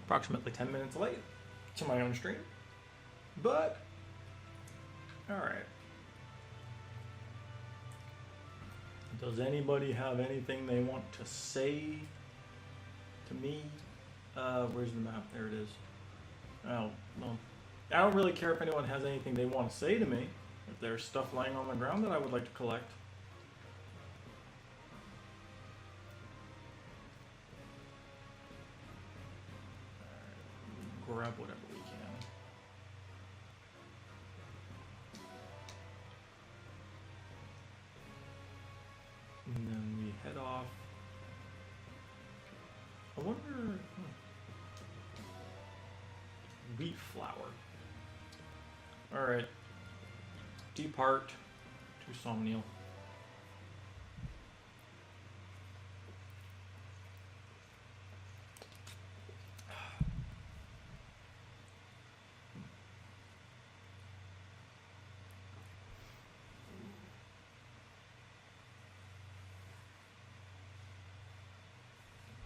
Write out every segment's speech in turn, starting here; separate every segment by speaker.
Speaker 1: approximately 10 minutes late to my own stream. But, alright. Does anybody have anything they want to say to me? Where's the map? There it is. Oh, well, I don't really care if anyone has anything they want to say to me. If there's stuff lying on the ground that I would like to collect. Alright, grab whatever we can. And then we head off. I wonder... Wheat flour. Alright. Depart to Somniel.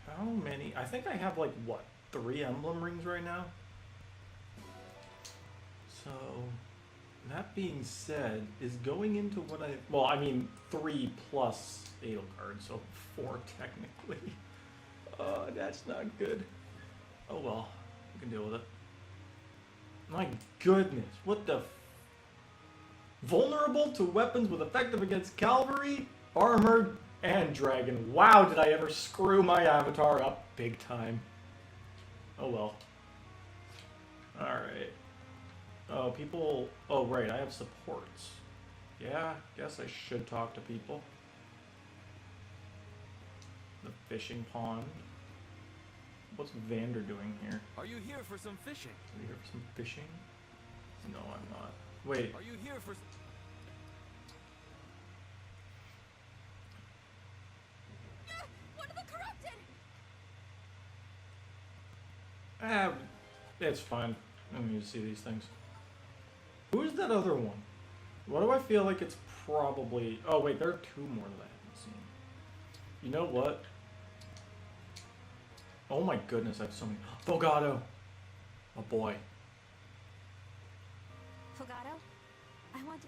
Speaker 1: How many? I think I have like, what, 3 emblem rings right now? So, that being said, is going into what I... Well, I mean, 3 plus Edelgard, so 4 technically. That's not good. Oh well, we can deal with it. My goodness, what the... Vulnerable to weapons with effective against cavalry, armored, and dragon. Wow, did I ever screw my avatar up big time. Oh well. Alright. Oh, people... Oh, right, I have supports. Yeah, guess I should talk to people. The fishing pond. What's Vander doing here?
Speaker 2: Are you here for some fishing?
Speaker 1: Are you here for some fishing? No, I'm not. Wait.
Speaker 2: Are you here for...
Speaker 3: One of the corrupted!
Speaker 1: It's fine. I don't need to see these things. Who's that other one? Why do I feel like it's probably... Oh, wait, there are 2 more that I haven't seen. You know what? Oh my goodness, I have so many... Fogado! Oh boy.
Speaker 3: Fogado? I want to...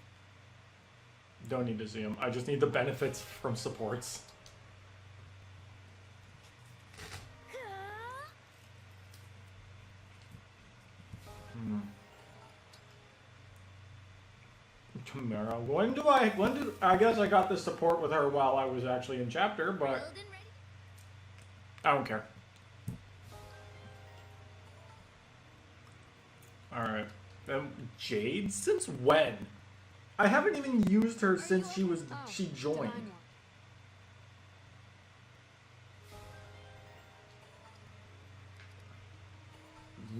Speaker 1: Don't need to see him. I just need the benefits from supports. Tamara. I guess I got this support with her while I was actually in chapter, but I don't care. Alright. Jade? Since when? I haven't even used her since she joined.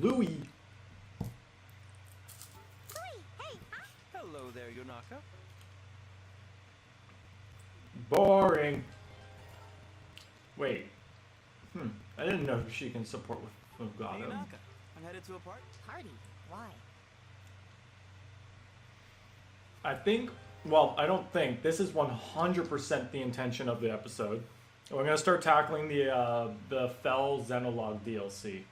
Speaker 1: Louis.
Speaker 2: Hello there, Yonaka.
Speaker 1: Boring. Wait. I didn't know she can support with Fogado.
Speaker 2: Hey, Yonaka. I'm headed to a party.
Speaker 3: Party? Why?
Speaker 1: I think, well, I don't think, this is 100% the intention of the episode. We're going to start tackling the Fell Xenologue DLC.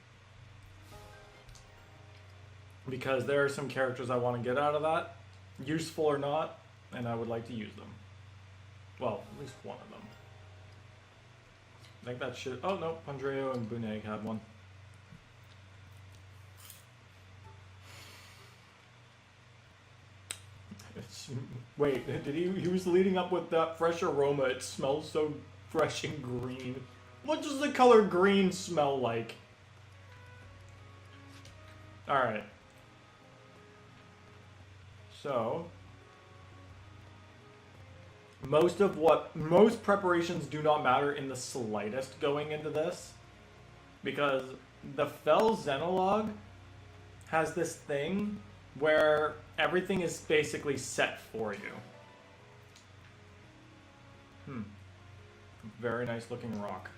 Speaker 1: Because there are some characters I want to get out of that, useful or not, and I would like to use them. Well, at least one of them. I think that should... Oh, no, Pandreo and Buneg had one. Wait, did he was leading up with that fresh aroma. It smells so fresh and green. What does the color green smell like? Alright. So, most preparations do not matter in the slightest going into this, because the Fell Xenologue has this thing where everything is basically set for you. Very nice looking rock.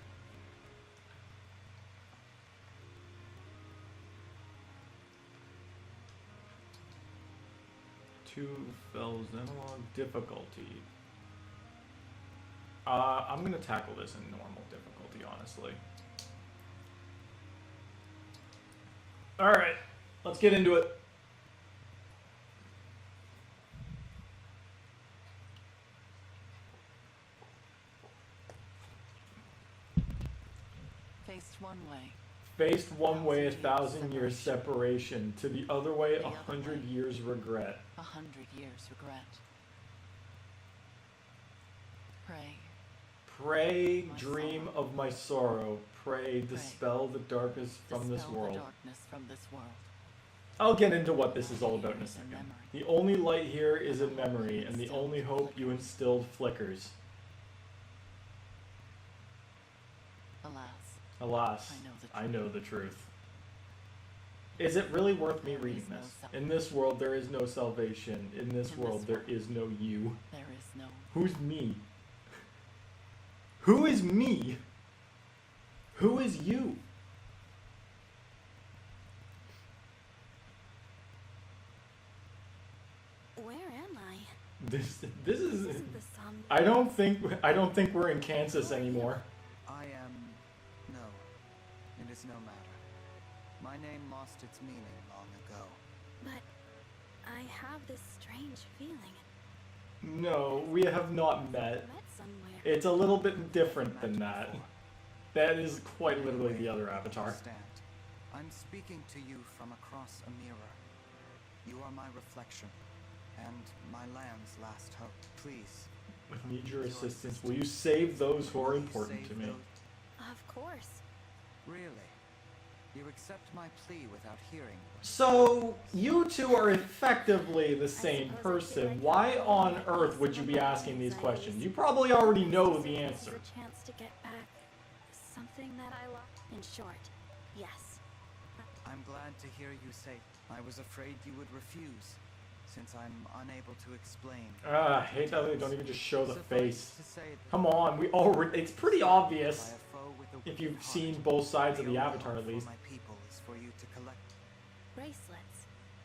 Speaker 1: To Fell Xenologue difficulty. I'm gonna tackle this in normal difficulty, honestly. Alright, let's get into it.
Speaker 4: Faced one way.
Speaker 1: Faced one way 1,000 years separation, to the other way 100 years regret.
Speaker 4: 100 years regret. Pray.
Speaker 1: Pray, dream of my sorrow. Pray, dispel the darkness from this
Speaker 4: Dispel
Speaker 1: world.
Speaker 4: the darkness from this world.
Speaker 1: I'll get into what this is all about in a second. The only light here is in memory, and the only hope you instilled flickers.
Speaker 4: Alas.
Speaker 1: Alas, I know the truth. Is it really worth me reading this? In this world, there is no salvation. In this world, there is no you.
Speaker 4: There is no...
Speaker 1: Who's me? Who is me? Who is you?
Speaker 3: Where am I?
Speaker 1: This is.
Speaker 3: This isn't the sun.
Speaker 1: I don't think we're in Kansas anymore.
Speaker 2: I am... No. It is no matter. My name lost its meaning long ago.
Speaker 3: But I have this strange feeling.
Speaker 1: No, we have not met.
Speaker 3: Met somewhere.
Speaker 1: It's a little bit different than
Speaker 2: Met
Speaker 1: that.
Speaker 2: before.
Speaker 1: That is quite literally the other avatar.
Speaker 2: Understand. I'm speaking to you from across a mirror. You are my reflection, and my land's last hope. Please.
Speaker 1: I need your assistance. Will you save those who are important to me?
Speaker 3: Of course.
Speaker 2: Really? You accept my plea without hearing?
Speaker 1: So, you two are effectively the same person. Why on earth would you be asking these questions? You probably already know the answer.
Speaker 3: A chance to get back something that I lost. In short, yes.
Speaker 2: I'm glad to hear you say. I was afraid you would refuse, since I'm unable to explain.
Speaker 1: I hate that they don't even just show the
Speaker 2: Suffice
Speaker 1: face.
Speaker 2: to say that
Speaker 1: Come on, we already. It's pretty obvious.
Speaker 2: by a foe with a
Speaker 1: If
Speaker 2: wicked
Speaker 1: you've
Speaker 2: heart,
Speaker 1: seen both sides of
Speaker 2: the
Speaker 1: the
Speaker 2: only
Speaker 1: avatar,
Speaker 2: hope
Speaker 1: at least.
Speaker 2: for my people is for you to collect.
Speaker 3: Bracelets.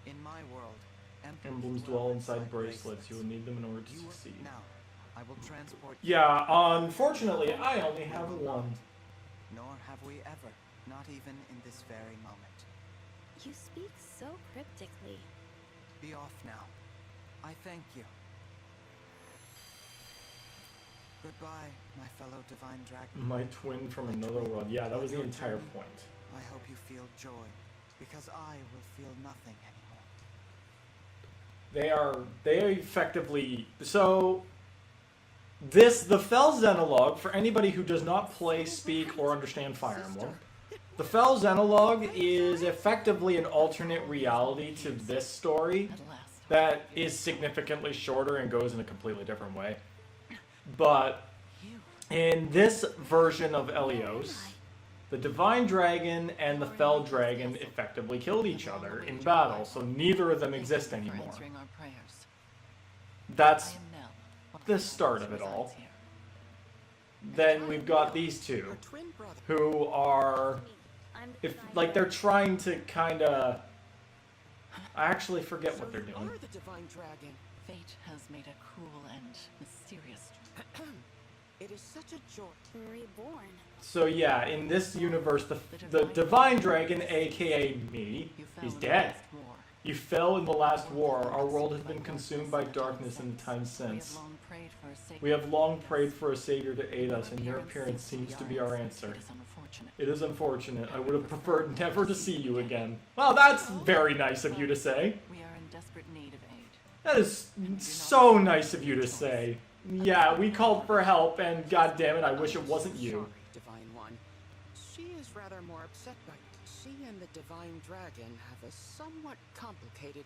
Speaker 2: In my world,
Speaker 1: Emblems dwell inside bracelets. You will need them in order to
Speaker 2: You
Speaker 1: succeed.
Speaker 2: now, I will transport.
Speaker 1: Yeah, unfortunately, I only have one.
Speaker 2: Nor have we ever, not even in this very moment.
Speaker 3: You speak so cryptically.
Speaker 2: Be off now. I thank you. Goodbye, my fellow divine dragon.
Speaker 1: My twin from another world. Yeah, that was the entire point.
Speaker 2: I hope you feel joy, because I will feel nothing anymore.
Speaker 1: They effectively, so the Fell Xenologue, for anybody who does not play, speak, or understand Fire Emblem, the Fell Xenologue is effectively an alternate reality to this story
Speaker 4: At last.
Speaker 1: that is significantly shorter and goes in a completely different way. But
Speaker 4: You.
Speaker 1: in this version of Elios, the Divine Dragon and the Fell Dragon effectively killed each other in battle, so neither of them exist
Speaker 4: Thank you for
Speaker 1: anymore.
Speaker 4: answering our prayers.
Speaker 1: That's
Speaker 4: I am Nell, one of
Speaker 1: the
Speaker 4: the
Speaker 1: start
Speaker 4: ones
Speaker 1: of it
Speaker 4: who
Speaker 1: all.
Speaker 4: resides here.
Speaker 1: Then we've got these two, who are,
Speaker 3: I'm
Speaker 1: if like they're trying to kind of. I actually forget what they're doing.
Speaker 5: Are the divine dragon?
Speaker 4: Fate has made a cruel and mysterious.
Speaker 5: It is such a joy.
Speaker 3: reborn.
Speaker 1: So yeah, in this universe, the Divine Dragon, aka me,
Speaker 4: You fell
Speaker 1: he's
Speaker 4: in the
Speaker 1: dead.
Speaker 4: last war.
Speaker 1: You fell in the last war. Our world has been consumed by darkness in the time
Speaker 4: We
Speaker 1: since.
Speaker 4: have long prayed for a savior.
Speaker 1: We have long prayed for a savior to aid us, and your appearance seems to be our answer.
Speaker 4: It is unfortunate.
Speaker 1: It is unfortunate. I would have preferred never to see you again. Well, that's very nice of you to say.
Speaker 4: We are in desperate need of aid.
Speaker 1: That is so nice of you to say. Yeah, we called for help, and god damn it, I wish it wasn't you.
Speaker 5: Sorry, divine one. She is rather more upset, but she and the divine dragon have a somewhat complicated.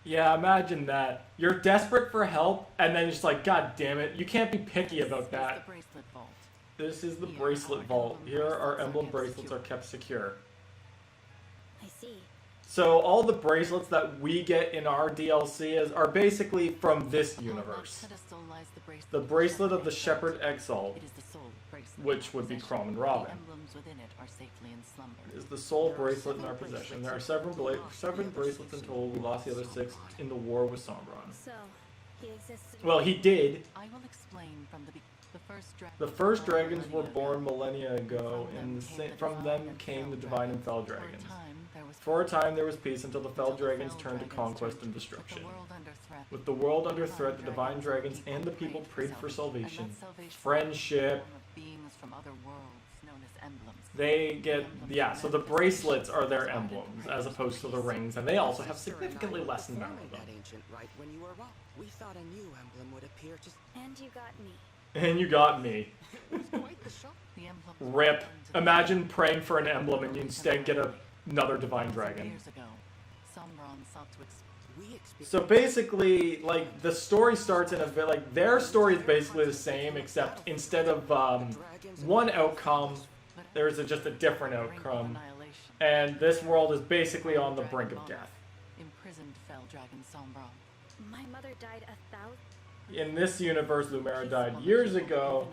Speaker 1: Yeah, imagine that. You're desperate for help, and then just like, god damn it, you can't be picky about
Speaker 4: This is
Speaker 1: that.
Speaker 4: the bracelet vault.
Speaker 1: This is the
Speaker 4: Here,
Speaker 1: bracelet
Speaker 4: our
Speaker 1: vault.
Speaker 4: emblem
Speaker 1: Here, our
Speaker 4: bracelets are
Speaker 1: emblem
Speaker 4: kept
Speaker 1: bracelets
Speaker 4: secure.
Speaker 1: are kept secure.
Speaker 3: I see.
Speaker 1: So all the bracelets that we get in our DLC are basically from this
Speaker 4: Upon that
Speaker 1: universe.
Speaker 4: pedestal lies
Speaker 1: The bracelet of the Shepherd Exalt
Speaker 4: It is the soul bracelet.
Speaker 1: which would be
Speaker 4: Possession.
Speaker 1: Crom and Robin.
Speaker 4: The emblems within it are safely in slumber.
Speaker 1: is the sole bracelet in our possession. There are seven bracelets in total. We lost the other 6 in the war with Sombron.
Speaker 3: So, he existed.
Speaker 1: Well, he did.
Speaker 4: I will explain from the
Speaker 1: The first dragons were born millennia ago, and from them came the divine and fell dragons. For a time there was peace until the fell dragons turned to conquest and destruction. With the world under threat, the divine dragons and the people prayed for salvation, friendship.
Speaker 4: Beings from other worlds known as emblems.
Speaker 1: They get, yeah, so the bracelets are their emblems as opposed to the rings, and they also have significantly less in value.
Speaker 5: That ancient rite when you were wrong. We thought a new emblem would appear just.
Speaker 3: And you got me.
Speaker 1: And you got me.
Speaker 5: Quite the shock.
Speaker 4: The emblems
Speaker 1: Rip. Imagine praying for an emblem and you instead get another divine dragon.
Speaker 4: Years ago, Sombron sought to
Speaker 5: We experienced.
Speaker 1: So basically, like, the story starts in a bit, like, their story is basically the same, except instead of one outcome, there's just a different outcome. And this world is basically on the brink of death.
Speaker 4: Imprisoned fell dragon Sombron.
Speaker 3: My mother died 1,000.
Speaker 1: In this universe, Lumera died years ago,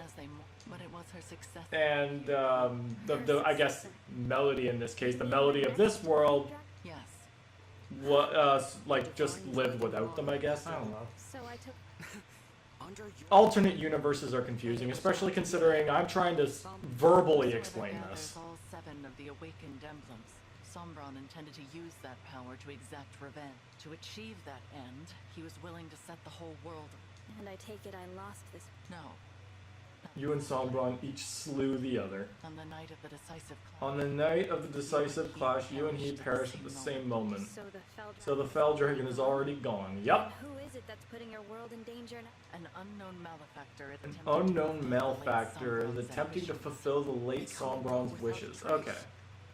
Speaker 4: But it was her success.
Speaker 1: and the I guess, melody in this case, the melody of this world,
Speaker 4: Yes.
Speaker 1: like, just lived without them, I guess. I don't know.
Speaker 3: So I took.
Speaker 5: Under your
Speaker 1: Alternate universes are confusing, especially considering I'm trying to verbally explain this.
Speaker 4: All 7 of the awakened emblems. Sombron intended to use that power to exact revenge. To achieve that end, he was willing to set the whole world.
Speaker 3: And I take it I lost this.
Speaker 4: No.
Speaker 1: You and Sombron each slew the other.
Speaker 4: On the night of the decisive clash.
Speaker 1: On the night of the decisive clash, you and he perished at the same moment.
Speaker 3: So the fell
Speaker 1: So the fell dragon is already gone. Yup.
Speaker 3: Who is it that's putting your world in danger now?
Speaker 4: An unknown malefactor is
Speaker 1: An
Speaker 4: attempting to
Speaker 1: unknown
Speaker 4: fulfill
Speaker 1: malefactor is
Speaker 4: Sombron's
Speaker 1: attempting to
Speaker 4: ambitions.
Speaker 1: fulfill the late Sombron's wishes. Okay.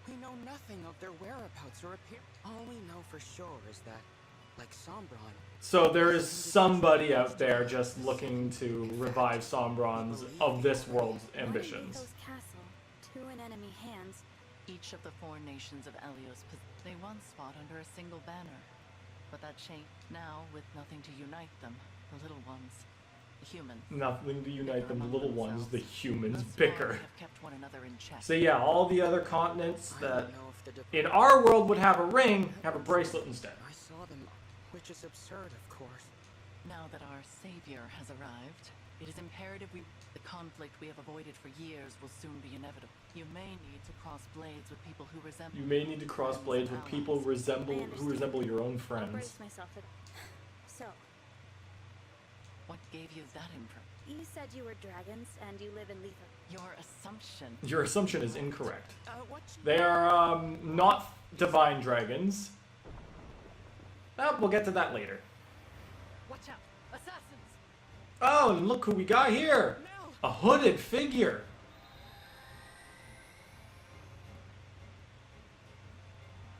Speaker 5: We know nothing of their whereabouts or appear. All we know for sure is that, like Sombron,
Speaker 1: So there is somebody out there just looking to revive Sombron's of this world's ambitions.
Speaker 3: Those castle, two in enemy hands.
Speaker 4: Each of the 4 nations of Elios, they once fought under a single banner. But that changed. Now, with nothing to unite them, the little ones, the humans.
Speaker 1: Nothing to unite them, the little ones, the humans,
Speaker 4: thus far,
Speaker 1: bicker.
Speaker 4: they have kept one another in check.
Speaker 1: So yeah, all the other continents
Speaker 5: I
Speaker 1: that
Speaker 5: don't know if the
Speaker 1: in our world would have a ring, have a bracelet instead.
Speaker 5: I saw them, which is absurd, of course.
Speaker 4: Now that our savior has arrived, it is imperative the conflict we have avoided for years will soon be inevitable. You may need to cross blades with people who resemble.
Speaker 1: You may need to cross blades with people who resemble your own
Speaker 3: I'll
Speaker 1: friends.
Speaker 3: brace myself for that. So,
Speaker 4: What gave you that impression?
Speaker 3: you said you were dragons and you live in Letha.
Speaker 4: Your assumption.
Speaker 1: Your assumption is incorrect.
Speaker 5: What?
Speaker 1: They are not divine dragons. We'll get to that later.
Speaker 4: Watch out! Assassins!
Speaker 1: Oh, and look who we got here! A hooded figure.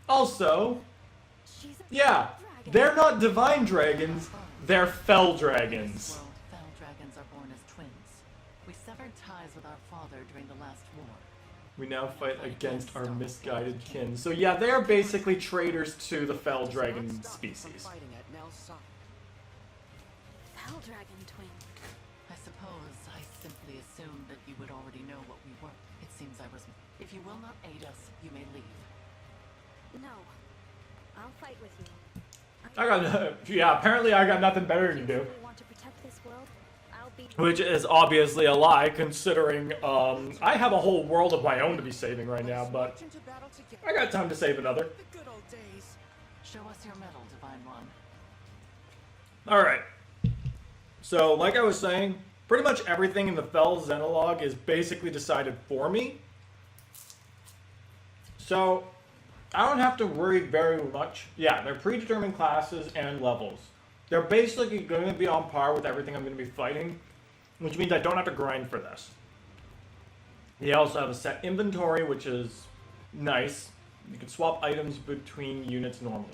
Speaker 1: Also,
Speaker 3: She's a
Speaker 1: yeah,
Speaker 3: dragon.
Speaker 1: they're not divine dragons, they're fell
Speaker 4: In
Speaker 1: dragons.
Speaker 4: this world, fell dragons are born as twins. We severed ties with our father during the last war.
Speaker 1: We now fight against our misguided kin. So yeah, they're basically traitors to the fell dragon
Speaker 5: Not stop them from
Speaker 1: species.
Speaker 5: fighting at Nell's side.
Speaker 3: Fell dragon twin.
Speaker 4: I suppose I simply assumed that you would already know what we were. It seems I was. If you will not aid us, you may leave.
Speaker 3: No. I'll fight with you.
Speaker 1: I got, yeah, apparently I got nothing better to do.
Speaker 3: If we want to protect this world, I'll be.
Speaker 1: Which is obviously a lie, considering I have a whole world of my own to be saving right now, but
Speaker 5: March into battle together.
Speaker 1: I got time to save another.
Speaker 5: The good old days.
Speaker 4: Show us your medal, Divine One.
Speaker 1: Alright. So, like I was saying, pretty much everything in the Fell Xenologue is basically decided for me. So, I don't have to worry very much. Yeah, they're predetermined classes and levels. They're basically going to be on par with everything I'm going to be fighting, which means I don't have to grind for this. They also have a set inventory, which is nice. You can swap items between units normally.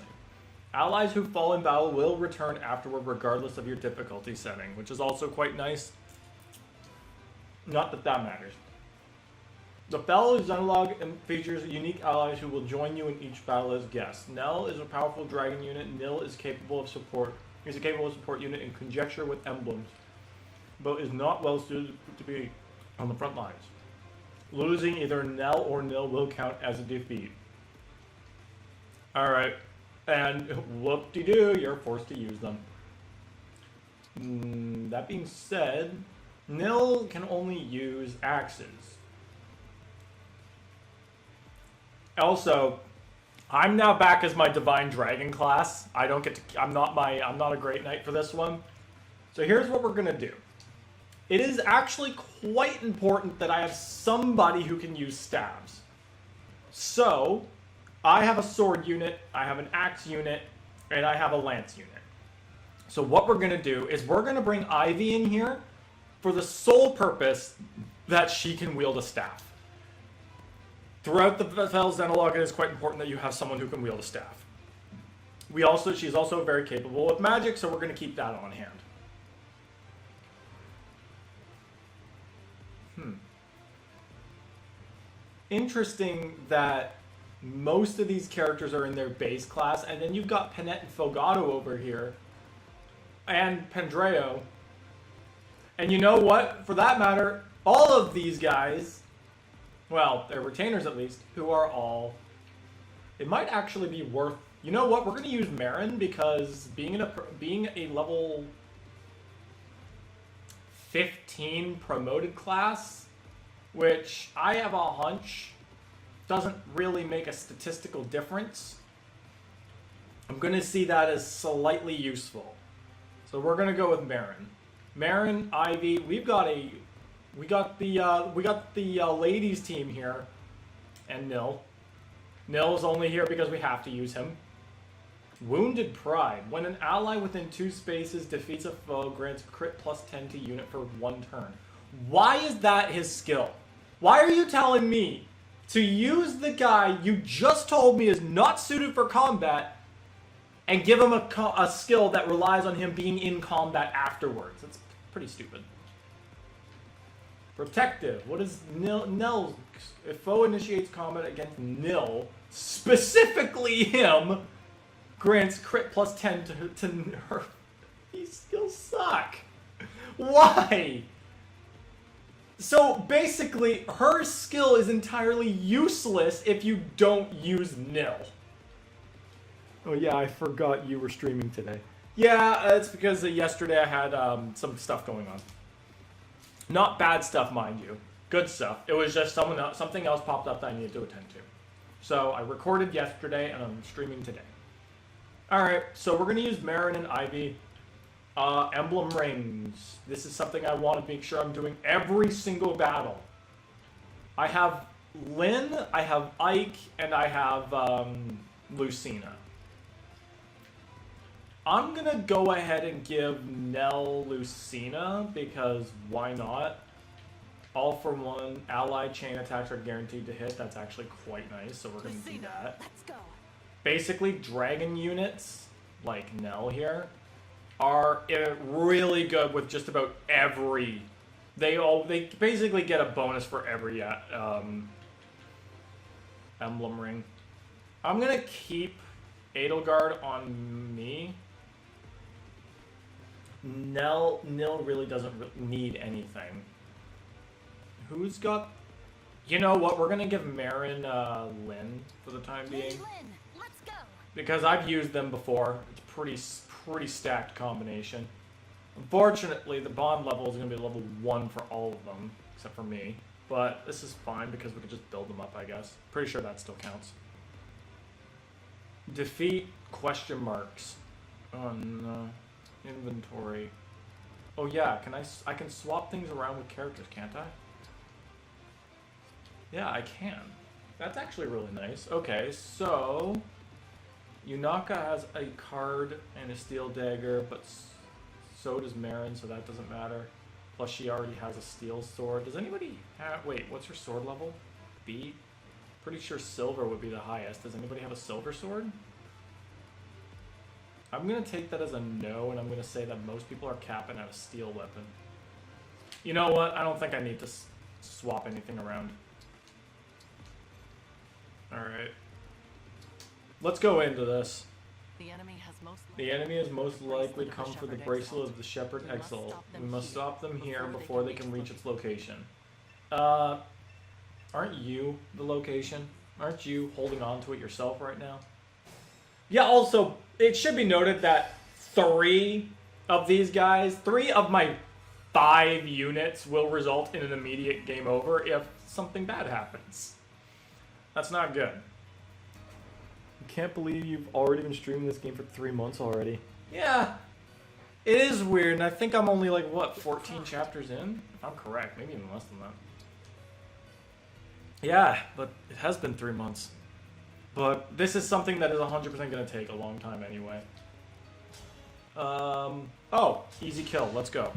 Speaker 1: Allies who fall in battle will return afterward regardless of your difficulty setting, which is also quite nice. Not that that matters. The Fell Xenologue features unique allies who will join you in each battle as guests. Nell is a powerful dragon unit. Nil is capable of support. He's a capable support unit in conjecture with emblems, but is not well suited to be on the front lines. Losing either Nell or Nil will count as a defeat. Alright, and whoop-de-doo, you're forced to use them. That being said, Nil can only use axes. Also, I'm now back as my Divine Dragon class. I don't get to. I'm not a great knight for this one. So here's what we're gonna do. It is actually quite important that I have somebody who can use stabs. So, I have a sword unit, I have an axe unit, and I have a lance unit. So what we're gonna do is we're gonna bring Ivy in here for the sole purpose that she can wield a staff. Throughout the Fell Xenologue, it is quite important that you have someone who can wield a staff. She's also very capable with magic, so we're gonna keep that on hand. Interesting that most of these characters are in their base class, and then you've got Panette and Fogato over here, and Pendreo. And you know what? For that matter, all of these guys, well, they're retainers at least, who are all... It might actually be worth... You know what? We're going to use Marin, because being a level 15 promoted class, which I have a hunch doesn't really make a statistical difference, I'm going to see that as slightly useful. So we're going to go with Marin. Marin, Ivy, we got the ladies team here, and Nil. Nil is only here because we have to use him. Wounded Pride. When an ally within 2 spaces defeats a foe, grants crit plus 10 to unit for 1 turn. Why is that his skill? Why are you telling me to use the guy you just told me is not suited for combat and give him a skill that relies on him being in combat afterwards? That's pretty stupid. Protective. What is Nil? If foe initiates combat against Nil, specifically him, grants crit plus 10 to nerf. These skills suck. Why? So basically, her skill is entirely useless if you don't use Nil. Oh yeah, I forgot you were streaming today. Yeah, it's because yesterday I had some stuff going on. Not bad stuff, mind you. Good stuff. It was just something else popped up that I needed to attend to. So I recorded yesterday and I'm streaming today. Alright, so we're going to use Marin and Ivy. Emblem rings. This is something I want to make sure I'm doing every single battle. I have Lynn, I have Ike, and I have Lucina. I'm gonna go ahead and give Nell Lucina because why not? All for one, allied chain attacks are guaranteed to hit. That's actually quite nice, so we're gonna do that.
Speaker 3: Let's go.
Speaker 1: Basically, dragon units like Nell here are really good with just about every. They basically get a bonus for every emblem ring. I'm gonna keep Edelgard on me. Nil really doesn't need anything. Who's got? You know what? We're gonna give Marin Lynn for the time being.
Speaker 3: Lynn, let's go.
Speaker 1: Because I've used them before. It's pretty stacked combination. Unfortunately, the bond level is going to be level 1 for all of them, except for me. But this is fine because we can just build them up, I guess. Pretty sure that still counts. Defeat question marks on inventory. Oh yeah, I can swap things around with characters, can't I? Yeah, I can. That's actually really nice. Okay, so Yunaka has a card and a steel dagger, but so does Marin, so that doesn't matter. Plus, she already has a steel sword. Does anybody have... Wait, what's her sword level? B? Pretty sure silver would be the highest. Does anybody have a silver sword? I'm going to take that as a no, and I'm going to say that most people are capping at a steel weapon. You know what? I don't think I need to swap anything around. Alright. Let's go into this.
Speaker 4: The enemy has most
Speaker 1: likely come for the bracelet of the Shepherd Exile. We must stop them here before they can reach its location. Aren't you the location? Aren't you holding on to it yourself right now? Yeah, also, it should be noted that 3 of these guys, 3 of my 5 units will result in an immediate game over if something bad happens. That's not good. I can't believe you've already been streaming this game for 3 months already. Yeah, it is weird, and I think I'm only like, what, 14 chapters in? If I'm correct, maybe even less than that. Yeah, but it has been 3 months. But this is something that is 100% going to take a long time anyway. Oh, easy kill. Let's go.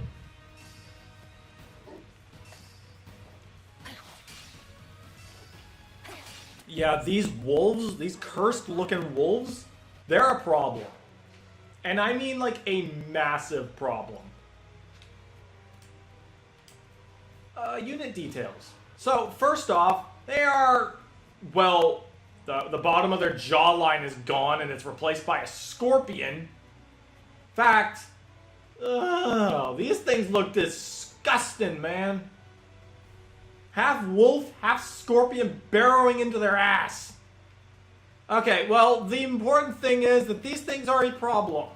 Speaker 1: Yeah, these wolves, these cursed looking wolves, they're a problem. And I mean like a massive problem. Unit details. So, first off, they are, well, the bottom of their jawline is gone and it's replaced by a scorpion. Fact, these things look disgusting, man. Half wolf, half scorpion burrowing into their ass. Okay, well, the important thing is that these things are a problem.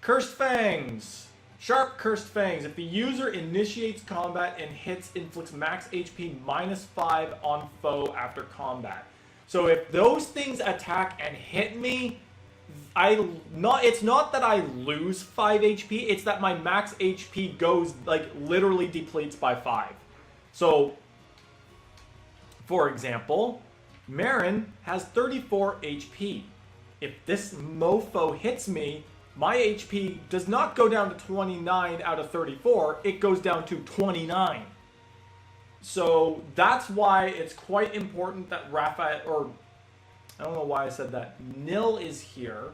Speaker 1: Cursed Fangs. Sharp Cursed Fangs. If the user initiates combat and hits, inflicts max HP -5 on foe after combat. So if those things attack and hit me, it's not that I lose 5 HP, it's that my max HP goes, like, literally depletes by 5. So, for example, Marin has 34 HP. If this mofo hits me, my HP does not go down to 29 out of 34, it goes down to 29. So that's why it's quite important that Raphael, or I don't know why I said that, Nil is here,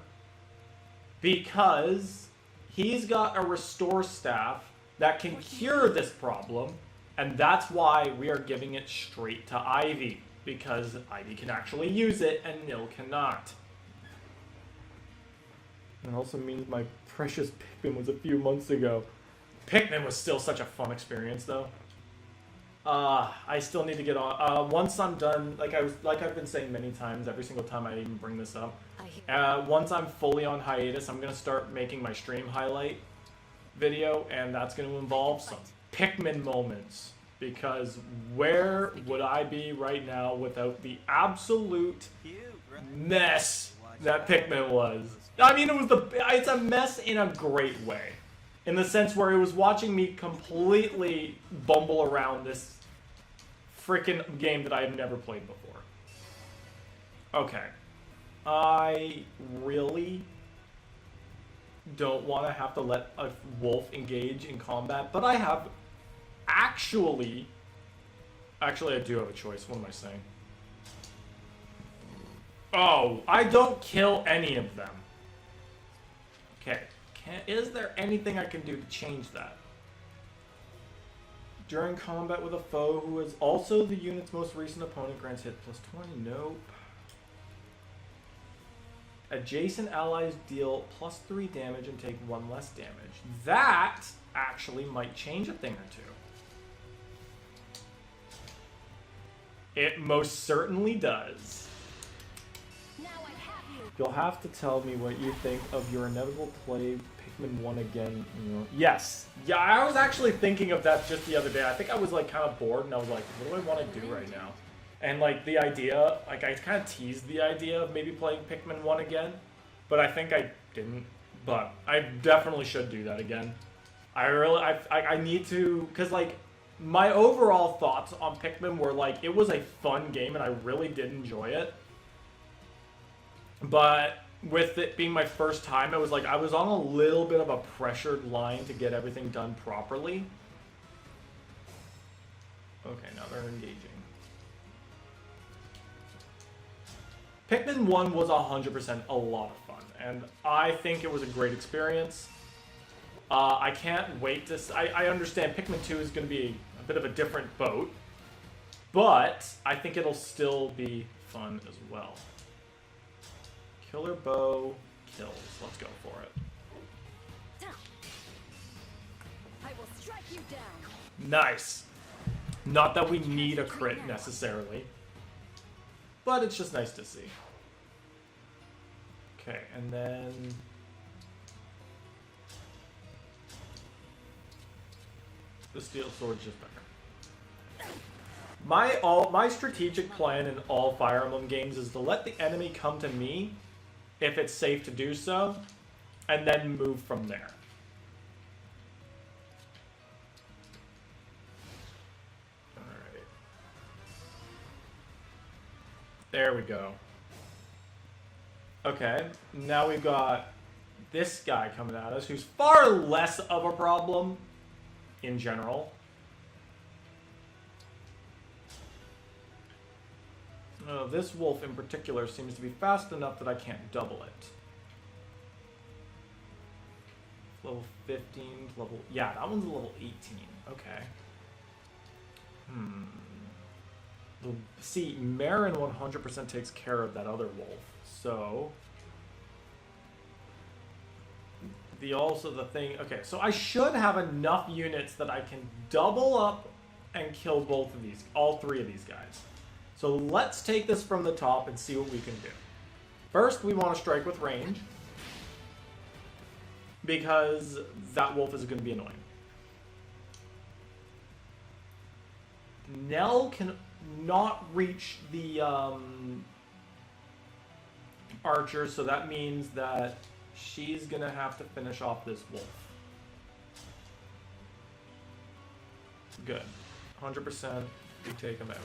Speaker 1: because he's got a restore staff that can cure this problem, and that's why we are giving it straight to Ivy, because Ivy can actually use it and Nil cannot. It also means my precious Pikmin was a few months ago. Pikmin was still such a fun experience, though. I still need to get on. Once I'm done, like I've been saying many times, every single time I even bring this up. Once I'm fully on hiatus, I'm gonna start making my stream highlight video, and that's gonna involve some Pikmin moments. Because where would I be right now without the absolute mess that Pikmin was? I mean, it's a mess in a great way. In the sense where it was watching me completely bumble around this freaking game that I have never played before. Okay. I really don't want to have to let a wolf engage in combat, but I have actually, I do have a choice. What am I saying? Oh, I don't kill any of them. Okay. Is there anything I can do to change that? During combat with a foe who is also the unit's most recent opponent grants hit plus 20. Nope. Adjacent allies deal plus 3 damage and take 1 less damage. That actually might change a thing or two. It most certainly does. You'll have to tell me what you think of your inevitable play Pikmin 1 again. Yes. Yeah, I was actually thinking of that just the other day. I think I was like kind of bored and I was like, what do I want to do right now? And like the idea, like I kind of teased the idea of maybe playing Pikmin 1 again, but I think I didn't. But I definitely should do that again. I need to, because like my overall thoughts on Pikmin were like, it was a fun game and I really did enjoy it. But with it being my first time, it was like I was on a little bit of a pressured line to get everything done properly. Okay, now they're engaging. Pikmin 1 was 100% a lot of fun, and I think it was a great experience. I can't wait to... I understand Pikmin 2 is going to be a bit of a different boat, but I think it'll still be fun as well. Killer bow kills. Let's go for it.
Speaker 3: I will strike you down.
Speaker 1: Nice. Not that we need a crit necessarily, but it's just nice to see. Okay, and then The steel sword's just better. My strategic plan in all Fire Emblem games is to let the enemy come to me if it's safe to do so, and then move from there. Alright. There we go. Okay, now we've got this guy coming at us, who's far less of a problem in general. This wolf in particular seems to be fast enough that I can't double it. Level 15 to level... Yeah, that one's a level 18. Okay. Well, see, Marin 100% takes care of that other wolf. So... the thing... Okay, so I should have enough units that I can double up and kill both of these... all three of these guys. So let's take this from the top and see what we can do. First, we want to strike with range, because that wolf is going to be annoying. Nell can not reach the archer, so that means that she's going to have to finish off this wolf. Good. 100%, we take him out.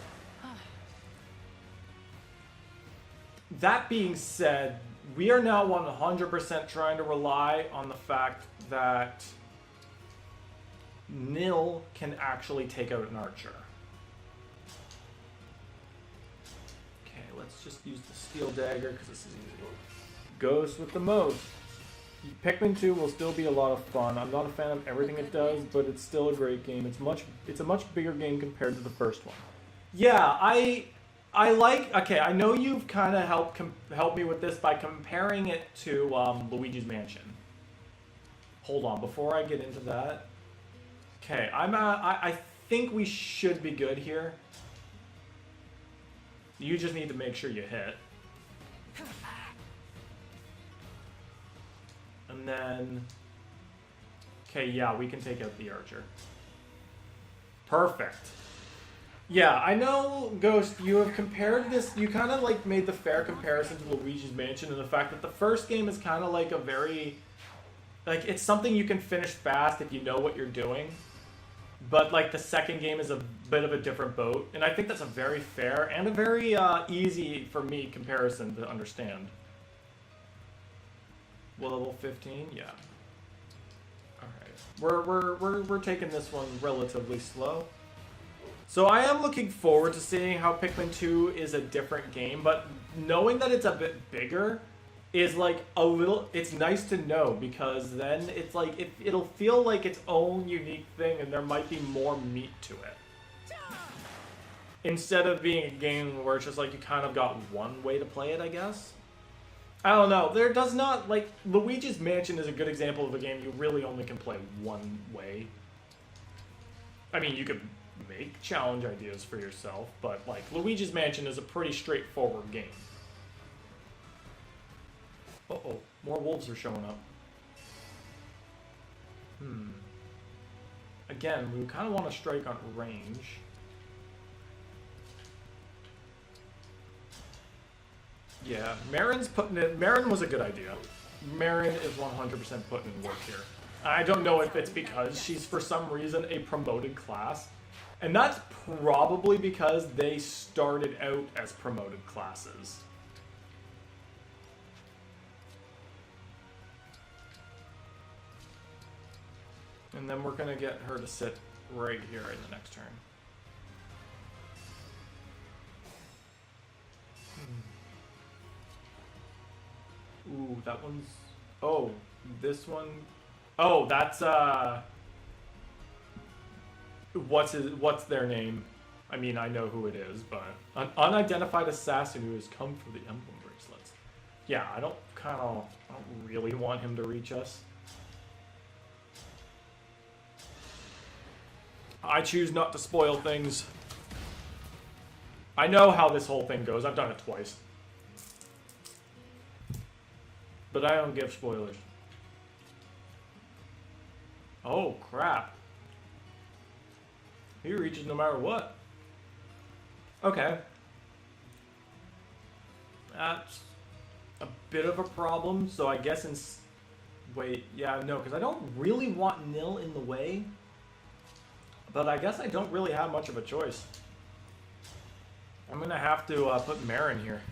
Speaker 1: That being said, we are now 100% trying to rely on the fact that Nil can actually take out an archer. Okay, let's just use the steel dagger because this is easy. Ghost with the most. Pikmin 2 will still be a lot of fun. I'm not a fan of everything it does, but it's still a great game. It's a much bigger game compared to the first one. Yeah, I like... Okay, I know you've kind of helped me with this by comparing it to Luigi's Mansion. Hold on, before I get into that... Okay, I think we should be good here. You just need to make sure you hit. And then... Okay, yeah, we can take out the archer. Perfect. Yeah, I know, Ghost, you have compared this, you kind of like made the fair comparison to Luigi's Mansion and the fact that the first game is kind of like a very, like, it's something you can finish fast if you know what you're doing. But like the second game is a bit of a different boat. And I think that's a very fair and a very easy for me comparison to understand. Well, level 15? Yeah. Alright. We're taking this one relatively slow. So I am looking forward to seeing how Pikmin 2 is a different game, but knowing that it's a bit bigger is like a little, it's nice to know, because then it's like, it'll feel like its own unique thing and there might be more meat to it. Instead of being a game where it's just like you kind of got one way to play it, I guess. I don't know, there does not, like, Luigi's Mansion is a good example of a game you really only can play one way. I mean, you could make challenge ideas for yourself, but like Luigi's Mansion is a pretty straightforward game. Uh-oh, more wolves are showing up. Again, we kind of want to strike on range. Yeah, Marin's putting it. Marin was a good idea. Marin is 100% putting in work here. I don't know if it's because she's for some reason a promoted class. And that's probably because they started out as promoted classes. And then we're gonna get her to sit right here in the next turn. Ooh, that one's... Oh, this one... Oh, that's, What's their name? I mean, I know who it is, but... An unidentified assassin who has come for the Emblem bracelets. Yeah, I don't really want him to reach us. I choose not to spoil things. I know how this whole thing goes. I've done it twice. But I don't give spoilers. Oh, crap. He reaches no matter what. Okay. That's a bit of a problem, so I guess wait, yeah, no, because I don't really want Nil in the way. But I guess I don't really have much of a choice. I'm going to have to put Marin here.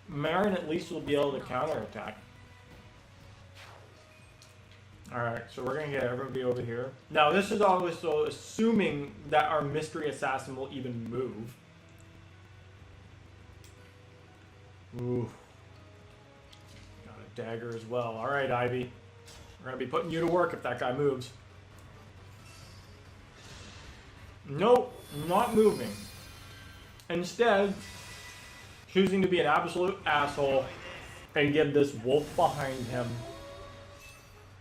Speaker 1: Marin at least will be able to counterattack. Alright, so we're going to get everybody over here. Now, this is also assuming that our mystery assassin will even move. Ooh. Got a dagger as well. Alright, Ivy. We're going to be putting you to work if that guy moves. Nope, not moving. Instead, choosing to be an absolute asshole and give this wolf behind him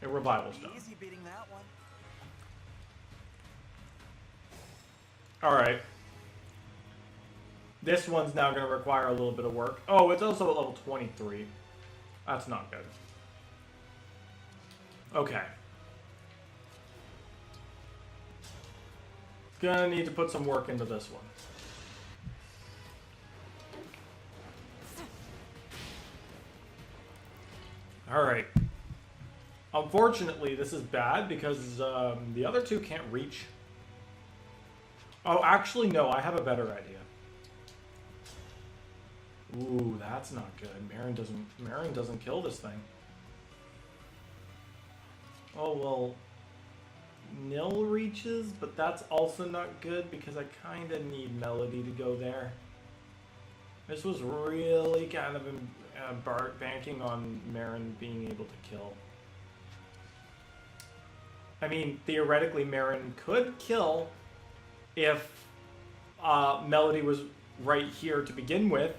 Speaker 1: a revival stone.
Speaker 2: Easy beating that one.
Speaker 1: Alright. This one's now going to require a little bit of work. Oh, it's also at level 23. That's not good. Okay. Gonna need to put some work into this one. Alright. Unfortunately, this is bad because the other two can't reach. Oh, actually, no. I have a better idea. Ooh, that's not good. Marin doesn't kill this thing. Oh, well, Nil reaches, but that's also not good because I kind of need Melody to go there. This was really kind of banking on Marin being able to kill. I mean, theoretically, Marin could kill if Melody was right here to begin with.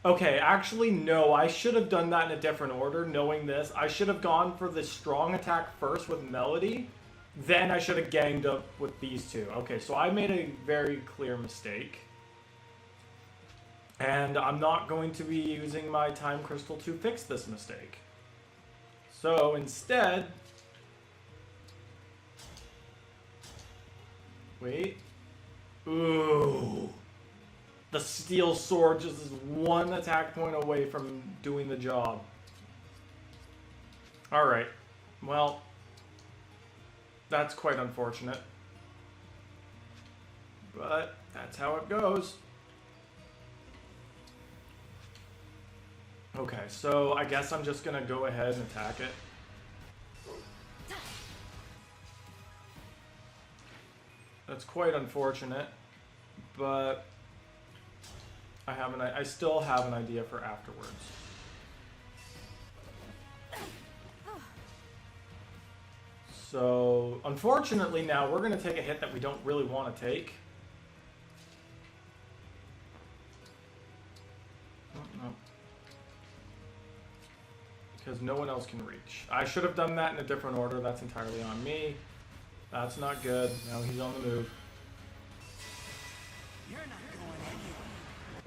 Speaker 1: Okay, actually, no, I should have done that in a different order, knowing this. I should have gone for the strong attack first with Melody, then I should have ganged up with these two. Okay, so I made a very clear mistake. And I'm not going to be using my time crystal to fix this mistake. So, instead... Wait. Ooh... The steel sword just is one attack point away from doing the job. Alright. Well, that's quite unfortunate. But that's how it goes. Okay, so I guess I'm just gonna go ahead and attack it. That's quite unfortunate, but... I still have an idea for afterwards. So, unfortunately now, we're going to take a hit that we don't really want to take. No. Because no one else can reach. I should have done that in a different order. That's entirely on me. That's not good. Now he's on the move.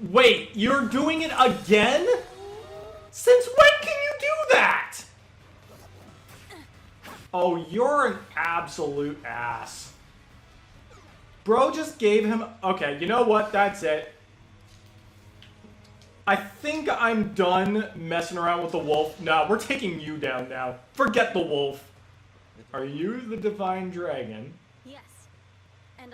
Speaker 1: Wait, you're doing it again? Since when can you do that? Oh, you're an absolute ass. Bro just gave him... Okay, you know what? That's it. I think I'm done messing around with the wolf. No, we're taking you down now. Forget the wolf. Are you the divine dragon?
Speaker 3: Yes.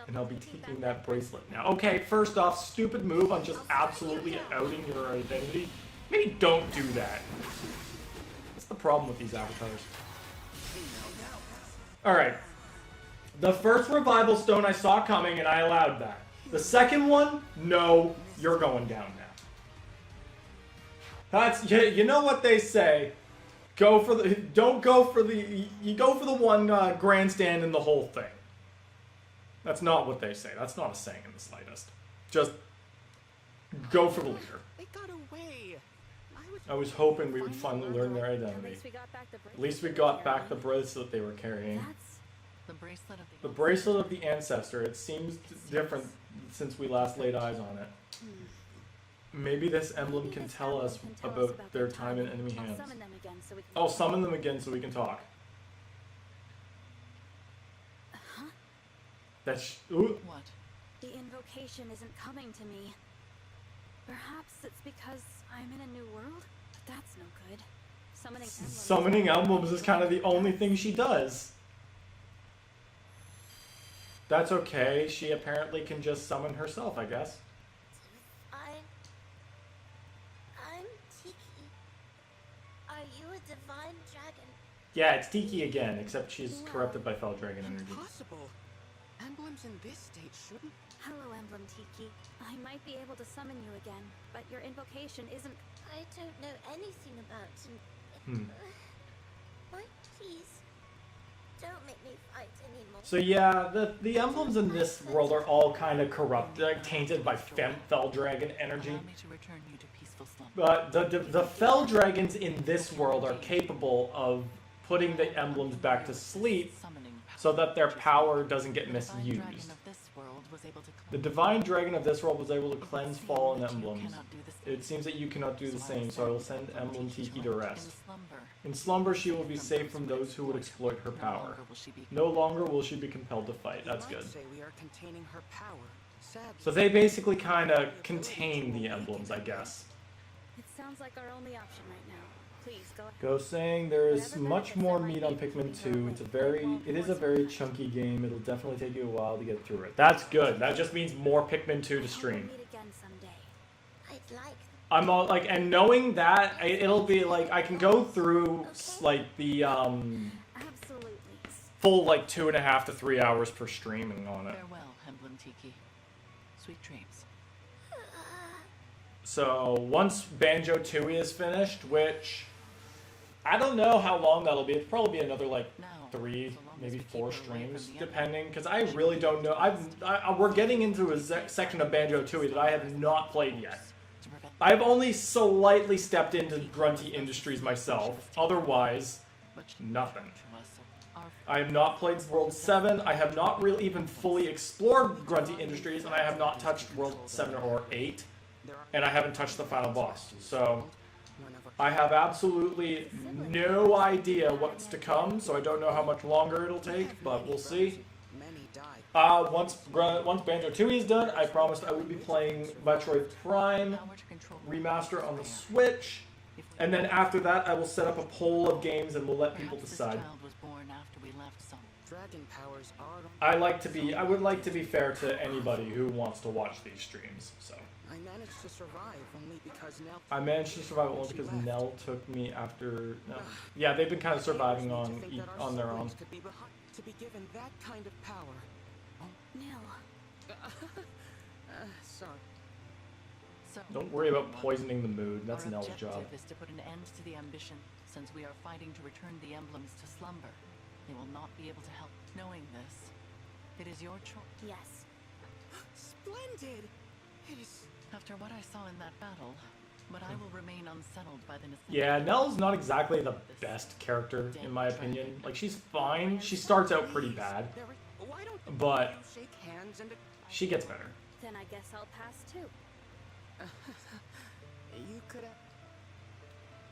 Speaker 1: And I'll be taking that bracelet now. Okay, first off, stupid move on just absolutely outing your identity. Maybe don't do that. That's the problem with these avatars. Alright. The first revival stone I saw coming and I allowed that. The second one, no, you're going down now. That's, you know what they say. Go for the, don't go for the, you go for the one grandstand in the whole thing. That's not what they say. That's not a saying in the slightest. Just go for the leader.
Speaker 5: They got away.
Speaker 1: I was hoping we would finally learn their identity. At least we got back the bracelet they were carrying.
Speaker 4: That's the bracelet of
Speaker 1: The bracelet of the ancestor. It seems different since we last laid eyes on it. Maybe this emblem can tell us about their time in enemy hands. I'll summon them again so we can talk. Ooh.
Speaker 4: What?
Speaker 3: The invocation isn't coming to me. Perhaps it's because I'm in a new world, but that's no good.
Speaker 1: Summoning emblems is kind of the only thing she does. That's okay. She apparently can just summon herself, I guess.
Speaker 6: I'm Tiki. Are you a divine dragon?
Speaker 1: Yeah, it's Tiki again, except she's corrupted by Fell Dragon energy.
Speaker 5: Impossible. Emblems in this state shouldn't.
Speaker 3: Hello, Emblem Tiki. I might be able to summon you again, but your invocation isn't...
Speaker 6: I don't know anything about him. Why, please, don't make me fight anymore.
Speaker 1: So yeah, the emblems in this world are all kind of corrupt, like tainted by Fell Dragon energy.
Speaker 4: Allow me to return you to peaceful slumber.
Speaker 1: But the Fell Dragons in this world are capable of putting the emblems back to sleep so that their power doesn't get misused. The Divine Dragon of this world was able to cleanse fallen emblems. It seems that you cannot do the same, so I will send Emblem Tiki to rest. In slumber, she will be safe from those who would exploit her power. No longer will she be compelled to fight. That's good.
Speaker 5: Say we are containing her power. Sadly.
Speaker 1: So they basically kind of contain the emblems, I guess.
Speaker 3: It sounds like our only option right now. Please, go ahead.
Speaker 1: Go saying there is much more meat on Pikmin 2. It is a very chunky game. It'll definitely take you a while to get through it. That's good. That just means more Pikmin 2 to stream.
Speaker 3: Meet again someday.
Speaker 6: I'd like.
Speaker 1: I'm all like, and knowing that, it'll be like I can go through like the
Speaker 3: Absolutely.
Speaker 1: full like 2.5 to 3 hours per streaming on it.
Speaker 4: Farewell, Emblem Tiki. Sweet dreams.
Speaker 1: So once Banjo-Tooie is finished, which I don't know how long that'll be. It'll probably be another like 3, maybe 4 streams, depending. Because I really don't know. We're getting into a section of Banjo-Tooie that I have not played yet. I've only slightly stepped into Grunty Industries myself. Otherwise, nothing. I have not played World 7. I have not really even fully explored Grunty Industries, and I have not touched World 7 or 8. And I haven't touched the final boss. So I have absolutely no idea what's to come, so I don't know how much longer it'll take, but we'll see. Once Banjo-Tooie is done, I promised I would be playing Metroid Prime Remaster on the Switch, and then after that I will set up a poll of games and we'll let people decide.
Speaker 5: Dragon powers are.
Speaker 1: I would like to be fair to anybody who wants to watch these streams, so.
Speaker 5: I managed to survive only because Nell.
Speaker 1: I managed to survive only because Nell took me after. No. Yeah, they've been kind of surviving on their own.
Speaker 5: To be given that kind of power.
Speaker 3: Nell.
Speaker 5: Sorry.
Speaker 4: So,
Speaker 1: Don't worry about poisoning the mood. That's Nell's job.
Speaker 4: Our objective is to put an end to the ambition, since we are fighting to return the emblems to slumber. They will not be able to help. Knowing this, it is your choice.
Speaker 3: Yes.
Speaker 5: Splendid. It is.
Speaker 4: After what I saw in that battle, but I will remain unsettled by the necessity.
Speaker 1: Yeah, Nell's not exactly the best character in my opinion. Like she's fine. She starts out pretty bad, but
Speaker 5: Shake hands and.
Speaker 1: she gets better.
Speaker 3: Then I guess I'll pass too.
Speaker 5: You could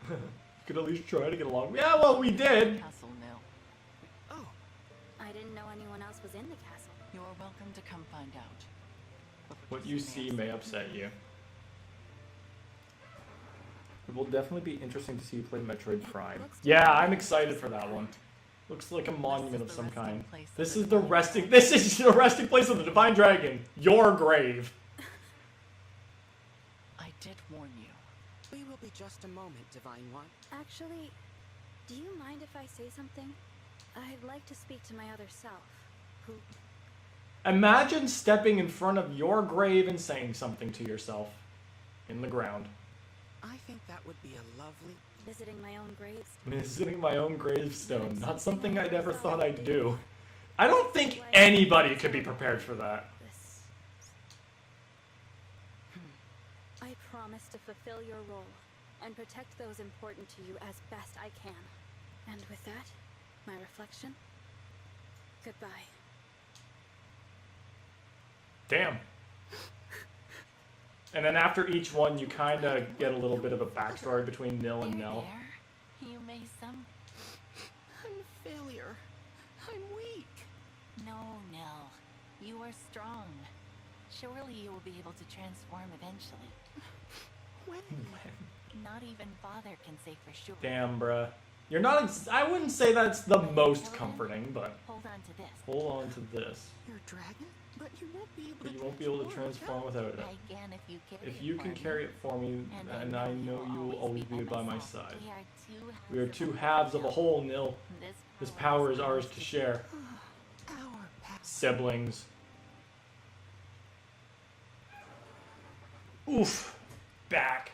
Speaker 5: have.
Speaker 1: Could at least try to get along. Yeah, well, we did.
Speaker 4: Castle Nil.
Speaker 5: Oh.
Speaker 3: I didn't know anyone else was in the castle.
Speaker 4: You are welcome to come find out. But
Speaker 1: What you see may upset you. It will definitely be interesting to see you play Metroid Prime. Yeah, I'm excited for that one. Looks like a monument of some kind. This is the resting place of the Divine Dragon. Your grave.
Speaker 4: I did warn you.
Speaker 5: We will be just a moment, Divine One.
Speaker 3: Actually, do you mind if I say something? I'd like to speak to my other self, who...
Speaker 1: Imagine stepping in front of your grave and saying something to yourself in the ground.
Speaker 5: I think that would be a lovely.
Speaker 3: Visiting my own graves.
Speaker 1: Visiting my own gravestone. Not something I never thought I'd do. I don't think anybody could be prepared for that.
Speaker 3: This... I promise to fulfill your role and protect those important to you as best I can. And with that, my reflection. Goodbye.
Speaker 1: Damn. And then after each one, you kind of get a little bit of a backstory between Nil and Nell.
Speaker 4: You may some.
Speaker 5: I'm a failure. I'm weak.
Speaker 6: No, Nell.
Speaker 4: You are strong. Surely you will be able to transform eventually.
Speaker 5: When?
Speaker 4: Not even Father can say for sure.
Speaker 1: Damn, bruh. You're not. I wouldn't say that's the most comforting, but
Speaker 4: Hold on to this.
Speaker 1: hold on to this.
Speaker 5: You're a dragon? But you won't be able
Speaker 1: But
Speaker 5: to
Speaker 1: you won't be able to transform without it.
Speaker 4: I can if you carry
Speaker 1: If you
Speaker 4: it
Speaker 1: can
Speaker 4: for
Speaker 1: carry
Speaker 4: me.
Speaker 1: it for me, and I know you will always be by my side.
Speaker 4: We
Speaker 1: We are two halves of a whole, Nil. This power is ours to share.
Speaker 5: Our path.
Speaker 1: Siblings. Oof. Back.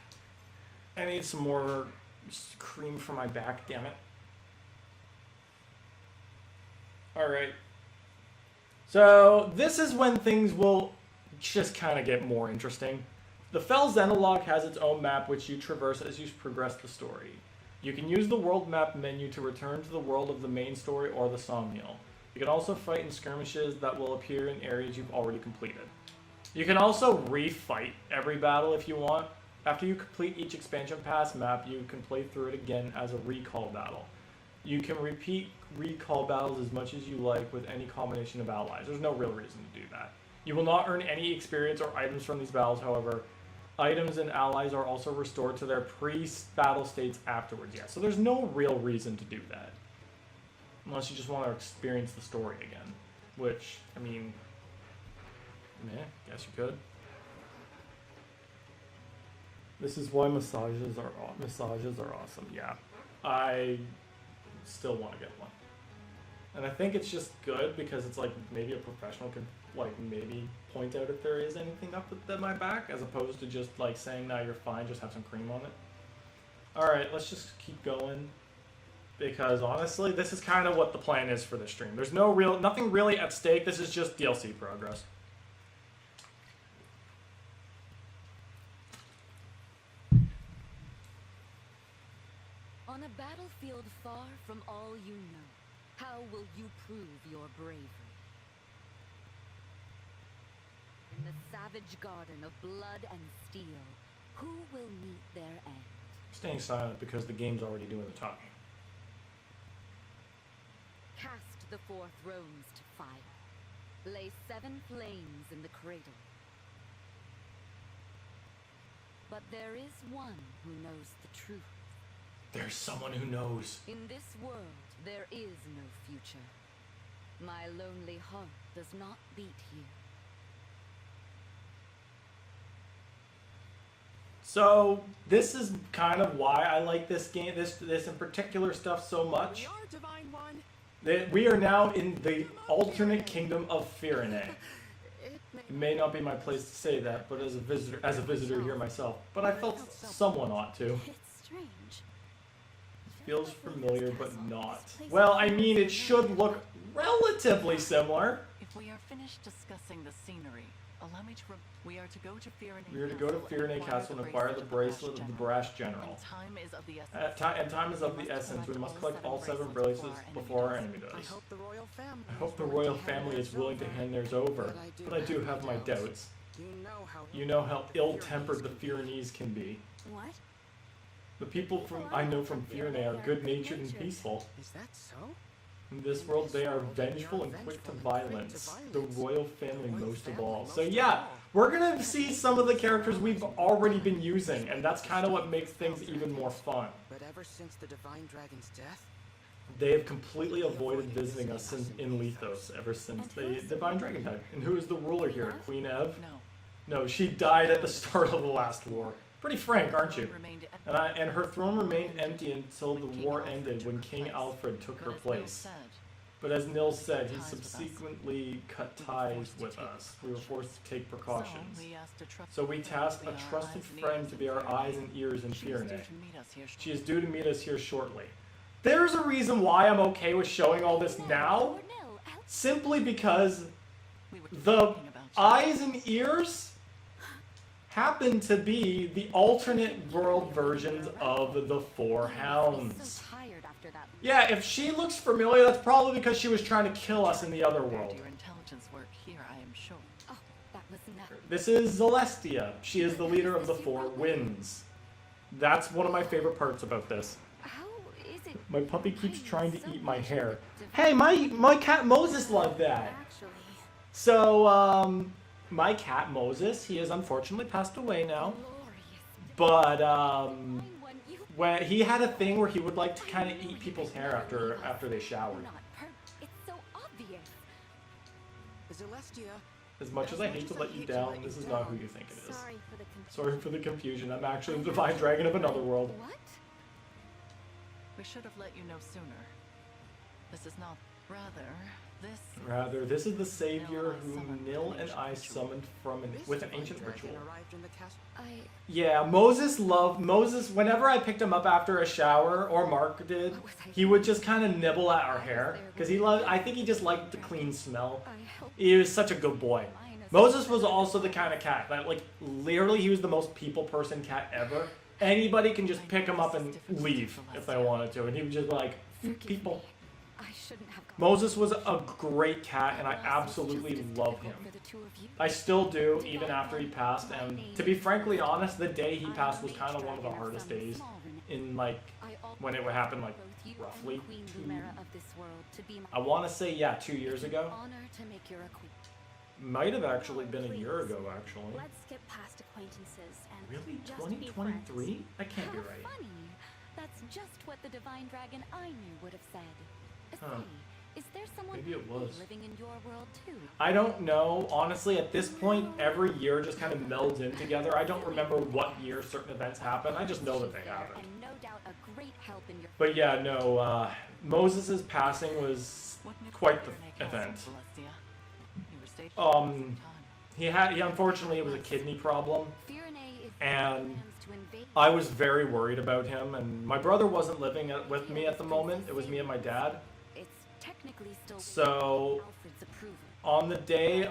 Speaker 1: I need some more cream for my back, damn it. Alright. So, this is when things will just kind of get more interesting. The Fell Xenologue has its own map which you traverse as you progress the story. You can use the world map menu to return to the world of the main story or the sawmill. You can also fight in skirmishes that will appear in areas you've already completed. You can also refight every battle if you want. After you complete each expansion pass map, you can play through it again as a recall battle. You can repeat recall battles as much as you like with any combination of allies. There's no real reason to do that. You will not earn any experience or items from these battles, however. Items and allies are also restored to their pre-battle states afterwards. Yeah, so there's no real reason to do that. Unless you just want to experience the story again. Which, I mean, meh, guess you could. This is why massages are awesome. Yeah, I still want to get one, and I think it's just good because it's like maybe a professional could like maybe point out if there is anything up with my back, as opposed to just like saying, "Nah, you're fine. Just have some cream on it." All right, let's just keep going because honestly, this is kind of what the plan is for this stream. There's nothing really at stake. This is just DLC progress.
Speaker 7: On a battlefield far from all you know, how will you prove your bravery? In the savage garden of blood and steel, who will meet their end?
Speaker 1: Staying silent because the game's already doing the talking.
Speaker 7: Cast the 4 thrones to fire. Lay 7 flames in the cradle. But there is one who knows the truth.
Speaker 1: There's someone who knows.
Speaker 7: In this world, there is no future. My lonely heart does not beat here.
Speaker 1: So this is kind of why I like this game, this in particular stuff so much.
Speaker 5: We are Divine One.
Speaker 1: That we are now in the alternate kingdom of Firene. It may not be my place to say that, but as a visitor here myself, but I felt someone ought to.
Speaker 3: It's strange.
Speaker 1: Feels familiar, but not. Well, I mean, it should look relatively similar.
Speaker 4: If we are finished discussing the scenery, allow me to. We are to go to Firene.
Speaker 1: We are to go to Firene Castle and acquire the bracelet of the Brass General.
Speaker 4: And time is of the essence.
Speaker 1: And time is of the essence. We must collect all 7 bracelets before our enemy
Speaker 5: I
Speaker 1: does.
Speaker 5: hope the royal family.
Speaker 1: I hope the royal family is willing to hand theirs over, but I do have my doubts. You know how ill-tempered the Firenese can be.
Speaker 3: What?
Speaker 1: The people I know from Firene are good-natured and peaceful.
Speaker 5: Is that so?
Speaker 1: In this world, they are vengeful and quick to violence. The royal family most of all. So yeah, we're gonna see some of the characters we've already been using, and that's kind of what makes things even more fun.
Speaker 5: But ever since the Divine Dragon's death,
Speaker 1: They have completely avoided visiting us in Lethos ever since the Divine Dragon died. And who is the ruler here? Queen Ev?
Speaker 4: No.
Speaker 1: No, she died at the start of the last war. Pretty frank, aren't you?
Speaker 4: Remained
Speaker 1: And her throne remained empty until the war ended when King Alfred took her
Speaker 4: But as Bill
Speaker 1: place.
Speaker 4: said,
Speaker 1: But as Nils said, he
Speaker 4: Ties with us.
Speaker 1: subsequently cut ties with us. We were forced to take precautions.
Speaker 4: So we asked a trusted
Speaker 1: So we tasked a
Speaker 4: friend to be our
Speaker 1: trusted
Speaker 4: eyes and
Speaker 1: friend
Speaker 4: ears
Speaker 1: to be our eyes and ears in
Speaker 4: She is due
Speaker 1: Firene.
Speaker 4: to meet us here
Speaker 1: She is due to meet us here shortly. There's a reason why I'm okay with showing all this now. Simply because
Speaker 4: We were
Speaker 1: the
Speaker 4: talking about you.
Speaker 1: eyes and ears happen to be the alternate world versions of the 4 hounds.
Speaker 3: So tired after that.
Speaker 1: Yeah, if she looks familiar, that's probably because she was trying to kill us in the other
Speaker 4: Compared
Speaker 1: world.
Speaker 4: to your intelligence work here, I am sure.
Speaker 3: Oh, that was nothing.
Speaker 1: This is Celestia. She is the leader of the 4 winds. That's one of my favorite parts about this.
Speaker 3: How is it?
Speaker 1: My puppy keeps
Speaker 3: I'm
Speaker 1: trying to
Speaker 3: so
Speaker 1: eat my hair.
Speaker 3: passionate
Speaker 1: Hey, my cat Moses loved that.
Speaker 3: Actually,
Speaker 1: So, my cat Moses, he has unfortunately passed away now.
Speaker 7: Glorious.
Speaker 1: But
Speaker 7: Fine one, you
Speaker 1: when he had a thing where he would like to kind of eat people's hair after they showered.
Speaker 7: not per. It's so obvious.
Speaker 5: Celestia,
Speaker 1: As much as I hate to let you down, this is not who you think it is.
Speaker 3: Sorry for the confusion.
Speaker 1: Sorry for the confusion. I'm actually the divine dragon of another world.
Speaker 7: What?
Speaker 4: We should have let you know sooner. This is not.
Speaker 1: Rather, this is the savior whom Nil and I summoned with an ancient ritual.
Speaker 5: arrived in the castle.
Speaker 1: Yeah, Moses. Whenever I picked him up after a shower, or Mark did, he would just kind of nibble at our hair because he loved. I think he just liked the clean smell. He was such a good boy. Moses was also the kind of cat that, like, literally, he was the most people person cat ever. Anybody can just pick him up and leave if they wanted to, and he would just be like, people.
Speaker 7: I shouldn't have gone.
Speaker 1: Moses was a great cat, and I absolutely love him.
Speaker 7: For the two of you.
Speaker 1: I still do, even after he passed, and to be frankly honest, the day he passed was kind of one of the hardest days in, like, when it would happen, like, roughly. I want to say, yeah, 2 years ago.
Speaker 7: Honor to make your acquaintance.
Speaker 1: Might have actually been a year ago, actually.
Speaker 3: Let's skip past acquaintances and
Speaker 1: Really?
Speaker 3: just be
Speaker 1: 2023?
Speaker 3: friends.
Speaker 1: That can't be
Speaker 7: How
Speaker 1: right.
Speaker 7: funny. That's just what the divine dragon I knew would have said.
Speaker 1: Huh.
Speaker 7: Say, is there someone
Speaker 1: Maybe it was.
Speaker 7: living in your world too?
Speaker 1: I don't know. Honestly, at this point, every year just kind of melds in together. I don't remember what year certain events happen. I just know that they happened.
Speaker 7: And no doubt a great help in your.
Speaker 1: But yeah, no, Moses' passing was quite the event. He unfortunately, it was a kidney problem, and I was very worried about him, and my brother wasn't living with me at the moment. It was me and my dad.
Speaker 7: It's technically still
Speaker 1: So
Speaker 7: Alfred's approval.
Speaker 1: on the day,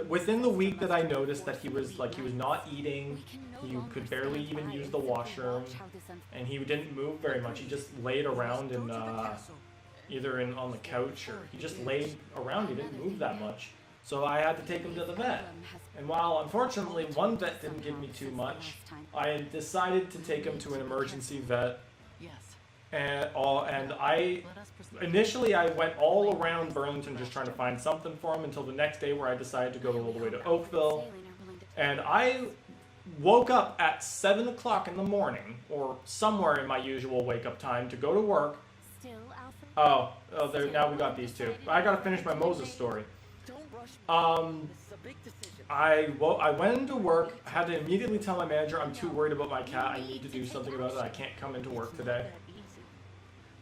Speaker 1: within the week that I noticed that he was not eating, he could barely even use the washroom, and he didn't move very much. He just laid around in either on the couch, or he just laid around. He didn't move that much. So I had to take him to the vet. And while unfortunately one vet didn't give me too much, I decided to take him to an emergency vet.
Speaker 4: Yes.
Speaker 1: And initially I went all around Burlington just trying to find something for him until the next day, where I decided to go all the way to Oakville. And I woke up at 7 o'clock in the morning, or somewhere in my usual wake up time, to go to work.
Speaker 3: Still, Alfred?
Speaker 1: Oh, now we got these two. I gotta finish my Moses story. I went into work. I had to immediately tell my manager I'm too worried about my cat. I need to do something about it. I can't come into work today.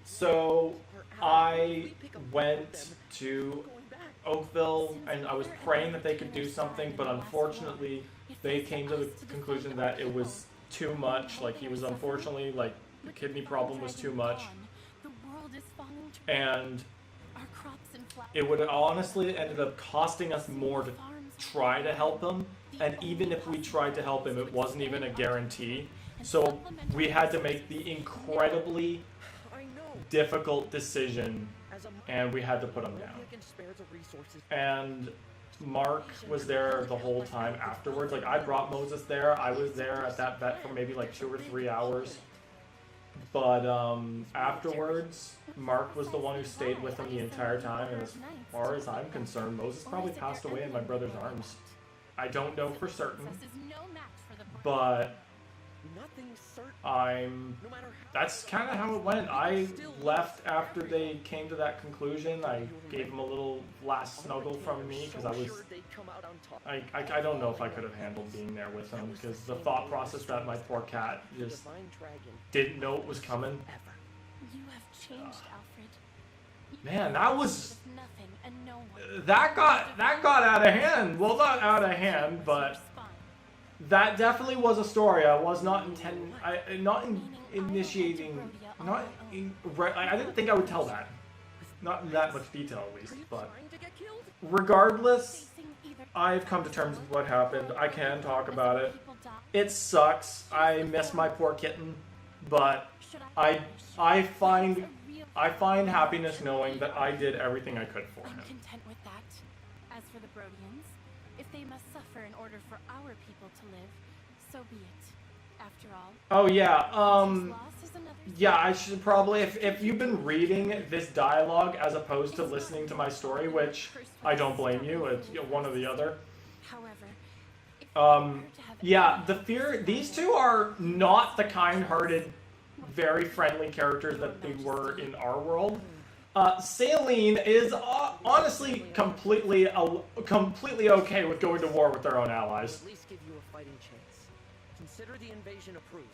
Speaker 1: So I went to Oakville, and I was praying that they could do something, but unfortunately they came to the conclusion that it was too much. Like, he was unfortunately, like, the kidney problem was too much, and it would honestly ended up costing us more to try to help him, and even if we tried to help him, it wasn't even a guarantee. So we had to make the incredibly difficult decision, and we had to put him down. And Mark was there the whole time afterwards. Like, I brought Moses there. I was there at that vet for maybe like 2 or 3 hours. But afterwards, Mark was the one who stayed with him the entire time, and as far as I'm concerned, Moses probably passed away in my brother's arms. I don't know for certain, but that's kind of how it went. I left after they came to that conclusion. I gave him a little last snuggle from me, because I don't know if I could have handled being there with him, because the thought process that my poor cat just didn't know it was coming.
Speaker 3: You have changed, Alfred.
Speaker 1: Man, that was
Speaker 3: Nothing and no one.
Speaker 1: that got out of hand. Well, not out of hand, but that definitely was a story. I was not initiating. I didn't think I would tell that. Not in that much detail, at least. But regardless, I've come to terms with what happened. I can talk about it. It sucks. I miss my poor kitten, but I find happiness knowing that I did everything I could for
Speaker 3: I'm
Speaker 1: him.
Speaker 3: content with that. As for the Brodians, if they must suffer in order for our people to live, so be it. after all.
Speaker 1: Oh yeah,
Speaker 3: Loss is another
Speaker 1: yeah, I should probably, if you've been reading this dialogue as opposed to listening to my story, which I don't blame you, it's one or the other.
Speaker 3: However, if you were to have
Speaker 1: Yeah,
Speaker 3: any
Speaker 1: the
Speaker 3: hope
Speaker 1: fear,
Speaker 3: of
Speaker 1: these
Speaker 3: survival,
Speaker 1: two are not the kind-hearted, very friendly characters that they were in our world. Saline is honestly completely okay with going to war with their own allies.
Speaker 8: At least give you a fighting chance. Consider the invasion approved.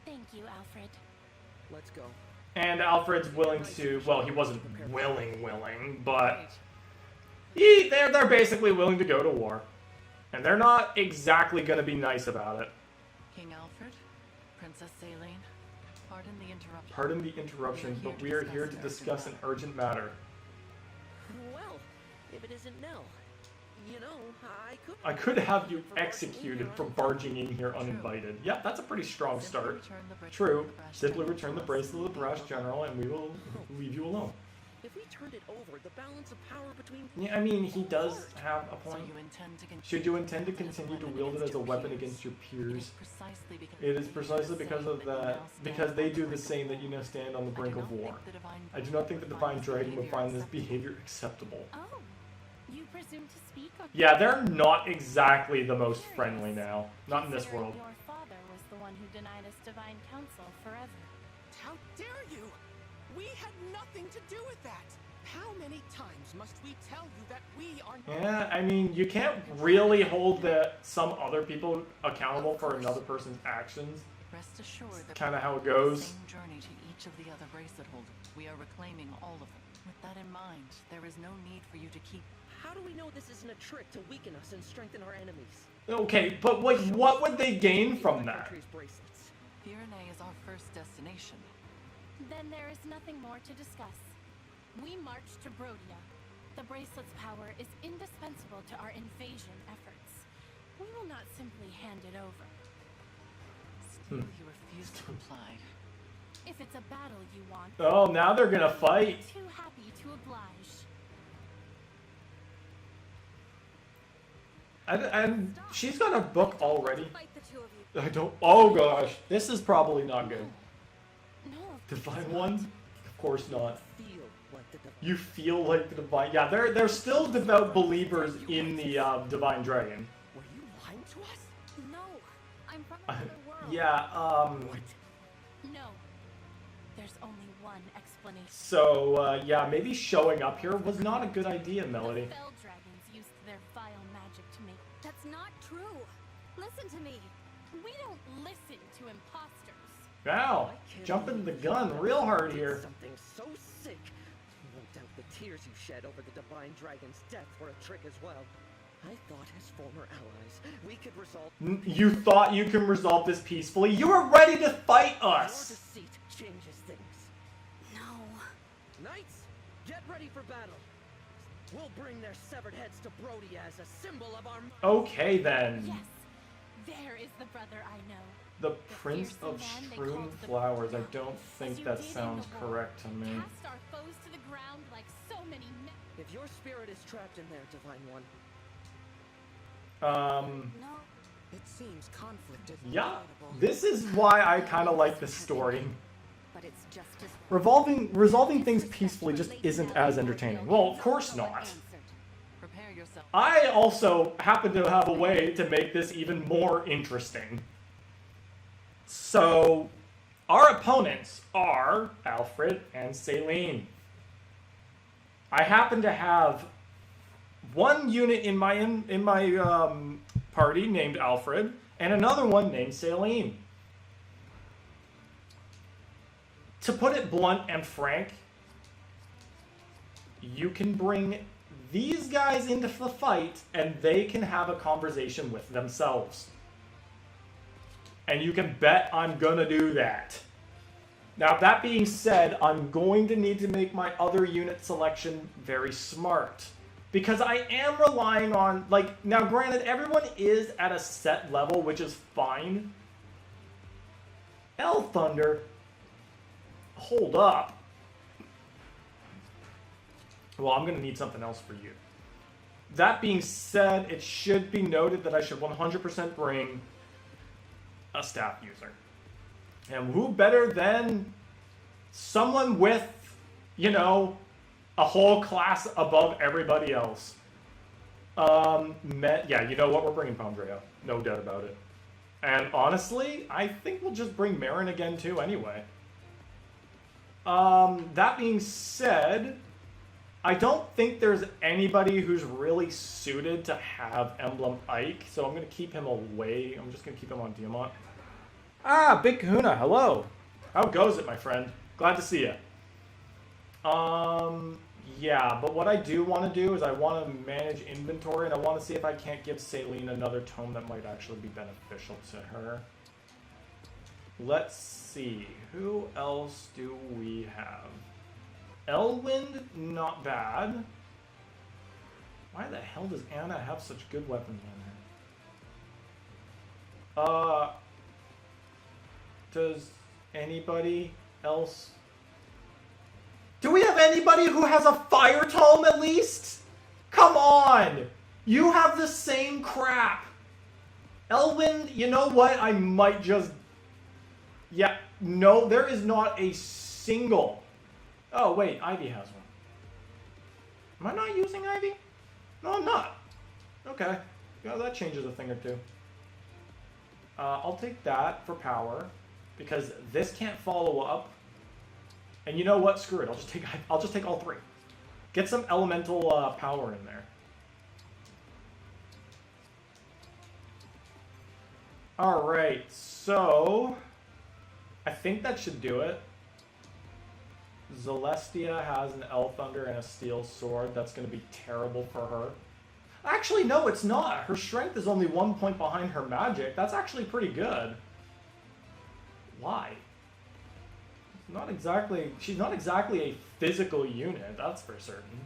Speaker 3: Thank you, Alfred.
Speaker 8: Let's go.
Speaker 1: And Alfred's willing to, well, he wasn't willing, but
Speaker 8: Right.
Speaker 1: they're basically willing to go to war. And they're not exactly going to be nice about it.
Speaker 4: King Alfred, Princess Saline, pardon the interruption.
Speaker 1: Pardon the interruption, but we are here to discuss an urgent matter.
Speaker 8: Well, if it isn't Nell, you know,
Speaker 1: I could have you executed for barging in here uninvited. Yeah, that's a pretty strong start. True. Simply return the bracelet of the brass general and we will leave you alone.
Speaker 8: If we turned it over, the balance of power between...
Speaker 1: Yeah, I mean, he does have a
Speaker 4: So
Speaker 1: point.
Speaker 4: you intend to
Speaker 1: Should you intend to continue to wield it as a weapon against your peers? It is precisely because of that, because they do the same that you now stand on the brink of war. I do not think the Divine Dragon would find this behavior acceptable.
Speaker 3: Oh, you presume to speak on...
Speaker 1: Yeah, they're not exactly the most friendly now. Not in this
Speaker 3: Considering
Speaker 1: world.
Speaker 3: Your father was the one who denied us divine counsel forever.
Speaker 5: How dare you? We had nothing to do with that. How many times must we tell you that we are...
Speaker 1: Yeah, I mean, you can't really hold some other people accountable for another person's actions.
Speaker 4: Rest assured that
Speaker 1: Kinda how it
Speaker 4: the
Speaker 1: goes.
Speaker 4: same journey to each of the other bracelet holders. We are reclaiming all of them. With that in mind, there is no need for you to keep.
Speaker 8: How do we know this isn't a trick to weaken us and strengthen our enemies?
Speaker 1: Okay, but like, what would they gain from that?
Speaker 8: Country's bracelets.
Speaker 4: Pyrenees is our first destination.
Speaker 3: Then there is nothing more to discuss. We march to Brodia. The bracelet's power is indispensable to our invasion efforts. We will not simply hand it over.
Speaker 4: Still, you refuse to comply.
Speaker 3: If it's a battle you want,
Speaker 1: Oh, now they're gonna fight.
Speaker 3: too happy to oblige.
Speaker 1: And she's got a book already.
Speaker 3: Fight the two of you.
Speaker 1: I don't. Oh gosh, this is probably not good.
Speaker 3: No.
Speaker 1: Divine one? Of course not.
Speaker 8: Feel like the
Speaker 1: You feel like the divine. Yeah, they're still devout believers in the divine dragon.
Speaker 8: Were you lying to us?
Speaker 3: No. I'm from another world.
Speaker 1: Yeah.
Speaker 3: No. There's only one explanation.
Speaker 1: So yeah, maybe showing up here was not a good idea, Melody.
Speaker 3: The Fell dragons used their vile magic to make... That's not true. Listen to me. We don't listen to imposters.
Speaker 1: Wow, jumping the gun real hard
Speaker 8: Did
Speaker 1: here.
Speaker 8: Something so sick. You won't doubt the tears you shed over the Divine Dragon's death were a trick as well. I thought as former allies, we could resolve...
Speaker 1: You thought you can resolve this peacefully? You were ready to fight
Speaker 8: Your
Speaker 1: us!
Speaker 8: deceit changes things.
Speaker 3: No.
Speaker 8: Knights, get ready for battle. We'll bring their severed heads to Brodia as a symbol of our...
Speaker 1: Okay then.
Speaker 3: Yes. There is the brother I know.
Speaker 1: The Prince of Shroom Flowers. I don't think that sounds correct to me.
Speaker 3: Cast our foes to the ground like so many men.
Speaker 8: If your spirit is trapped in there, Divine One,
Speaker 3: No.
Speaker 5: It seems conflict is
Speaker 1: Yeah,
Speaker 5: inevitable.
Speaker 1: this is why I kind of like this story.
Speaker 3: But it's just as...
Speaker 1: Resolving things peacefully just isn't as entertaining. Well, of course not.
Speaker 4: Prepare yourself.
Speaker 1: I also happen to have a way to make this even more interesting. So, our opponents are Alfred and Saline. I happen to have one unit in my party named Alfred, and another one named Saline. To put it blunt and frank, you can bring these guys into the fight, and they can have a conversation with themselves. And you can bet I'm gonna do that. Now, that being said, I'm going to need to make my other unit selection very smart. Because I am relying on, like, now granted, everyone is at a set level, which is fine. El Thunder, hold up. Well, I'm going to need something else for you. That being said, it should be noted that I should 100% bring a staff user. And who better than someone with, you know, a whole class above everybody else. Yeah, you know what? We're bringing Pandrea. No doubt about it. And honestly, I think we'll just bring Marin again too anyway. That being said, I don't think there's anybody who's really suited to have Emblem Ike, so I'm going to keep him away. I'm just going to keep him on Diamant. Ah, Big Kahuna, hello. How goes it, my friend? Glad to see you. Yeah, but what I do want to do is I want to manage inventory, and I want to see if I can't give Celine another tome that might actually be beneficial to her. Let's see. Who else do we have? Elwind, not bad. Why the hell does Anna have such good weapons on her? Does anybody else... Do we have anybody who has a fire tome at least? Come on! You have the same crap! Elwind, you know what? I might just... Yeah, no, there is not a single... Oh, wait, Ivy has one. Am I not using Ivy? No, I'm not. Okay. Yeah, that changes a thing or two. I'll take that for power, because this can't follow up. And you know what? Screw it. I'll just take all three. Get some elemental power in there. All right. So I think that should do it. Celestia has an Elf Thunder and a Steel Sword. That's going to be terrible for her. Actually, no, it's not. Her strength is only 1 point behind her magic. That's actually pretty good. Why? She's not exactly a physical unit, that's for certain.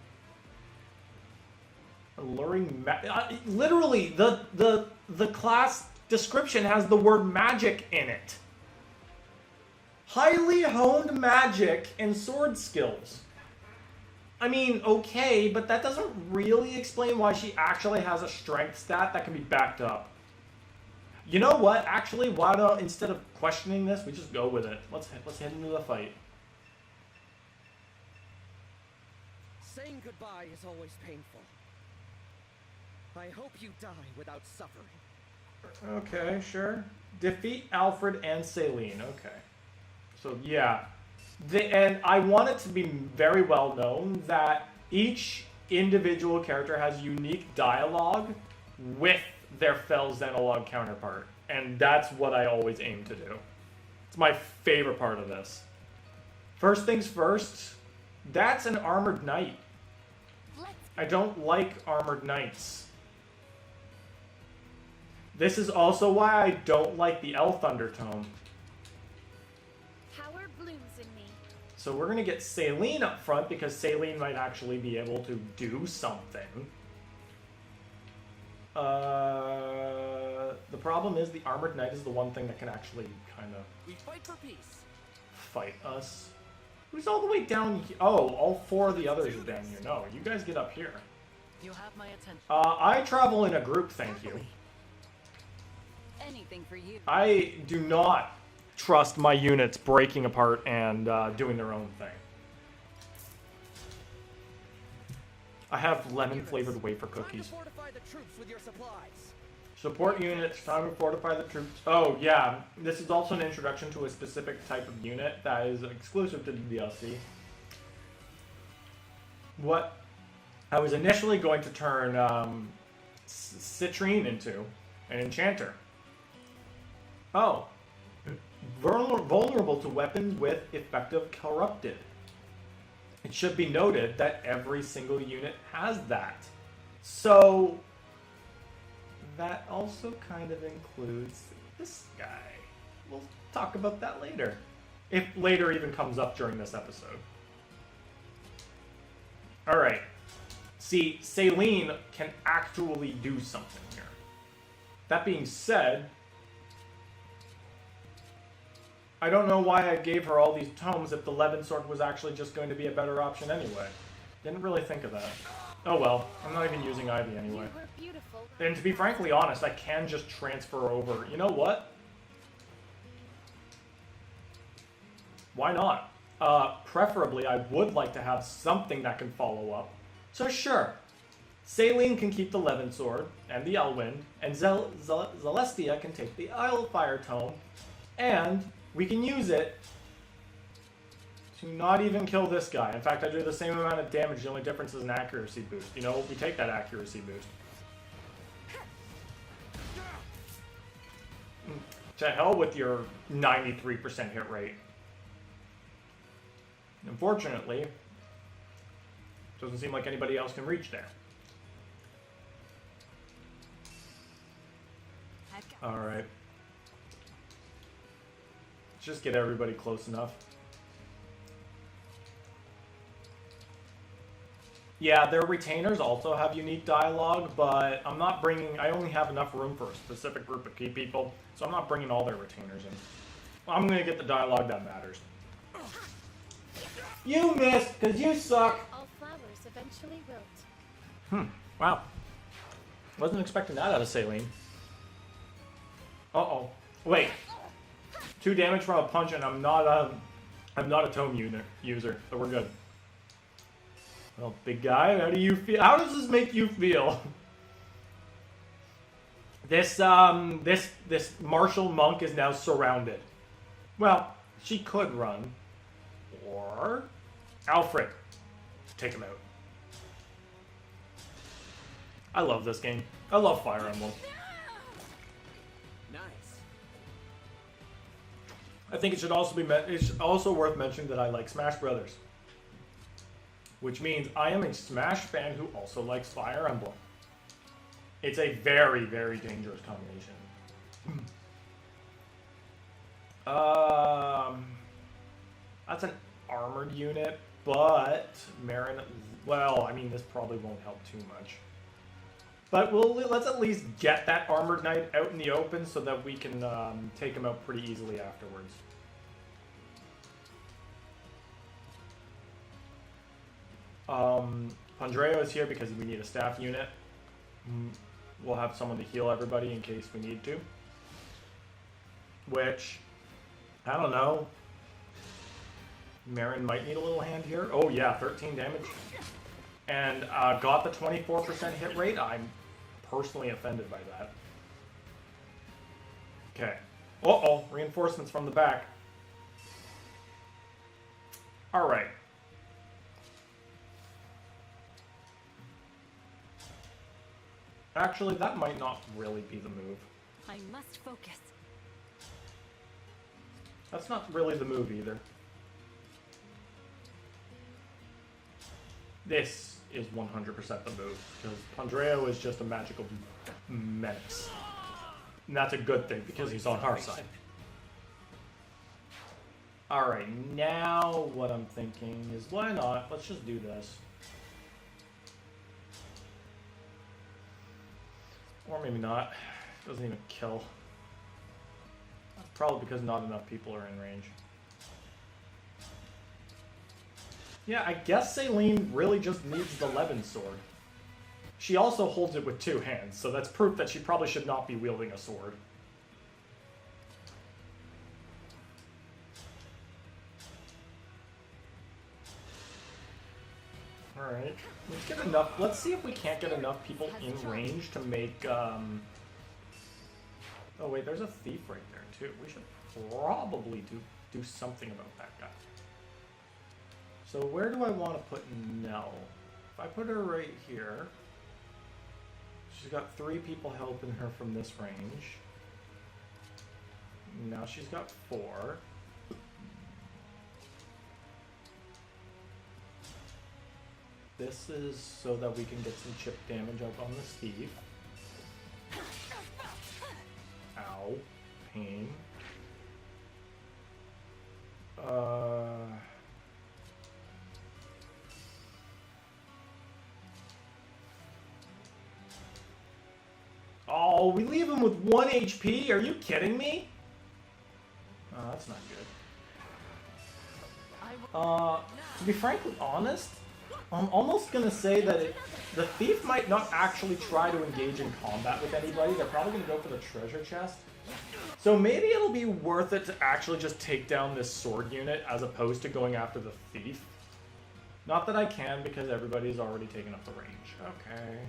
Speaker 1: Alluring literally, the class description has the word magic in it. Highly honed magic and sword skills. I mean, okay, but that doesn't really explain why she actually has a strength stat that can be backed up. You know what? Actually, why don't, instead of questioning this, we just go with it. Let's head into the fight.
Speaker 8: Saying goodbye is always painful. I hope you die without suffering.
Speaker 1: Okay, sure. Defeat Alfred and Celine. Okay. So, yeah. And I want it to be very well known that each individual character has unique dialogue with their Fell Xenologue counterpart. And that's what I always aim to do. It's my favorite part of this. First things first, that's an armored knight. I don't like armored knights. This is also why I don't like the Elf Thunder tome.
Speaker 6: Power blooms in me.
Speaker 1: So we're going to get Celine up front because Celine might actually be able to do something. The problem is the armored knight is the one thing that can actually kind of...
Speaker 8: We fight for peace.
Speaker 1: Fight us. Who's all the way down here? Oh, all four of the others are down here. No, you guys get up here.
Speaker 4: You have my attention.
Speaker 1: I travel in a group, thank you.
Speaker 7: Anything for you.
Speaker 1: I do not trust my units breaking apart and doing their own thing. I have lemon-flavored wafer cookies.
Speaker 8: Time to fortify the troops with your supplies.
Speaker 1: Support units, time to fortify the troops. Oh, yeah. This is also an introduction to a specific type of unit that is exclusive to the DLC. What I was initially going to turn Citrine into an enchanter. Oh. Vulnerable to weapons with effective corrupted. It should be noted that every single unit has that. So that also kind of includes this guy. We'll talk about that later. If later even comes up during this episode. Alright. See, Celine can actually do something here. That being said, I don't know why I gave her all these tomes if the Levin Sword was actually just going to be a better option anyway. Didn't really think of that. Oh well, I'm not even using Ivy anyway.
Speaker 6: You were beautiful.
Speaker 1: And to be frankly honest, I can just transfer over. You know what? Why not? Preferably, I would like to have something that can follow up. So sure, Saline can keep the Levin Sword and the Elwind, and Celestia can take the Fire Tome, and we can use it to not even kill this guy. In fact, I do the same amount of damage, the only difference is an accuracy boost. You know, we take that accuracy boost. To hell with your 93% hit rate. Unfortunately, doesn't seem like anybody else can reach there. Alright. Let's just get everybody close enough. Yeah, their retainers also have unique dialogue, but I'm not bringing... I only have enough room for a specific group of key people, so I'm not bringing all their retainers in. I'm going to get the dialogue that matters. You missed, because you suck!
Speaker 3: All flowers eventually wilt.
Speaker 1: Wow. Wasn't expecting that out of Saline. Uh-oh. Wait. 2 damage from a punch, and I'm not a tome user, so we're good. Well, big guy, how do you feel? How does this make you feel? This martial monk is now surrounded. Well, she could run. Or... Alfred. Take him out. I love this game. I love Fire Emblem.
Speaker 5: Nice.
Speaker 1: I think it should also be it's also worth mentioning that I like Smash Brothers. Which means I am a Smash fan who also likes Fire Emblem. It's a very, very dangerous combination. That's an armored unit, but Marin... Well, I mean, this probably won't help too much. But let's at least get that armored knight out in the open so that we can take him out pretty easily afterwards. Pandreo is here because we need a staff unit. We'll have someone to heal everybody in case we need to. Which, I don't know. Marin might need a little hand here. Oh yeah, 13 damage. And got the 24% hit rate. I'm personally offended by that. Okay. Uh-oh, reinforcements from the back. Alright. Actually, that might not really be the move.
Speaker 7: I must focus.
Speaker 1: That's not really the move either. This is 100% the move, because Pandreo is just a magical menace. And that's a good thing, because he's on our side. Alright, now what I'm thinking is, why not? Let's just do this. Or maybe not. Doesn't even kill. Probably because not enough people are in range. Yeah, I guess Saline really just needs the Levin Sword. She also holds it with 2 hands, so that's proof that she probably should not be wielding a sword. Alright, let's get enough. Let's see if we can't get enough people in range to make, Oh wait, there's a thief right there too. We should probably do something about that guy. So where do I want to put Nell? If I put her right here, she's got 3 people helping her from this range. Now she's got 4. This is so that we can get some chip damage up on this thief. Ow. Pain. Oh, we leave him with 1 HP? Are you kidding me? Oh, that's not good. To be frankly honest, I'm almost gonna say that the thief might not actually try to engage in combat with anybody. They're probably gonna go for the treasure chest. So maybe it'll be worth it to actually just take down this sword unit as opposed to going after the thief. Not that I can, because everybody's already taken up the range. Okay.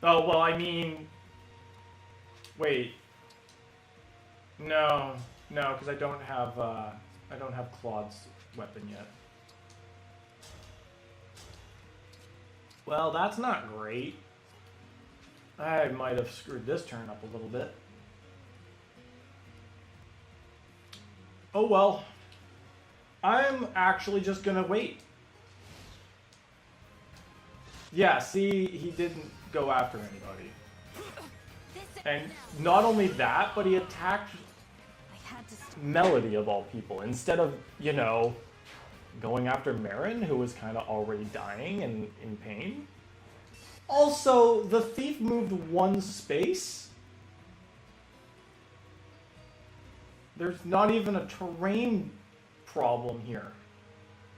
Speaker 1: Oh, well, I mean... Wait. No, because I don't have Claude's weapon yet. Well, that's not great. I might have screwed this turn up a little bit. Oh well. I'm actually just gonna wait. Yeah, see, he didn't go after anybody. And not only that, but he attacked Melody of all people, instead of, you know, going after Marin, who was kind of already dying and in pain. Also, the thief moved one space. There's not even a terrain problem here.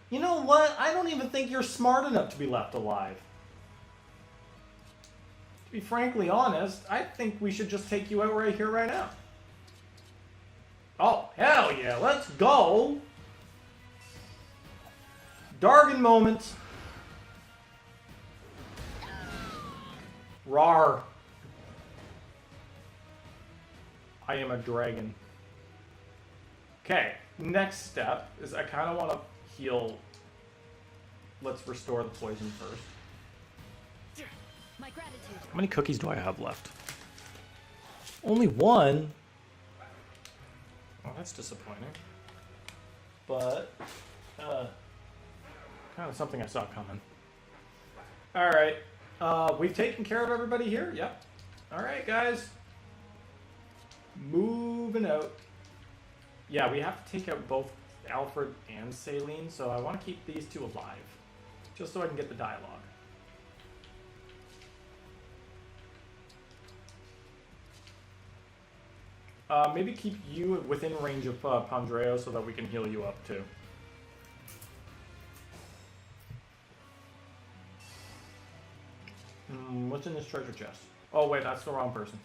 Speaker 1: You know what? I don't even think you're smart enough to be left alive. To be frankly honest, I think we should just take you out right here, right now. Oh, hell yeah, let's go! Dargan moment. Rawr. I am a dragon. Okay, next step is I kind of want to heal. Let's restore the poison first.
Speaker 7: My gratitude.
Speaker 1: How many cookies do I have left? Only one? Oh, that's disappointing. But, kind of something I saw coming. Alright. We've taken care of everybody here? Yep. Alright, guys. Moving out. Yeah, we have to take out both Alfred and Saline, so I want to keep these two alive. Just so I can get the dialogue. Maybe keep you within range of Pandreo so that we can heal you up too. What's in this treasure chest? Oh wait, that's the wrong person.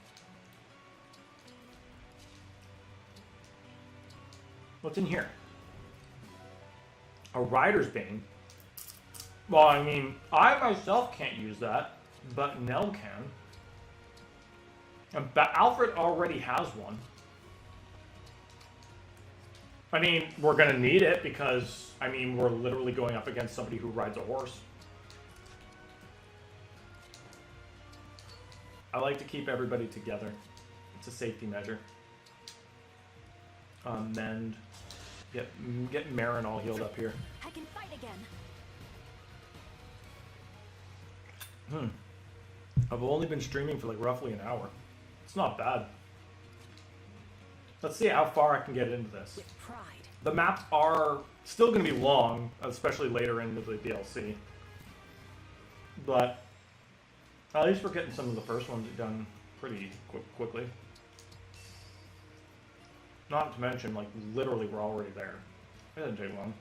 Speaker 1: What's in here? A Rider's Bane? Well, I mean, I myself can't use that, but Nell can. But Alfred already has one. I mean, we're gonna need it because, I mean, we're literally going up against somebody who rides a horse. I like to keep everybody together. It's a safety measure. Mend. Get Marin all healed up here.
Speaker 7: I can fight again.
Speaker 1: I've only been streaming for like roughly an hour. It's not bad. Let's see how far I can get into this.
Speaker 7: With pride.
Speaker 1: The maps are still going to be long, especially later into the DLC. But at least we're getting some of the first ones done pretty quickly. Not to mention, like, literally we're already there. It doesn't take long.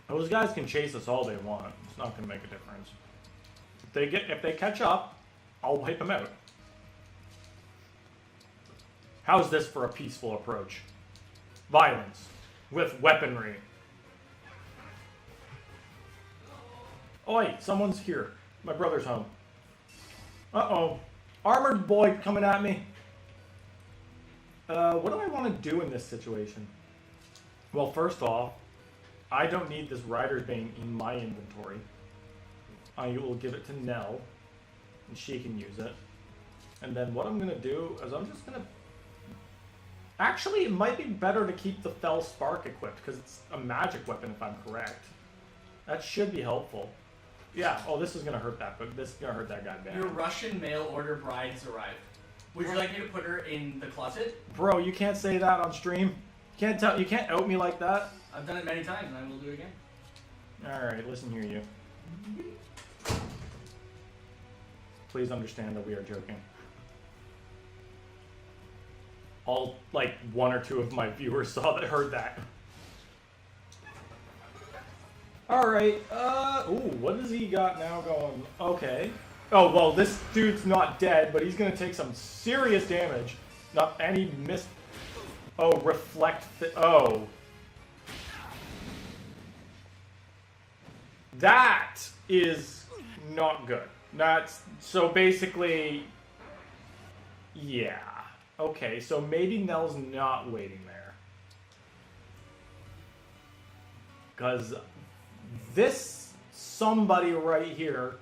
Speaker 1: Those guys can chase us all they want. It's not going to make a difference. If they catch up, I'll wipe them out. How's this for a peaceful approach? Violence with weaponry. Oi, someone's here. My brother's home. Uh-oh. Armored boy coming at me. What do I want to do in this situation? Well, first off, I don't need this Rider's Bane in my inventory. I will give it to Nell, and she can use it. And then what I'm going to do is I'm just going to... Actually, it might be better to keep the Fell Spark equipped, because it's a magic weapon if I'm correct. That should be helpful. Yeah, oh, this is going to hurt that, but this is going to hurt that guy bad.
Speaker 9: Your Russian mail order bride has arrived. Would you like me to put her in the closet?
Speaker 1: Bro, you can't say that on stream. You can't out me like that.
Speaker 9: I've done it many times, and I will do it again.
Speaker 1: Alright, listen here, you. Please understand that we are joking. all, like, one or two of my viewers heard that. Alright, ooh, what does he got now going? Okay. Oh, well, this dude's not dead, but he's gonna take some serious damage. And he missed. Oh, oh. That is not good. That's, so basically, yeah. Okay, so maybe Nell's not waiting there. Because this somebody right here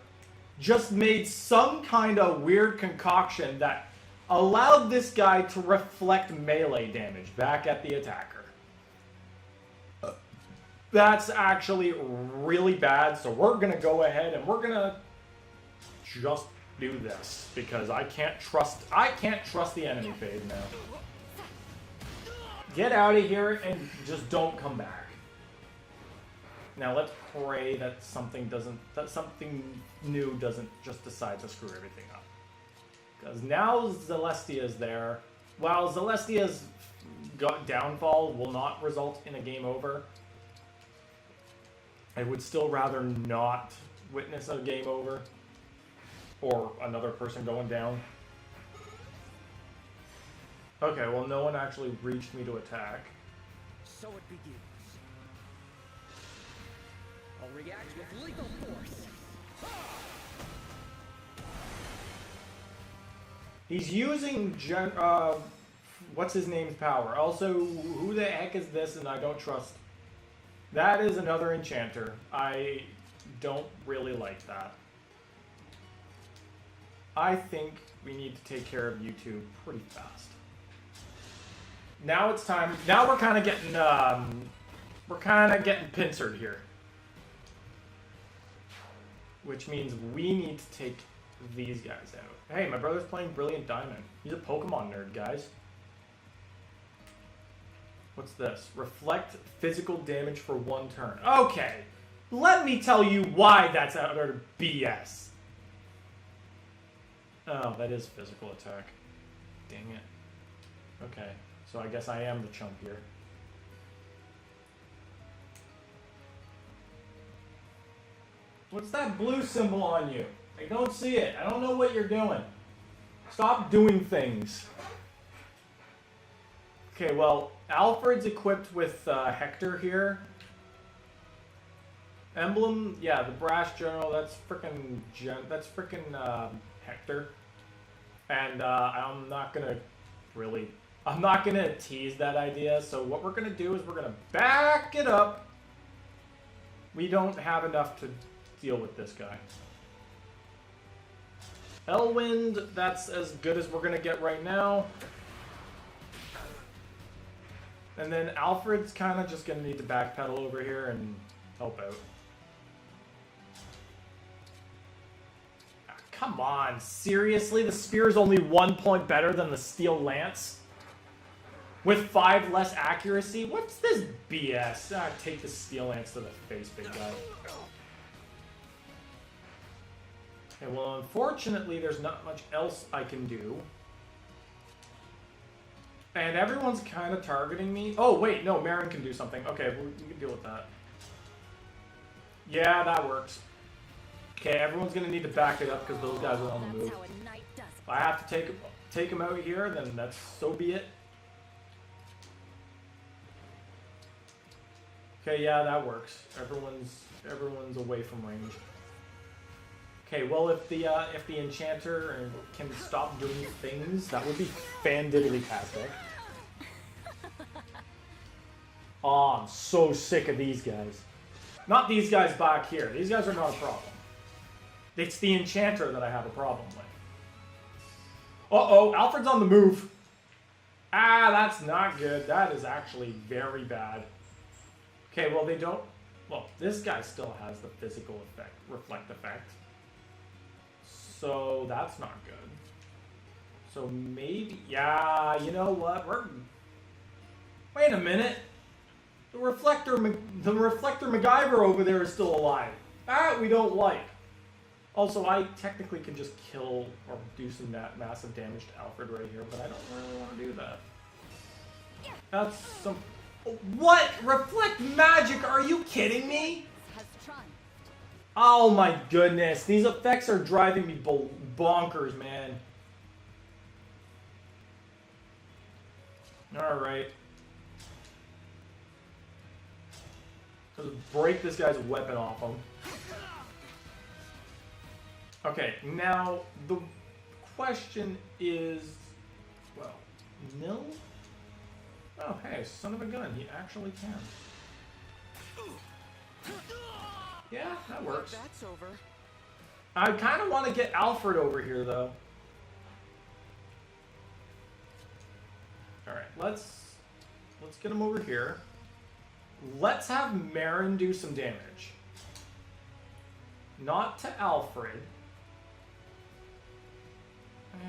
Speaker 1: just made some kind of weird concoction that allowed this guy to reflect melee damage back at the attacker. That's actually really bad, so we're gonna go ahead and we're gonna just do this because I can't trust the enemy phase now. Get out of here and just don't come back. Now let's pray that something new doesn't just decide to screw everything up. Because now Celestia's there. While Celestia's downfall will not result in a game over, I would still rather not witness a game over or another person going down. Okay, well, no one actually reached me to attack.
Speaker 8: So it begins. I'll react with lethal force.
Speaker 1: He's using what's his name's power. Also, who the heck is this and I don't trust? That is another enchanter. I don't really like that. I think we need to take care of you two pretty fast. Now it's time. Now we're kind of getting pincered here. Which means we need to take these guys out. Hey, my brother's playing Brilliant Diamond. He's a Pokemon nerd, guys. What's this? Reflect physical damage for 1 turn. Okay, let me tell you why that's utter BS. Oh, that is physical attack. Dang it. Okay, so I guess I am the chump here. What's that blue symbol on you? I don't see it. I don't know what you're doing. Stop doing things. Okay, well, Alfred's equipped with Hector here. Emblem, yeah, the Brash General, that's frickin' Hector. And I'm not gonna tease that idea, so what we're gonna do is we're gonna back it up. We don't have enough to deal with this guy. Elwind, that's as good as we're gonna get right now. And then Alfred's kind of just gonna need to backpedal over here and help out. Come on, seriously? The spear is only 1 point better than the steel lance? With 5 less accuracy? What's this BS? Take the steel lance to the face, big guy. Okay, well, unfortunately, there's not much else I can do. And everyone's kind of targeting me. Oh, wait, no, Marin can do something. Okay, we can deal with that. Yeah, that works. Okay, everyone's going to need to back it up because those guys are on the move. If I have to take him out here, then that's so be it. Okay, yeah, that works. Everyone's away from range. Okay, well, if the enchanter can stop doing things, that would be fan-diddly-tastic. Oh, I'm so sick of these guys. Not these guys back here. These guys are not a problem. It's the enchanter that I have a problem with. Uh-oh, Alfred's on the move. Ah, that's not good. That is actually very bad. Okay, well, they don't... Well, this guy still has the physical effect, reflect effect. So that's not good. So maybe... Yeah, you know what? Wait a minute. The reflector MacGyver over there is still alive. That we don't like. Also, I technically can just kill or do some massive damage to Alfred right here, but I don't really want to do that. That's some... What? Reflect magic? Are you kidding me?
Speaker 7: Has triumphed.
Speaker 1: Oh my goodness. These effects are driving me bonkers, man. Alright. Let's break this guy's weapon off him. Okay, now the question is... Well, nil? Oh, hey, son of a gun, he actually can. Yeah, that works.
Speaker 5: That's over.
Speaker 1: I kind of want to get Alfred over here, though. Alright, let's get him over here. Let's have Marin do some damage. Not to Alfred. I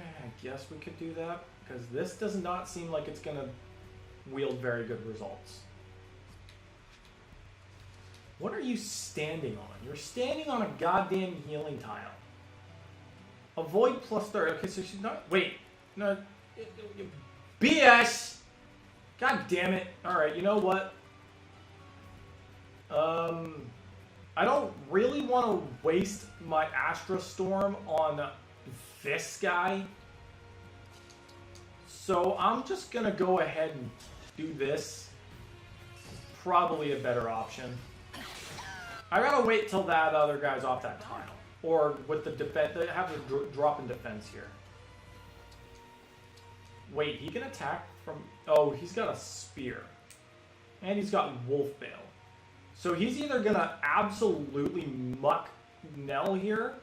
Speaker 1: guess we could do that, because this does not seem like it's going to wield very good results. What are you standing on? You're standing on a goddamn healing tile. Avoid plus 30. Okay, so she's not... Wait. No. BS! God damn it. Alright, you know what? I don't really want to waste my Astra Storm on this guy. So I'm just going to go ahead and do this. Probably a better option. I gotta wait till that other guy's off that tile. Or with the defense, they have to drop in defense here. Wait, he can attack from... Oh, he's got a spear. And he's got Wolf Bale. So he's either gonna absolutely muck Nell here.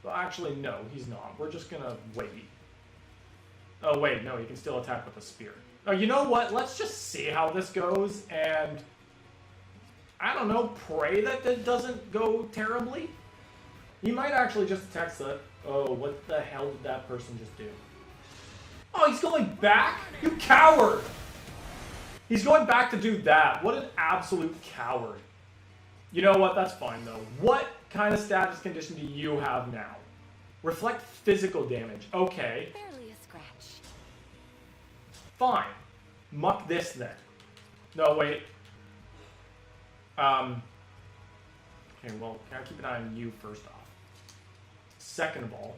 Speaker 1: Well, actually, no, he's not. We're just gonna wait. Oh, wait, no, he can still attack with a spear. Oh, you know what? Let's just see how this goes, and... I don't know, pray that it doesn't go terribly? He might actually just attack the... Oh, what the hell did that person just do? Oh, he's going back? You coward! He's going back to do that. What an absolute coward. You know what? That's fine, though. What kind of status condition do you have now? Reflect physical damage. Okay.
Speaker 7: Barely a scratch.
Speaker 1: Fine. Muck this, then. No, wait. Okay, well, can I keep an eye on you first off? Second of all,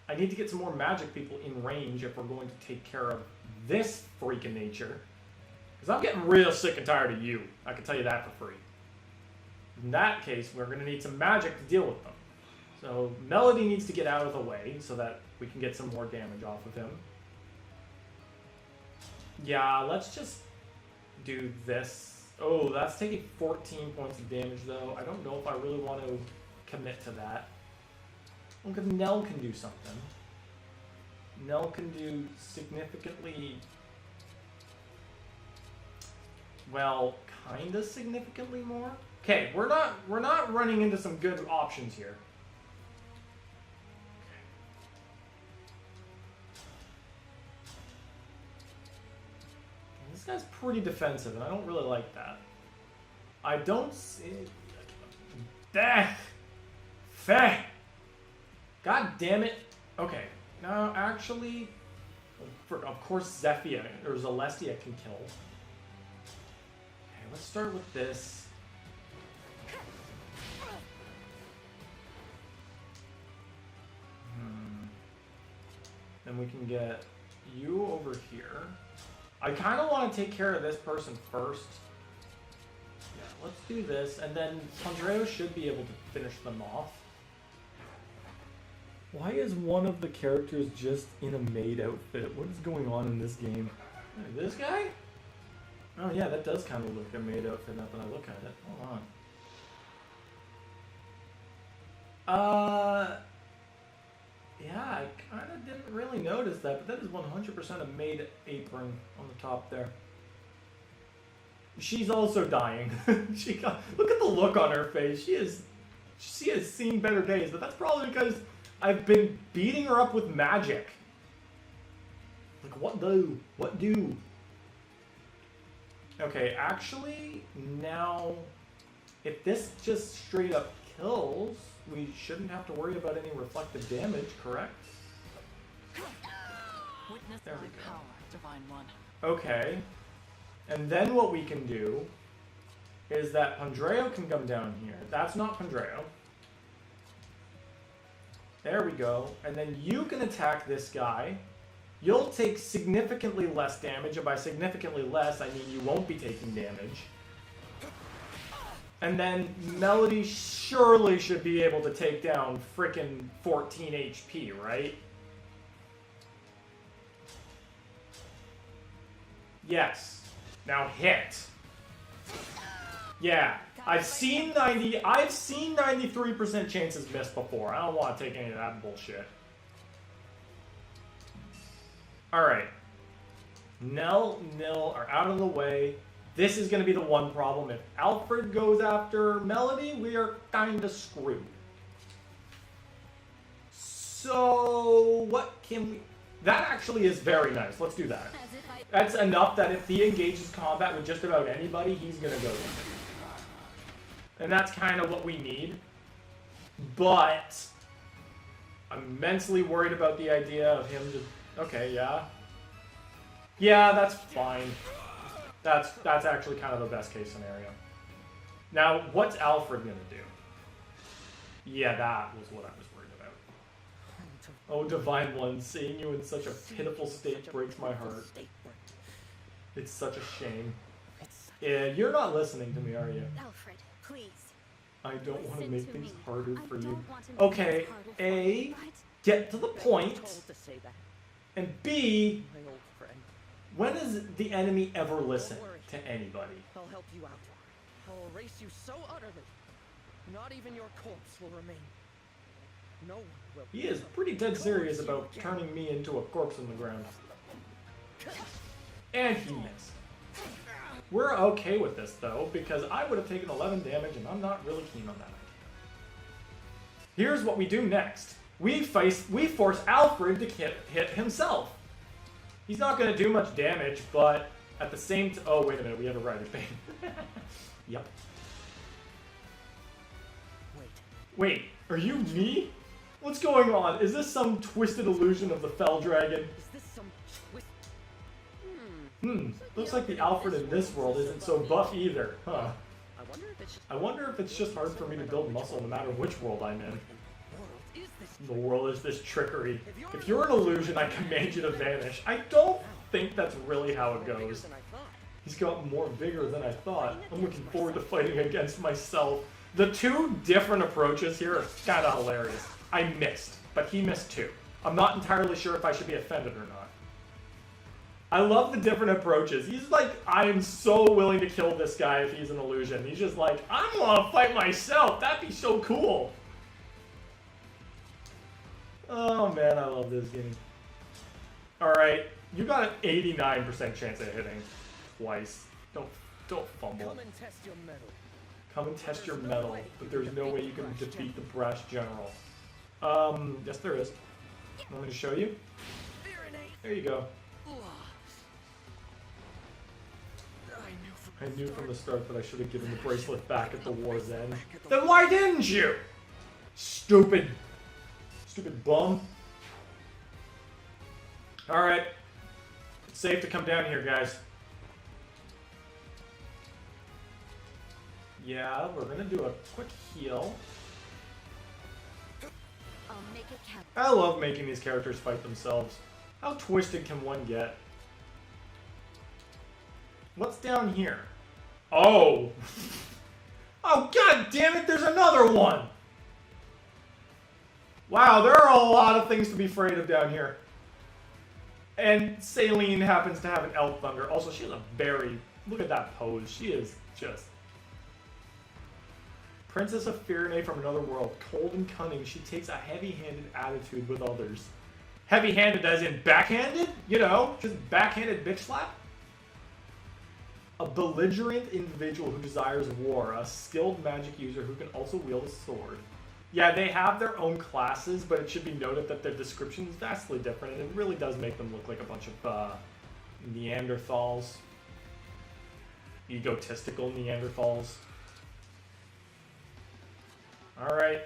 Speaker 1: I need to get some more magic people in range if we're going to take care of this freak of nature. Because I'm getting real sick and tired of you. I can tell you that for free. In that case, we're going to need some magic to deal with them. So, Melody needs to get out of the way so that we can get some more damage off of him. Yeah, let's just do this. Oh, that's taking 14 points of damage, though. I don't know if I really want to commit to that. Well, because Nell can do something. Nell can do significantly... Well, kind of significantly more. Okay, we're not running into some good options here. This guy's pretty defensive, and I don't really like that. I don't see... Feh! God damn it. Okay, now actually... of course Zephia, or Celestia can kill. Okay, let's start with this. Then we can get you over here. I kind of want to take care of this person first. Yeah, let's do this, and then Andreo should be able to finish them off. Why is one of the characters just in a maid outfit? What is going on in this game? Hey, this guy? Oh yeah, that does kind of look like a maid outfit now that I look at it. Hold on. Yeah, I kind of didn't really notice that, but that is 100% a maid apron on the top there. She's also dying. Look at the look on her face. She has seen better days, but that's probably because I've been beating her up with magic. Like, what do? What do? Okay, actually, now, if this just straight up kills, we shouldn't have to worry about any reflective damage, correct?
Speaker 4: Witness
Speaker 1: There
Speaker 4: my
Speaker 1: we go.
Speaker 4: power, Divine One.
Speaker 1: Okay. And then what we can do is that Pandreo can come down here. That's not Pandreo. There we go. And then you can attack this guy. You'll take significantly less damage, and by significantly less, I mean you won't be taking damage. And then Melody surely should be able to take down frickin' 14 HP, right? Yes. Now hit. Yeah. I've seen 93% chances missed before. I don't want to take any of that bullshit. Alright. Nell, Nil are out of the way. This is going to be the one problem. If Alfred goes after Melody, we are kind of screwed. So, what can we... That actually is very nice. Let's do that. That's enough that if he engages combat with just about anybody, he's going to go down. And that's kind of what we need. But I'm immensely worried about the idea of him just... Okay, yeah. Yeah, that's fine. That's actually kind of the best case scenario. Now, what's Alfred going to do? Yeah, that was what I was worried about. Oh, Divine One, seeing you in such a pitiful state breaks my heart. It's such a shame. Yeah, you're not listening to me, are you?
Speaker 6: Alfred, please.
Speaker 1: I don't want to make things harder for you.
Speaker 6: Don't want to make
Speaker 1: Okay,
Speaker 6: things harder for
Speaker 1: A,
Speaker 6: you, but
Speaker 1: get to the point,
Speaker 8: Told to say that,
Speaker 1: and B,
Speaker 8: my old friend.
Speaker 1: when has the enemy ever listened to anybody?
Speaker 8: I'll help you out. I'll erase you so utterly. Not even your corpse will remain. No one will.
Speaker 1: He is pretty dead serious about turning me into a corpse in the ground. And he missed. We're okay with this, though, because I would have taken 11 damage, and I'm not really keen on that. Here's what we do next. We force Alfred to hit himself. He's not going to do much damage, but at the same time... Oh, wait a minute, we have a Rider Pain. Yep. Wait, are you me? What's going on? Is this some twisted illusion of the Fell Dragon?
Speaker 8: Is this some twist?
Speaker 1: Looks like the Alfred in this world isn't so buff either, huh?
Speaker 8: I wonder if it's
Speaker 1: just hard for me to build muscle no matter which world I'm in.
Speaker 8: Is this
Speaker 1: The world is this trickery. If you're an illusion, I command you to vanish. I don't think that's really how it
Speaker 8: bigger
Speaker 1: goes.
Speaker 8: than I thought?
Speaker 1: He's got more vigor than I thought. I'm looking forward to fighting against myself. The two different approaches here are kind of hilarious. I missed, but he missed too. I'm not entirely sure if I should be offended or not. I love the different approaches. He's like, I am so willing to kill this guy if he's an illusion. He's just like, I want to fight myself. That'd be so cool. Oh man, I love this game. Alright, you got an 89% chance of hitting twice. Don't fumble.
Speaker 8: Come and test your mettle.
Speaker 1: Come and test your mettle, but there's no way you can defeat the Brash General. Yes there is. Want me to show you? There you go. I knew from the start that I should have given the bracelet back at the war's end. Then why didn't you? Stupid bum. Alright. It's safe to come down here, guys. Yeah, we're gonna do a quick heal.
Speaker 6: I'll make it count.
Speaker 1: I love making these characters fight themselves. How twisted can one get? What's down here? Oh! Oh, god damn it, there's another one! Wow, there are a lot of things to be afraid of down here. And Saline happens to have an Elf Thunder. Also, she has a very... Look at that pose. She is just... Princess of Firene from another world. Cold and cunning, she takes a heavy-handed attitude with others. Heavy-handed as in backhanded? You know, just backhanded bitch slap? A belligerent individual who desires war. A skilled magic user who can also wield a sword. Yeah, they have their own classes, but it should be noted that their description is vastly different, and it really does make them look like a bunch of Neanderthals. Egotistical Neanderthals. Alright.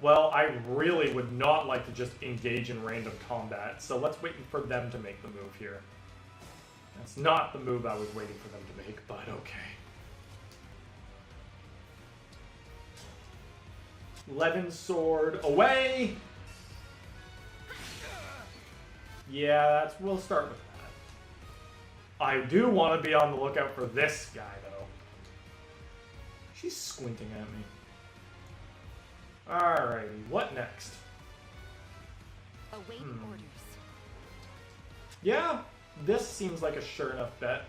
Speaker 1: Well, I really would not like to just engage in random combat, so let's wait for them to make the move here. That's not the move I was waiting for them to make, but okay. Levin sword away! Yeah, we'll start with that. I do want to be on the lookout for this guy, though. She's squinting at me. Alrighty, what next?
Speaker 7: Await orders.
Speaker 1: Yeah, this seems like a sure enough bet.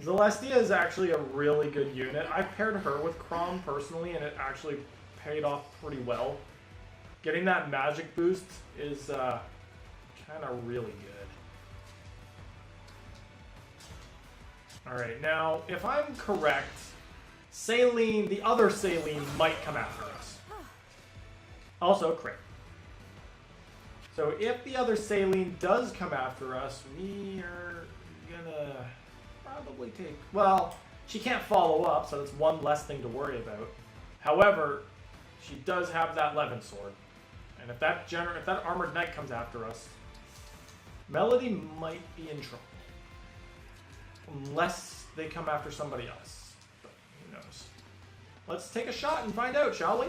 Speaker 1: Celestia is actually a really good unit. I've paired her with Chrom personally, and it actually paid off pretty well. Getting that magic boost is kind of really good. Alright, now, if I'm correct, Saline, the other Saline, might come after us. Also, crit. So if the other Saline does come after us, we are gonna probably take... Well, she can't follow up, so that's one less thing to worry about. However, she does have that Levin sword. And if that Armored Knight comes after us, Melody might be in trouble. Unless they come after somebody else. But who knows? Let's take a shot and find out, shall we?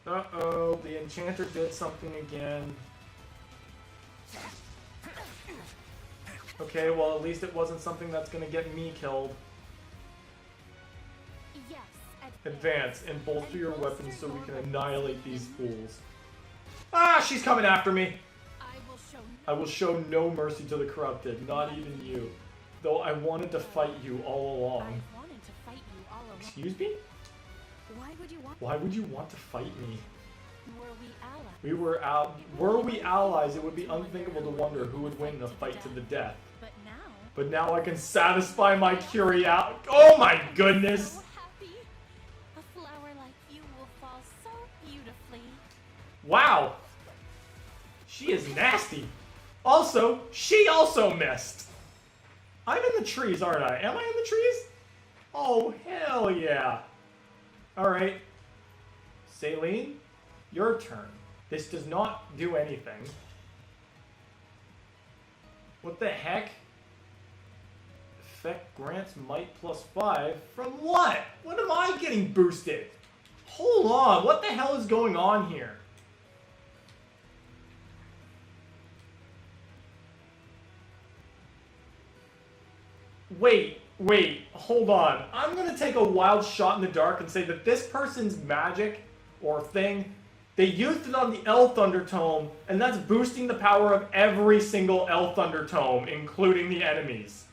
Speaker 1: Uh-oh, the Enchanter did something again. Okay, well at least it wasn't something that's gonna get me killed.
Speaker 3: Yes,
Speaker 1: Advance and bolster your weapons so we can annihilate these fools. Ah, she's coming after me! I will show no mercy to the corrupted, not even you. Though I wanted to fight you all along. Excuse me? Why would you want to fight me? Were we allies, it would be unthinkable to wonder who would win in a fight to the death. But now I can satisfy my curiosity. Oh my goodness!
Speaker 3: A flower like you will fall so beautifully.
Speaker 1: Wow! She is nasty. Also, she also missed. I'm in the trees, aren't I? Am I in the trees? Oh, hell yeah. Alright. Saline, your turn. This does not do anything. What the heck? Effect grants might +5. From what? What am I getting boosted? Hold on, what the hell is going on here? Wait, hold on. I'm gonna take a wild shot in the dark and say that this person's magic or thing, they used it on the Elf Thundertome, and that's boosting the power of every single Elf Thundertome, including the enemies.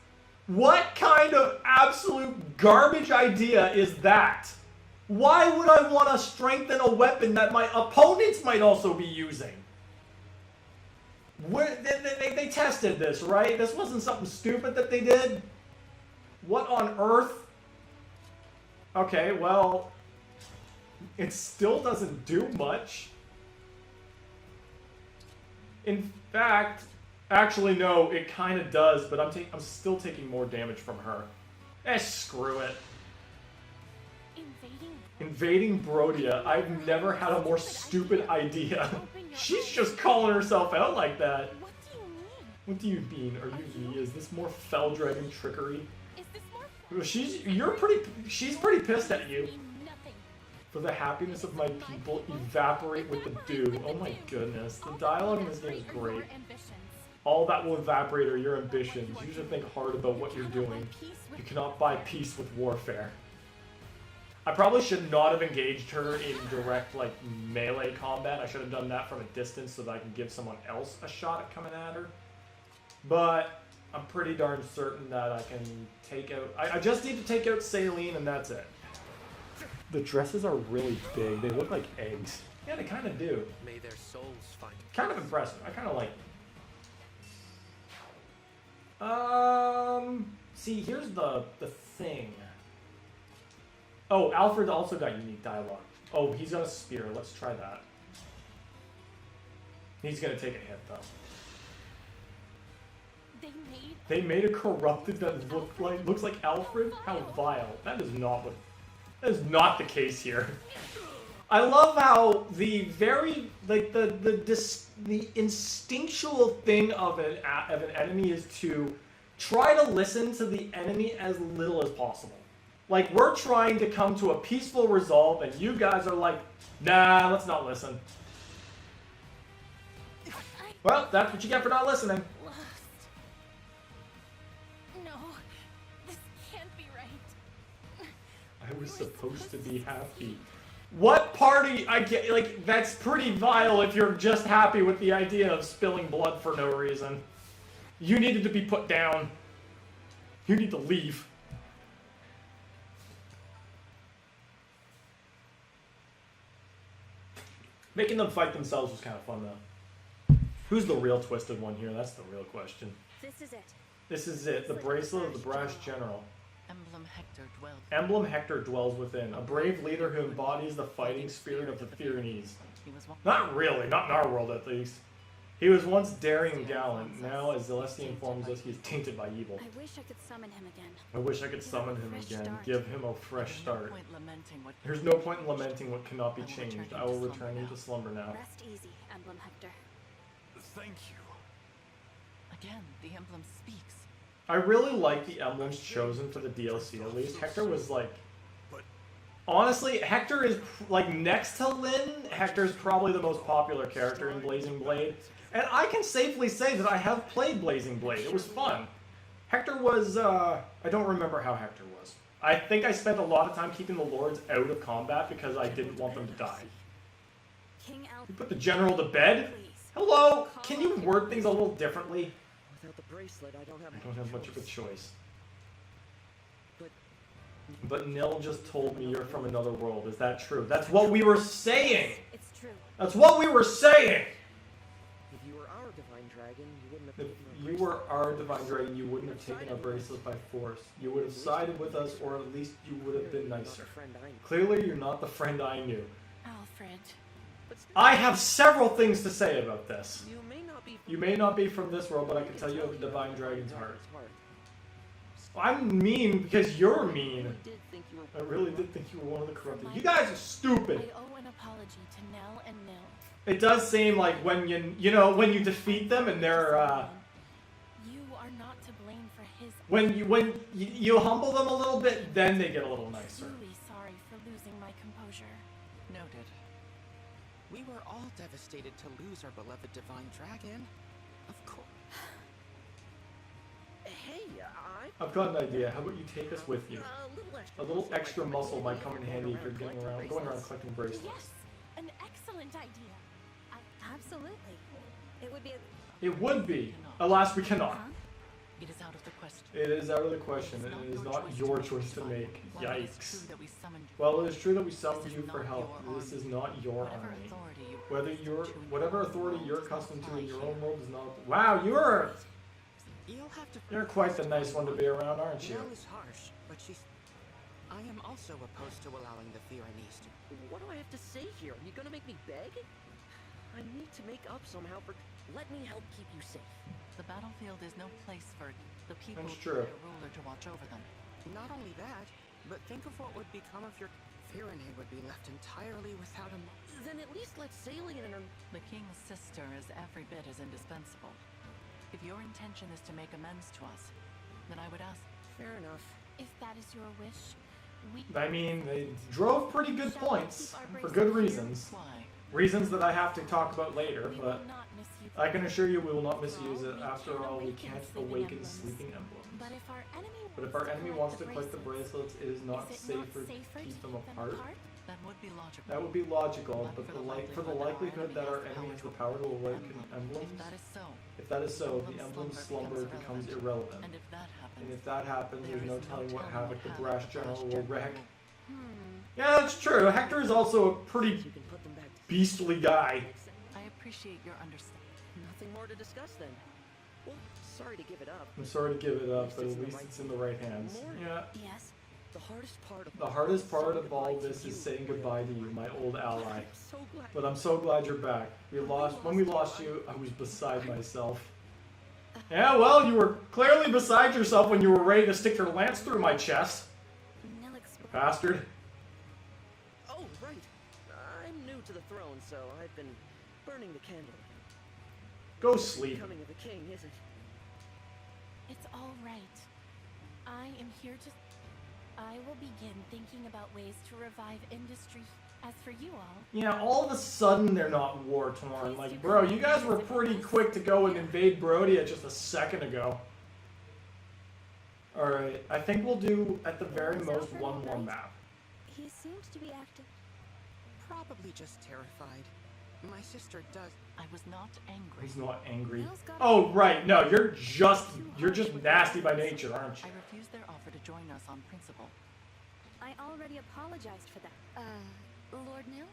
Speaker 1: What kind of absolute garbage idea is that? Why would I want to strengthen a weapon that my opponents might also be using? They tested this, right? This wasn't something stupid that they did. What on earth? Okay, well, it still doesn't do much. In fact, actually no, it kind of does, but I'm still taking more damage from her. Screw it. Invading Brodia. I've never had a more stupid idea. She's just calling herself out like that. What do you mean? Are you me? Is this more Fell Dragon trickery? She's pretty pissed at you. For the happiness of my people, evaporate with the dew. Oh my goodness. The dialogue in this game is great. All that will evaporate are your ambitions. You should think hard about what you're doing. You cannot buy peace with warfare. I probably should not have engaged her in direct, like, melee combat. I should have done that from a distance so that I can give someone else a shot at coming at her. But I'm pretty darn certain that I can take out... I just need to take out Saline and that's it. The dresses are really big. They look like eggs. Yeah, they kind of do.
Speaker 10: May their souls find
Speaker 1: kind of impressive. I kind of like them. See, here's the thing. Oh, Alfred also got unique dialogue. Oh, he's got a spear. Let's try that. He's gonna take a hit, though. They made a corrupted that looks like Alfred? How vile. That is not the case here. I love how the very the instinctual thing of an enemy is to try to listen to the enemy as little as possible. Like, we're trying to come to a peaceful resolve, and you guys are like, nah, let's not listen. Well, that's what you get for not listening.
Speaker 3: Lost. No, this can't be right.
Speaker 1: I was supposed to be happy. What party? I get, like, that's pretty vile if you're just happy with the idea of spilling blood for no reason. You needed to be put down. You need to leave. Making them fight themselves was kind of fun, though. Who's the real twisted one here? That's the real question.
Speaker 7: This is it.
Speaker 1: This is it. The bracelet of the brash general.
Speaker 4: Emblem Hector dwells.
Speaker 1: Emblem Hector dwells within. A brave leader who embodies the fighting spirit of the Pyrenees. Not really. Not in our world, at least. He was once daring and gallant. Now, as Celestia informs us, he is tainted by evil.
Speaker 7: I wish I could summon him again.
Speaker 1: I wish I could summon him again. Give him a fresh start.
Speaker 4: There's
Speaker 1: no point in lamenting what cannot be changed. I will return him to slumber now.
Speaker 7: Rest easy, Emblem Hector.
Speaker 10: Thank you.
Speaker 4: Again, the emblem speaks.
Speaker 1: I really like the emblems chosen for the DLC, at least. Hector was like... Honestly, Hector is, like, next to Lyn, Hector's probably the most popular character in Blazing Blade. And I can safely say that I have played Blazing Blade. It was fun. Hector was, I don't remember how Hector was. I think I spent a lot of time keeping the lords out of combat because I didn't want them to die. You put the general to bed? Hello? Can you word things a little differently?
Speaker 8: Without the bracelet, I don't
Speaker 1: have much of a choice. But Nil just told me you're from another world. Is that true? That's what we were saying!
Speaker 7: It's true.
Speaker 1: That's what we were saying!
Speaker 8: If you were our divine dragon, you wouldn't have
Speaker 1: If
Speaker 8: taken our
Speaker 1: you were our divine dragon, you wouldn't have taken our bracelet by force. You would have sided with us, or at least you would have been nicer. Clearly, you're not the friend I knew.
Speaker 3: Alfred.
Speaker 1: I have several things to say about this.
Speaker 8: You may not be
Speaker 1: from this world, but I can tell you have a divine dragon's heart. I'm mean because you're mean. I really did think you were one of the corrupted. You guys are stupid.
Speaker 3: I owe an apology to Nell and Nil.
Speaker 1: It does seem like when when you defeat them and they're
Speaker 3: You are not to blame for his.
Speaker 1: when you humble them a little bit, then they get a little nicer.
Speaker 3: Truly sorry for losing my composure.
Speaker 4: Noted.
Speaker 5: We were all devastated to lose our beloved divine dragon. Of course.
Speaker 8: Hey,
Speaker 1: I've got an idea. How about you take us with you? A little extra muscle might come in handy if you're going around collecting bracelets.
Speaker 3: Yes, an excellent idea.
Speaker 7: Absolutely. It would be
Speaker 1: It would be. Alas, we cannot.
Speaker 4: It is out of the question.
Speaker 1: It is out of the question, and it is not your choice to make.
Speaker 4: While it is
Speaker 1: Yikes.
Speaker 4: true that we summoned you,
Speaker 1: Well, it is true that we summoned
Speaker 4: This is
Speaker 1: you for
Speaker 4: not
Speaker 1: help.
Speaker 4: your
Speaker 1: This
Speaker 4: army.
Speaker 1: is not your
Speaker 4: whatever
Speaker 1: army.
Speaker 4: authority you
Speaker 1: Whatever authority you're accustomed to in your own world is not. Wow, you're
Speaker 5: You'll have to.
Speaker 1: you're quite the nice one to be around, aren't you?
Speaker 5: Nell is harsh, but she's. I am also opposed to allowing the Pyrenees to.
Speaker 8: what do I have to say here? Are you gonna make me beg? I need to make up somehow for. Let me help keep you safe.
Speaker 4: The battlefield is no place for the people
Speaker 1: That's
Speaker 4: who
Speaker 1: true.
Speaker 4: need a ruler to watch over them.
Speaker 5: Not only that, but think of what would become of your. Pyrenee would be left entirely without a.
Speaker 8: Then at least let Salian and her.
Speaker 4: The king's sister is every bit as indispensable. If your intention is to make amends to us, then I would ask.
Speaker 8: Fair enough.
Speaker 3: If that is your wish, we.
Speaker 1: I mean, they drove pretty good points for good reasons.
Speaker 4: Why?
Speaker 1: Reasons that I have to talk about later,
Speaker 3: We
Speaker 1: but
Speaker 3: will not misuse
Speaker 1: I can
Speaker 3: it.
Speaker 1: assure you we will not misuse it. After all, we can't awaken sleeping emblems.
Speaker 3: But if our enemy
Speaker 1: But if our enemy wants to collect the bracelets, it is not safer to keep them apart.
Speaker 4: That would be logical.
Speaker 1: That would be logical, but for the likelihood that our enemy has the power to awaken emblems,
Speaker 4: If that is so,
Speaker 1: the emblem's slumber becomes irrelevant.
Speaker 4: and if that happens,
Speaker 1: And if that happens, there's no telling what havoc the brash general will wreak.
Speaker 3: Hmm.
Speaker 1: Yeah, that's true. Hector is also a pretty
Speaker 8: You can put them back.
Speaker 1: beastly guy.
Speaker 4: I appreciate your understanding.
Speaker 8: Nothing more to discuss then. Well, sorry to give it up.
Speaker 1: I'm sorry to give it up, but at least it's in the right hands. Yeah.
Speaker 3: Yes.
Speaker 8: The hardest part of
Speaker 1: The hardest part of all this is saying goodbye to you, my old ally.
Speaker 8: I'm so glad.
Speaker 1: But I'm so glad you're back. When we lost you, I was beside myself. Yeah, well, you were clearly beside yourself when you were ready to stick your lance through my chest.
Speaker 6: Nil explained.
Speaker 1: Bastard.
Speaker 8: Oh, right. I'm new to the throne, so I've been burning the candle.
Speaker 1: Go sleep.
Speaker 8: Becoming of a king, is it?
Speaker 3: It's all right. I am here to... I will begin thinking about ways to revive industry. As for you all...
Speaker 1: Yeah, all of a sudden they're not war-torn. Like, bro, you guys were pretty quick to go and invade Brodia just a second ago. Alright, I think we'll do, at the very most, one more map.
Speaker 6: He seems to be active.
Speaker 5: Probably just terrified. My sister does.
Speaker 4: I was not angry.
Speaker 1: He's not angry.
Speaker 6: Nil's got-
Speaker 1: Oh, right, no, you're just nasty by nature, aren't you?
Speaker 4: I refused their offer to join us on principle.
Speaker 6: I already apologized for that. Lord Nil?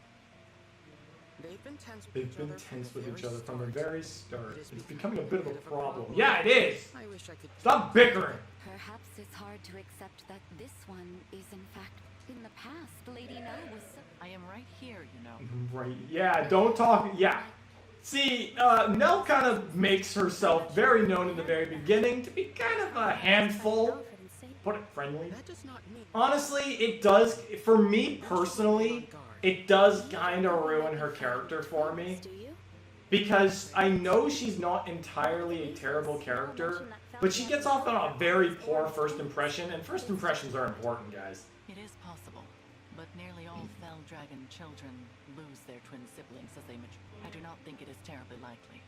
Speaker 5: They've been tense with
Speaker 1: They've
Speaker 5: each
Speaker 1: been
Speaker 5: other from
Speaker 1: tense
Speaker 5: the
Speaker 1: with each
Speaker 5: very
Speaker 1: other from the
Speaker 5: start.
Speaker 1: very start.
Speaker 5: It is
Speaker 1: It's becoming a bit of a problem.
Speaker 5: problem.
Speaker 1: Yeah, it is!
Speaker 5: I wish I could.
Speaker 1: Stop bickering!
Speaker 7: Perhaps it's hard to accept that this one is in fact in the past. Lady Nell was so...
Speaker 4: I am right here, you know.
Speaker 1: Right, yeah, don't talk, yeah. See, Nell kind of makes herself very known in the very beginning to be kind of a handful. Put it friendly.
Speaker 5: That does not mean.
Speaker 1: Honestly, it does, for me personally, it does kind of ruin her character for me.
Speaker 6: Do you?
Speaker 1: Because I know she's not entirely a terrible character, but she gets off on a very poor first impression, and first impressions are important, guys.
Speaker 4: It is possible, but nearly all Fell Dragon children lose their twin siblings as they mature. I do not think it is terribly likely.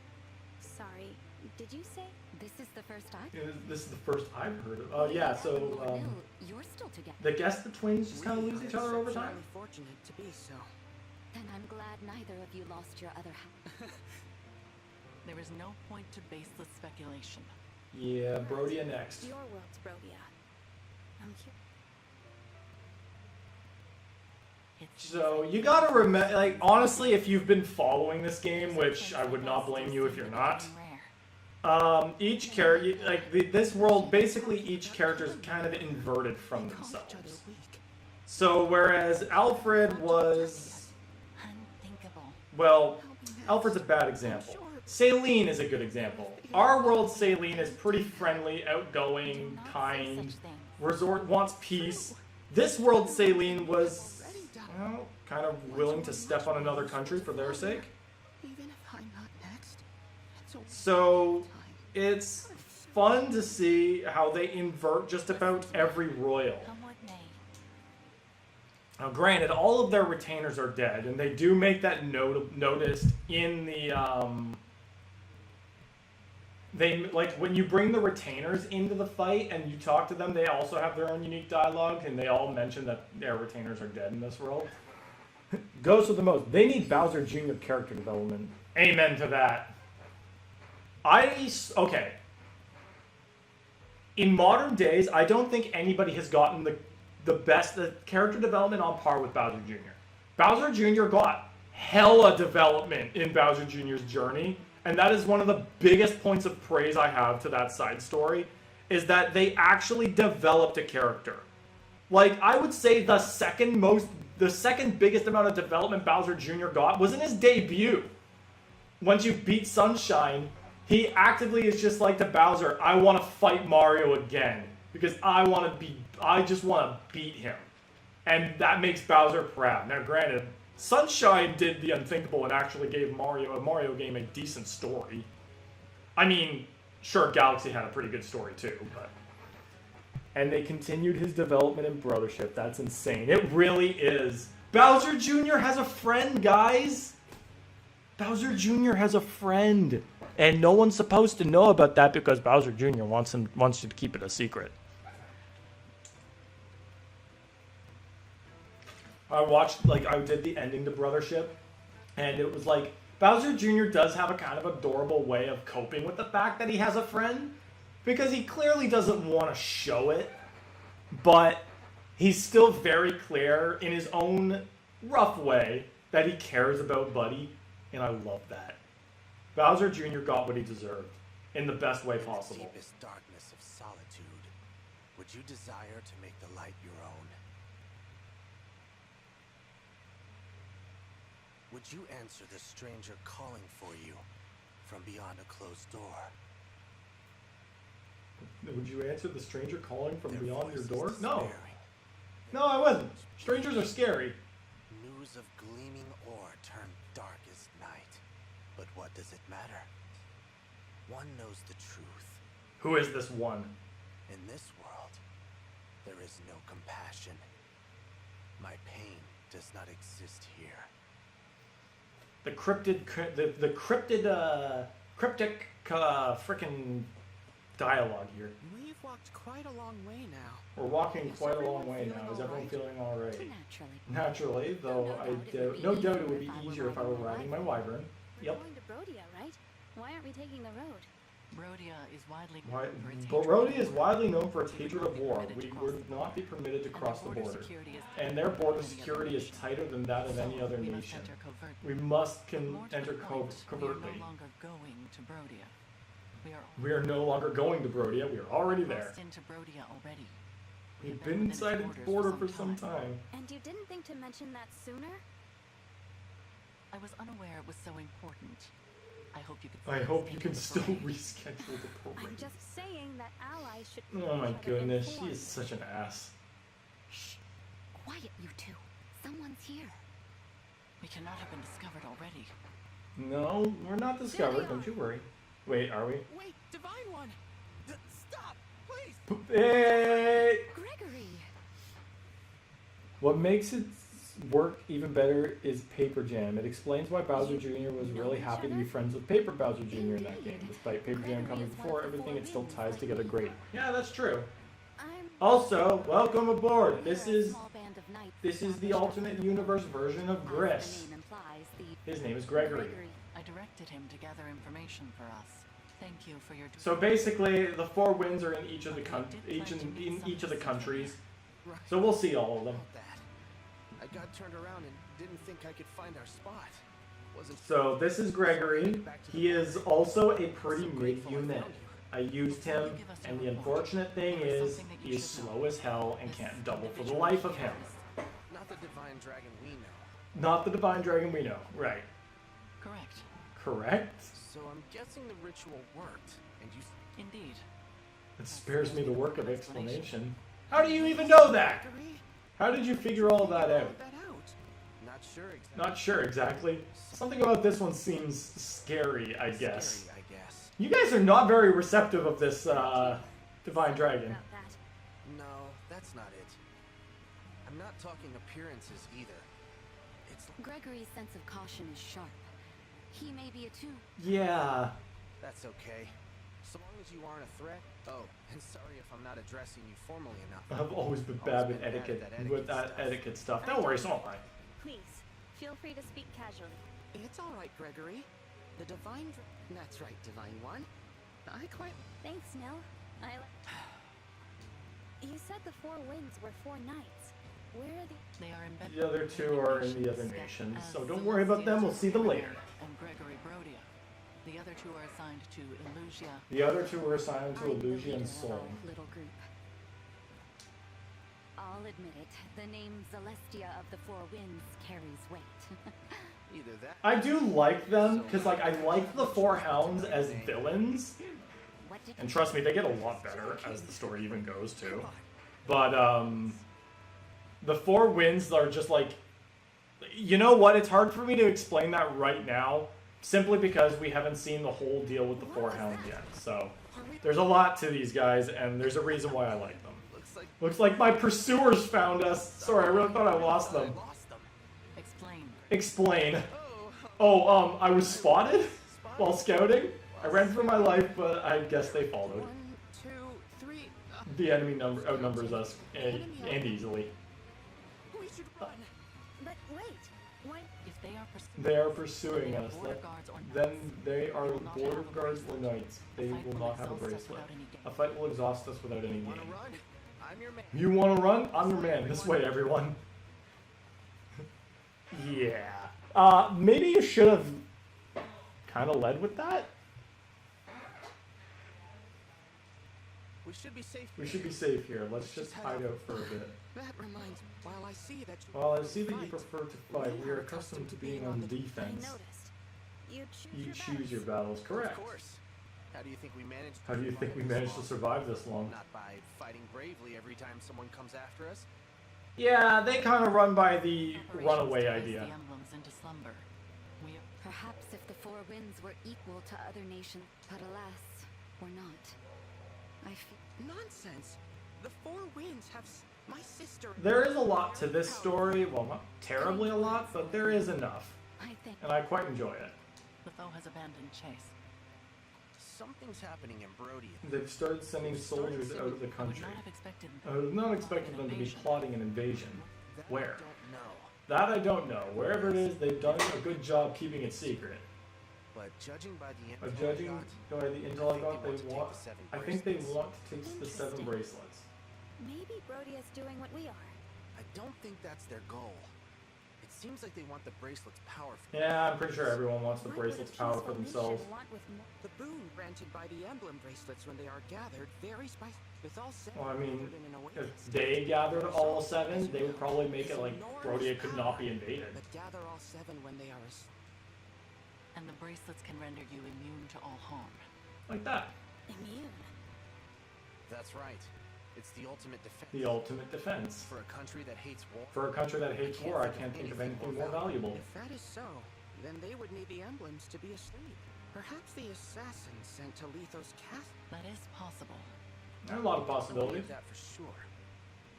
Speaker 6: Sorry, did you say?
Speaker 7: This is the first I've...
Speaker 1: This is the first I've heard of. Oh, yeah, so,
Speaker 7: Lord Nil, you're still together.
Speaker 1: I guess the twins just kind of lose each other over time?
Speaker 5: Exceptionally fortunate to be so.
Speaker 7: Then I'm glad neither of you lost your other half.
Speaker 4: There is no point to baseless speculation.
Speaker 1: Yeah, Brodia next.
Speaker 6: Your world's Brodia. I'm here.
Speaker 4: It's
Speaker 1: So, you gotta remember, like, honestly, if you've been following this game, which I would not blame you if you're not,
Speaker 4: rare.
Speaker 1: each character, like, this world, basically each character is kind of inverted from
Speaker 5: Call each other
Speaker 1: themselves.
Speaker 5: weak.
Speaker 1: So, whereas Alfred was,
Speaker 4: Unthinkable.
Speaker 1: well, Alfred's a bad example. Saline is a good example. Our world, Saline, is pretty friendly, outgoing,
Speaker 4: Do not say
Speaker 1: kind,
Speaker 4: such things.
Speaker 1: resort wants peace. This world, Saline was, well, kind of willing to step on another country for their sake.
Speaker 5: Even if I'm not next, it's only
Speaker 1: So,
Speaker 5: time.
Speaker 1: it's fun to see how they invert just about every royal.
Speaker 4: Come what may.
Speaker 1: Now, granted, all of their retainers are dead, and they do make that noticed in the, they, like, when you bring the retainers into the fight and you talk to them, they also have their own unique dialogue, and they all mention that their retainers are dead in this world. Goes with the most. They need Bowser Jr. character development. Amen to that. Okay. In modern days, I don't think anybody has gotten the character development on par with Bowser Jr. Bowser Jr. got hella development in Bowser Jr.'s journey, and that is one of the biggest points of praise I have to that side story, is that they actually developed a character. Like, I would say the second biggest amount of development Bowser Jr. got was in his debut. Once you beat Sunshine, he actively is just like to Bowser, I want to fight Mario again, because I just want to beat him. And that makes Bowser proud. Now, granted, Sunshine did the unthinkable and actually gave a Mario game a decent story. I mean, sure, Galaxy had a pretty good story too, but... And they continued his development in Brothership. That's insane. It really is. Bowser Jr. has a friend, guys! Bowser Jr. has a friend. And no one's supposed to know about that because Bowser Jr. wants you to keep it a secret. I did the ending to Brothership, and it was like, Bowser Jr. does have a kind of adorable way of coping with the fact that he has a friend, because he clearly doesn't want to show it, but he's still very clear in his own rough way that he cares about Buddy, and I love that. Bowser Jr. got what he deserved, in the best way possible.
Speaker 11: In the deepest darkness of solitude, would you desire to make the light your own? Would you answer the stranger calling for you from beyond a closed door?
Speaker 1: Would you answer the stranger calling from
Speaker 11: Their
Speaker 1: beyond your
Speaker 11: voices
Speaker 1: door? No.
Speaker 11: despairing.
Speaker 1: No, I wasn't. Strangers are scary.
Speaker 11: News of gleaming ore turned dark as night. But what does it matter? One knows the truth.
Speaker 1: Who is this one?
Speaker 11: In this world, there is no compassion. My pain does not exist here.
Speaker 1: The cryptic frickin' dialogue here.
Speaker 5: We've walked quite a long way now.
Speaker 1: We're walking
Speaker 5: Is
Speaker 1: quite a
Speaker 5: everyone
Speaker 1: long way
Speaker 5: feeling
Speaker 1: now. Is
Speaker 5: all
Speaker 1: everyone
Speaker 5: right?
Speaker 1: feeling alright?
Speaker 7: Naturally.
Speaker 1: Naturally, though no doubt it would be easier if I were riding my wyvern.
Speaker 12: We're
Speaker 1: Yep.
Speaker 12: going to Brodia, right? Why aren't we taking the road?
Speaker 4: Brodia is widely
Speaker 1: Why,
Speaker 4: known for its
Speaker 1: Brodia
Speaker 4: hatred
Speaker 1: is
Speaker 4: of war.
Speaker 1: widely known for its hatred of war.
Speaker 4: Permitted
Speaker 1: We
Speaker 4: to
Speaker 1: would not be permitted to
Speaker 4: And
Speaker 1: cross the
Speaker 4: border
Speaker 1: border.
Speaker 4: security is
Speaker 1: And their border
Speaker 4: than any other
Speaker 1: security is
Speaker 4: nation.
Speaker 1: tighter than that of any
Speaker 4: So,
Speaker 1: other
Speaker 4: we must
Speaker 1: nation.
Speaker 4: enter covertly.
Speaker 1: We must
Speaker 4: More to
Speaker 1: enter
Speaker 4: the point, We
Speaker 1: covertly.
Speaker 4: are no longer going to Brodia.
Speaker 1: We are no longer going to Brodia. We are already there.
Speaker 4: Crossed into Brodia already. We
Speaker 1: We've
Speaker 4: have
Speaker 1: been
Speaker 4: within
Speaker 1: inside
Speaker 4: its
Speaker 1: its
Speaker 4: borders
Speaker 1: border for some time.
Speaker 12: And you didn't think to mention that sooner?
Speaker 4: I was unaware it was so important. I hope you could.
Speaker 1: I hope you can
Speaker 4: the
Speaker 1: still
Speaker 4: parade.
Speaker 1: reschedule the
Speaker 12: I'm
Speaker 1: parade.
Speaker 12: just saying that allies should keep
Speaker 1: Oh my
Speaker 12: each other
Speaker 1: goodness, she
Speaker 12: informed.
Speaker 1: is such an ass.
Speaker 7: Shh. Quiet, you two. Someone's here.
Speaker 4: We cannot have been discovered already.
Speaker 1: No, we're not discovered, don't you worry. Wait, are we?
Speaker 5: Wait, Divine One! Stop! Please!
Speaker 1: Hey!
Speaker 7: Gregory!
Speaker 1: What makes it work even better is Paper Jam. It explains why Bowser Jr. was really happy to be friends with Paper Bowser Jr. in that game. Despite Paper Jam coming before everything, it still ties together great. Yeah, that's true.
Speaker 12: I'm
Speaker 1: Also, welcome aboard. This
Speaker 12: We're a
Speaker 1: is
Speaker 12: small band of knights
Speaker 1: the
Speaker 12: established
Speaker 1: alternate universe version of
Speaker 12: as
Speaker 1: Gris.
Speaker 12: the name implies, the
Speaker 1: His name is Gregory.
Speaker 4: I directed him to gather information for us. Thank you for your.
Speaker 1: So basically, the four winds are in each of the in each of the countries.
Speaker 5: Right.
Speaker 1: So we'll see all of them.
Speaker 5: About that. I got turned around and didn't think I could find our spot. Wasn't
Speaker 1: So this is Gregory. He is also a pretty mid unit. I used him, and the unfortunate thing is he's slow as hell and can't double for the life of him.
Speaker 5: not the divine dragon we know.
Speaker 1: Not the divine dragon we know, right?
Speaker 4: Correct.
Speaker 1: Correct?
Speaker 5: So I'm guessing the ritual worked, and you.
Speaker 4: Indeed.
Speaker 1: It spares me the work of explanation. How do you even know that?
Speaker 5: Gregory?
Speaker 1: How did you figure all that out?
Speaker 5: Not sure exactly.
Speaker 1: Not sure exactly. Something about this one seems scary, I guess.
Speaker 5: Scary, I guess.
Speaker 1: You guys are not very receptive of this divine dragon.
Speaker 12: about that.
Speaker 5: No, that's not it. I'm not talking appearances either. It's
Speaker 7: Gregory's sense of caution is sharp. He may be a two.
Speaker 1: Yeah.
Speaker 5: That's okay. So long as you aren't a threat. Oh, and sorry if I'm not addressing you formally enough.
Speaker 1: I've always been bad with etiquette, etiquette stuff. Don't worry, so am I.
Speaker 12: Please, feel free to speak casually.
Speaker 5: It's all right, Gregory. The divine. That's right, Divine One. I quite.
Speaker 12: Thanks, Nell. You said the four winds were four knights. Where are the...
Speaker 4: They are embedded.
Speaker 1: The other two are in the other nations, so don't worry about them. We'll see them later.
Speaker 4: And Gregory Brodia. The other two are assigned to Illusia.
Speaker 1: The other two were assigned to
Speaker 7: I'm the
Speaker 1: Illusion
Speaker 7: leader
Speaker 1: Soul.
Speaker 7: of our little group. I'll admit it, the name Celestia of the Four Winds carries weight.
Speaker 5: Either that.
Speaker 1: I do like them, because like I like the Four Hounds as villains.
Speaker 7: What did
Speaker 1: And trust me, they get a lot better as the story even goes too. But the Four Winds are just like, you know what? It's hard for me to explain that right now, simply because we haven't seen the whole deal with the Four Hounds yet. So there's a lot to these guys, and there's a reason why I like them. Looks like my pursuers found us. Sorry, I really thought I lost them.
Speaker 4: Explain.
Speaker 1: Explain. Oh, I was spotted while scouting. I ran for my life, but I guess they followed.
Speaker 5: 1, 2, 3.
Speaker 1: The enemy outnumbers us and easily.
Speaker 5: We should run.
Speaker 12: But wait, why...
Speaker 4: If they are
Speaker 1: They are pursuing us.
Speaker 4: border guards or
Speaker 1: Then
Speaker 4: knights,
Speaker 1: they are
Speaker 4: will not
Speaker 1: border
Speaker 4: have a
Speaker 1: guards or
Speaker 4: bracelet.
Speaker 1: knights. They
Speaker 4: The fight
Speaker 1: will
Speaker 4: will
Speaker 1: not have a
Speaker 4: exhaust us
Speaker 1: bracelet.
Speaker 4: without any gain.
Speaker 1: A fight will exhaust us without any
Speaker 5: Wanna
Speaker 1: gain.
Speaker 5: run? I'm your man.
Speaker 1: You want to run? I'm your man. This way, everyone. Yeah. Maybe you should have kind of led with that.
Speaker 5: We should be safe.
Speaker 1: We should be safe here. Let's just hide out for a bit.
Speaker 5: That reminds. While I see that. You
Speaker 1: While I see that you
Speaker 5: fight,
Speaker 1: prefer to fight, we are accustomed to being on the
Speaker 12: I
Speaker 1: defense.
Speaker 12: noticed. You choose
Speaker 1: You
Speaker 12: your
Speaker 1: choose your
Speaker 12: battles.
Speaker 1: battles, correct?
Speaker 5: Of course.
Speaker 11: How do you think we managed?
Speaker 1: How do you think we managed to survive this long?
Speaker 11: Not by fighting bravely every time someone comes after us.
Speaker 1: Yeah, they kind of run by the runaway
Speaker 4: Operations
Speaker 1: idea.
Speaker 4: place the emblems into slumber.
Speaker 7: Perhaps if the Four Winds were equal to other nations, but alas, we're not. I feel
Speaker 5: Nonsense. The Four Winds have my sister.
Speaker 1: There is a lot to this story. Well, not terribly a lot, but there is enough.
Speaker 7: I think.
Speaker 1: And I quite enjoy it.
Speaker 4: The foe has abandoned chase.
Speaker 11: Something's happening in Brodia.
Speaker 1: They've started sending soldiers out of the
Speaker 4: I would
Speaker 1: country.
Speaker 4: not have expected
Speaker 1: I was not expecting them to be plotting an invasion. Where?
Speaker 11: Don't know.
Speaker 1: That I don't know. Wherever it is, they've done a good job keeping it secret.
Speaker 11: But judging by the
Speaker 1: But
Speaker 11: intel
Speaker 1: judging
Speaker 11: I got,
Speaker 1: by the intel I got,
Speaker 11: they
Speaker 1: they
Speaker 11: want
Speaker 1: want.
Speaker 11: to take the 7
Speaker 1: I think they
Speaker 11: bracelets.
Speaker 1: want to take the 7
Speaker 7: Interesting.
Speaker 1: bracelets.
Speaker 12: Maybe Brodia's doing what we are.
Speaker 11: I don't think that's their goal. It seems like they want the bracelets powerful.
Speaker 1: Yeah, I'm pretty sure everyone wants the
Speaker 12: What would a
Speaker 1: bracelets power for
Speaker 12: peaceful
Speaker 1: themselves.
Speaker 12: nation want with
Speaker 5: The boon granted by the emblem bracelets when they are gathered varies by with all 7
Speaker 1: Well, I mean,
Speaker 5: gathered in an
Speaker 1: if
Speaker 5: oasis.
Speaker 1: they gathered all 7, they would probably make it like Brodia could not be invaded.
Speaker 5: But gather all 7 when they are
Speaker 4: And the bracelets can render you immune to all harm.
Speaker 1: Like that.
Speaker 3: Immune.
Speaker 11: That's right. It's the ultimate defense.
Speaker 1: The ultimate defense.
Speaker 11: For a country that hates war.
Speaker 1: For a country that hates war, I can't think of anything more valuable.
Speaker 5: If that is so, then they would need the emblems to be asleep. Perhaps the assassin sent to Lethos castle.
Speaker 4: That is possible.
Speaker 1: There are a lot of
Speaker 11: I don't
Speaker 1: possibilities.
Speaker 11: believe that for sure.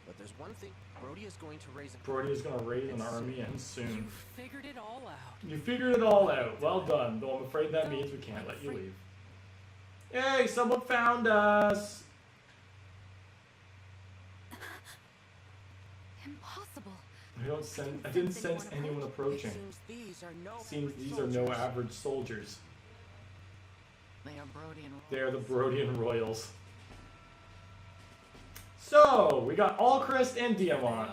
Speaker 11: But there's one thing. Brody is going to raise a
Speaker 1: Brodia's gonna raise an army and soon.
Speaker 8: Figured it all out.
Speaker 1: You figured it all out. Well done, though I'm afraid that means we can't let you leave. Hey, someone found us!
Speaker 7: Impossible.
Speaker 1: I didn't sense anyone approaching. Seems these are no average soldiers.
Speaker 4: They are Brodian.
Speaker 1: They are the Brodian royals. So, we got Alchrist and Diamant.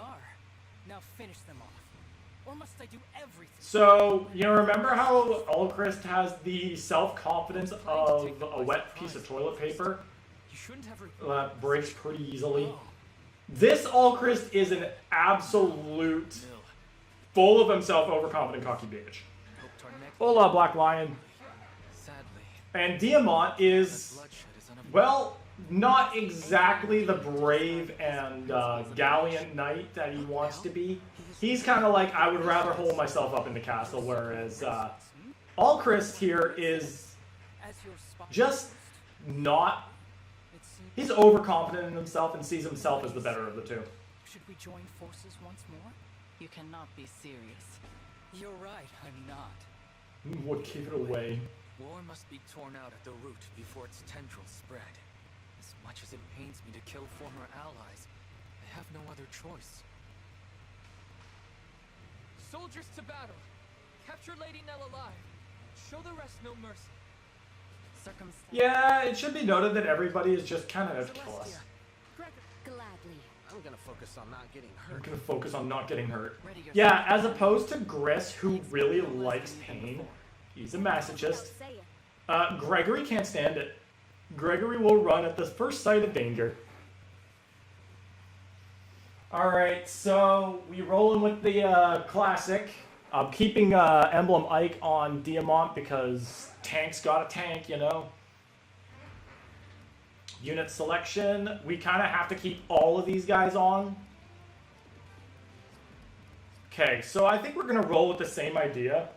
Speaker 8: Now finish them off. Or must I do everything?
Speaker 1: So, you know, remember how Alchrist has the self-confidence of a wet piece of toilet paper
Speaker 8: You shouldn't have
Speaker 1: that breaks pretty easily? This Alchrist is an absolute, full of himself, overconfident, cocky bitch. Hola, Black Lion.
Speaker 8: Sadly.
Speaker 1: And Diamant is, well, not exactly the brave and gallant knight that he wants to be. He's kind of like, I would rather hold myself up in the castle, whereas Alchrist here is just not. He's overconfident in himself and sees himself as the better of the two.
Speaker 8: Should we join forces once more?
Speaker 4: You cannot be serious.
Speaker 8: You're right, I'm not.
Speaker 1: What gave it away?
Speaker 8: War must be torn out at the root before its tendrils spread. As much as it pains me to kill former allies, I have no other choice. Soldiers to battle! Capture Lady Nell alive! Show the rest no mercy.
Speaker 1: Yeah, it should be noted that everybody is just kind of out to kill us.
Speaker 7: Gladly.
Speaker 11: I'm gonna focus on not getting hurt.
Speaker 1: I'm gonna focus on not getting hurt. Yeah, as opposed to Griss, who really likes pain. He's a masochist. Gregory can't stand it. Gregory will run at the first sight of danger. Alright, so we rolling with the classic. I'm keeping Emblem Ike on Diamant because tank's got a tank, you know. Unit selection, we kind of have to keep all of these guys on. Okay, so I think we're going to roll with the same idea.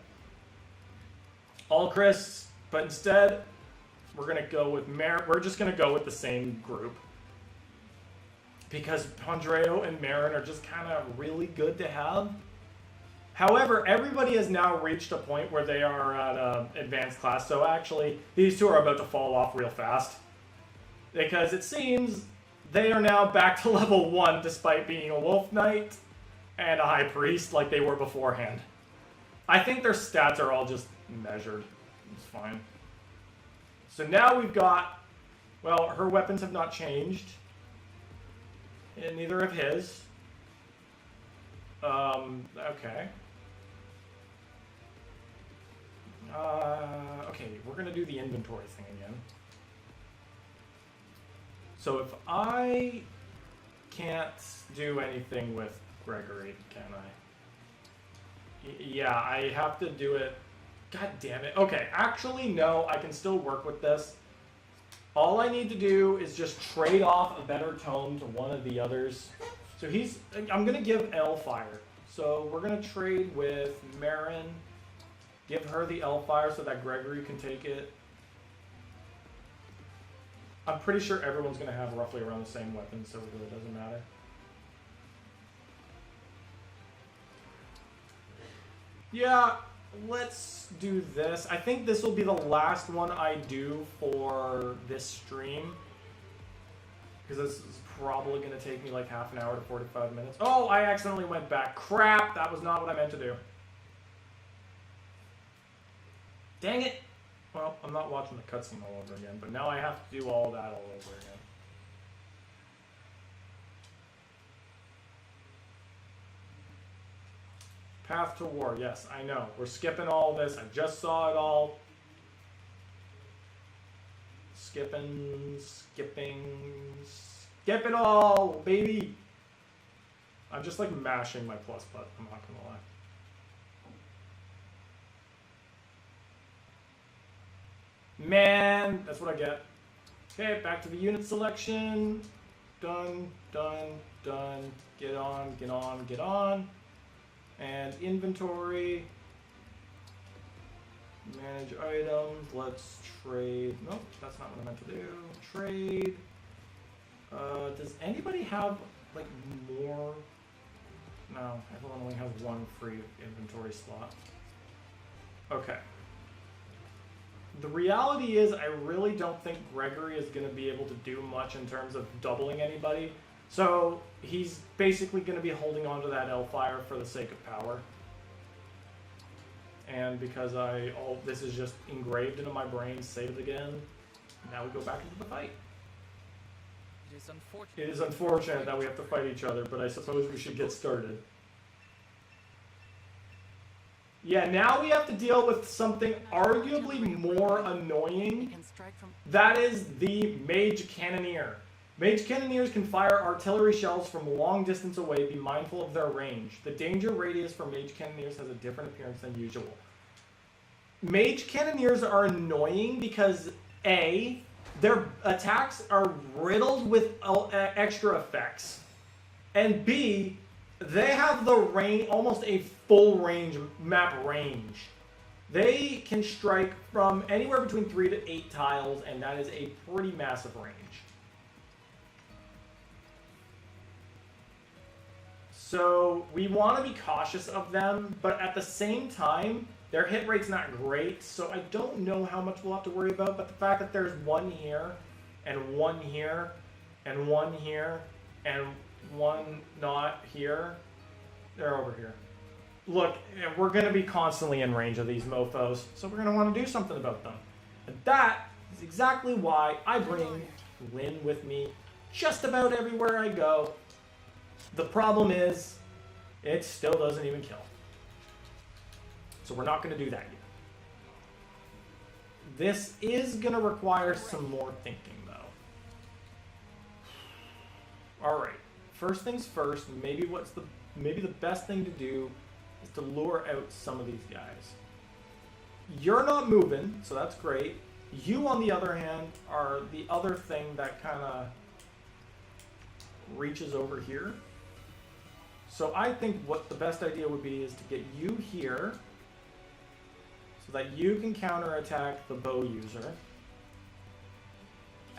Speaker 1: Alchrist, but instead, we're going to go with we're just going to go with the same group. Because Pondreo and Marin are just kind of really good to have. However, everybody has now reached a point where they are at advanced class, so actually, these two are about to fall off real fast. Because it seems they are now back to level 1 despite being a Wolf Knight and a High Priest like they were beforehand. I think their stats are all just measured. It's fine. So now we've got, well, her weapons have not changed. And neither of his. Okay. Okay, we're gonna do the inventory thing again. So if I can't do anything with Gregory, can I? Yeah, I have to do it. God damn it. Okay, actually, no, I can still work with this. All I need to do is just trade off a better tome to one of the others. So I'm going to give Elfire. So we're going to trade with Marin. Give her the Elfire so that Gregory can take it. I'm pretty sure everyone's going to have roughly around the same weapon, so it really doesn't matter. Yeah, let's do this. I think this will be the last one I do for this stream. Because this is probably going to take me like half an hour to 45 minutes. Oh, I accidentally went back. Crap, that was not what I meant to do. Dang it. Well, I'm not watching the cutscene all over again, but now I have to do all that all over again. Path to War, yes, I know. We're skipping all this. I just saw it all. Skip it all, baby! I'm just like mashing my plus button, I'm not gonna lie. Man, that's what I get. Okay, back to the unit selection. Done, done, done. Get on, get on, get on. And inventory. Manage items. Let's trade. Nope, that's not what I meant to do. Trade. Does anybody have like more? No, everyone only has one free inventory slot. Okay. The reality is I really don't think Gregory is going to be able to do much in terms of doubling anybody. So he's basically going to be holding on to that Elfire for the sake of power. And because this is just engraved into my brain, save it again. Now we go back into the fight. It is unfortunate that we have to fight each other, but I suppose we should get started. Yeah, now we have to deal with something arguably more annoying. That is the Mage Cannoneer. Mage Cannoneers can fire artillery shells from a long distance away. Be mindful of their range. The danger radius for Mage Cannoneers has a different appearance than usual. Mage Cannoneers are annoying because A, their attacks are riddled with extra effects, and B, they have the range, almost a full range, map range. They can strike from anywhere between 3 to 8 tiles, and that is a pretty massive range. So we want to be cautious of them, but at the same time, their hit rate's not great, so I don't know how much we'll have to worry about, but the fact that there's one here, and one here, and one here, and one not here, they're over here. Look, we're going to be constantly in range of these mofos, so we're going to want to do something about them. And that is exactly why I bring Lynn with me just about everywhere I go. The problem is, it still doesn't even kill. So we're not going to do that yet. This is going to require some more thinking, though. Alright, first things first, maybe the best thing to do is to lure out some of these guys. You're not moving, so that's great. You, on the other hand, are the other thing that kind of reaches over here. So I think what the best idea would be is to get you here so that you can counterattack the bow user.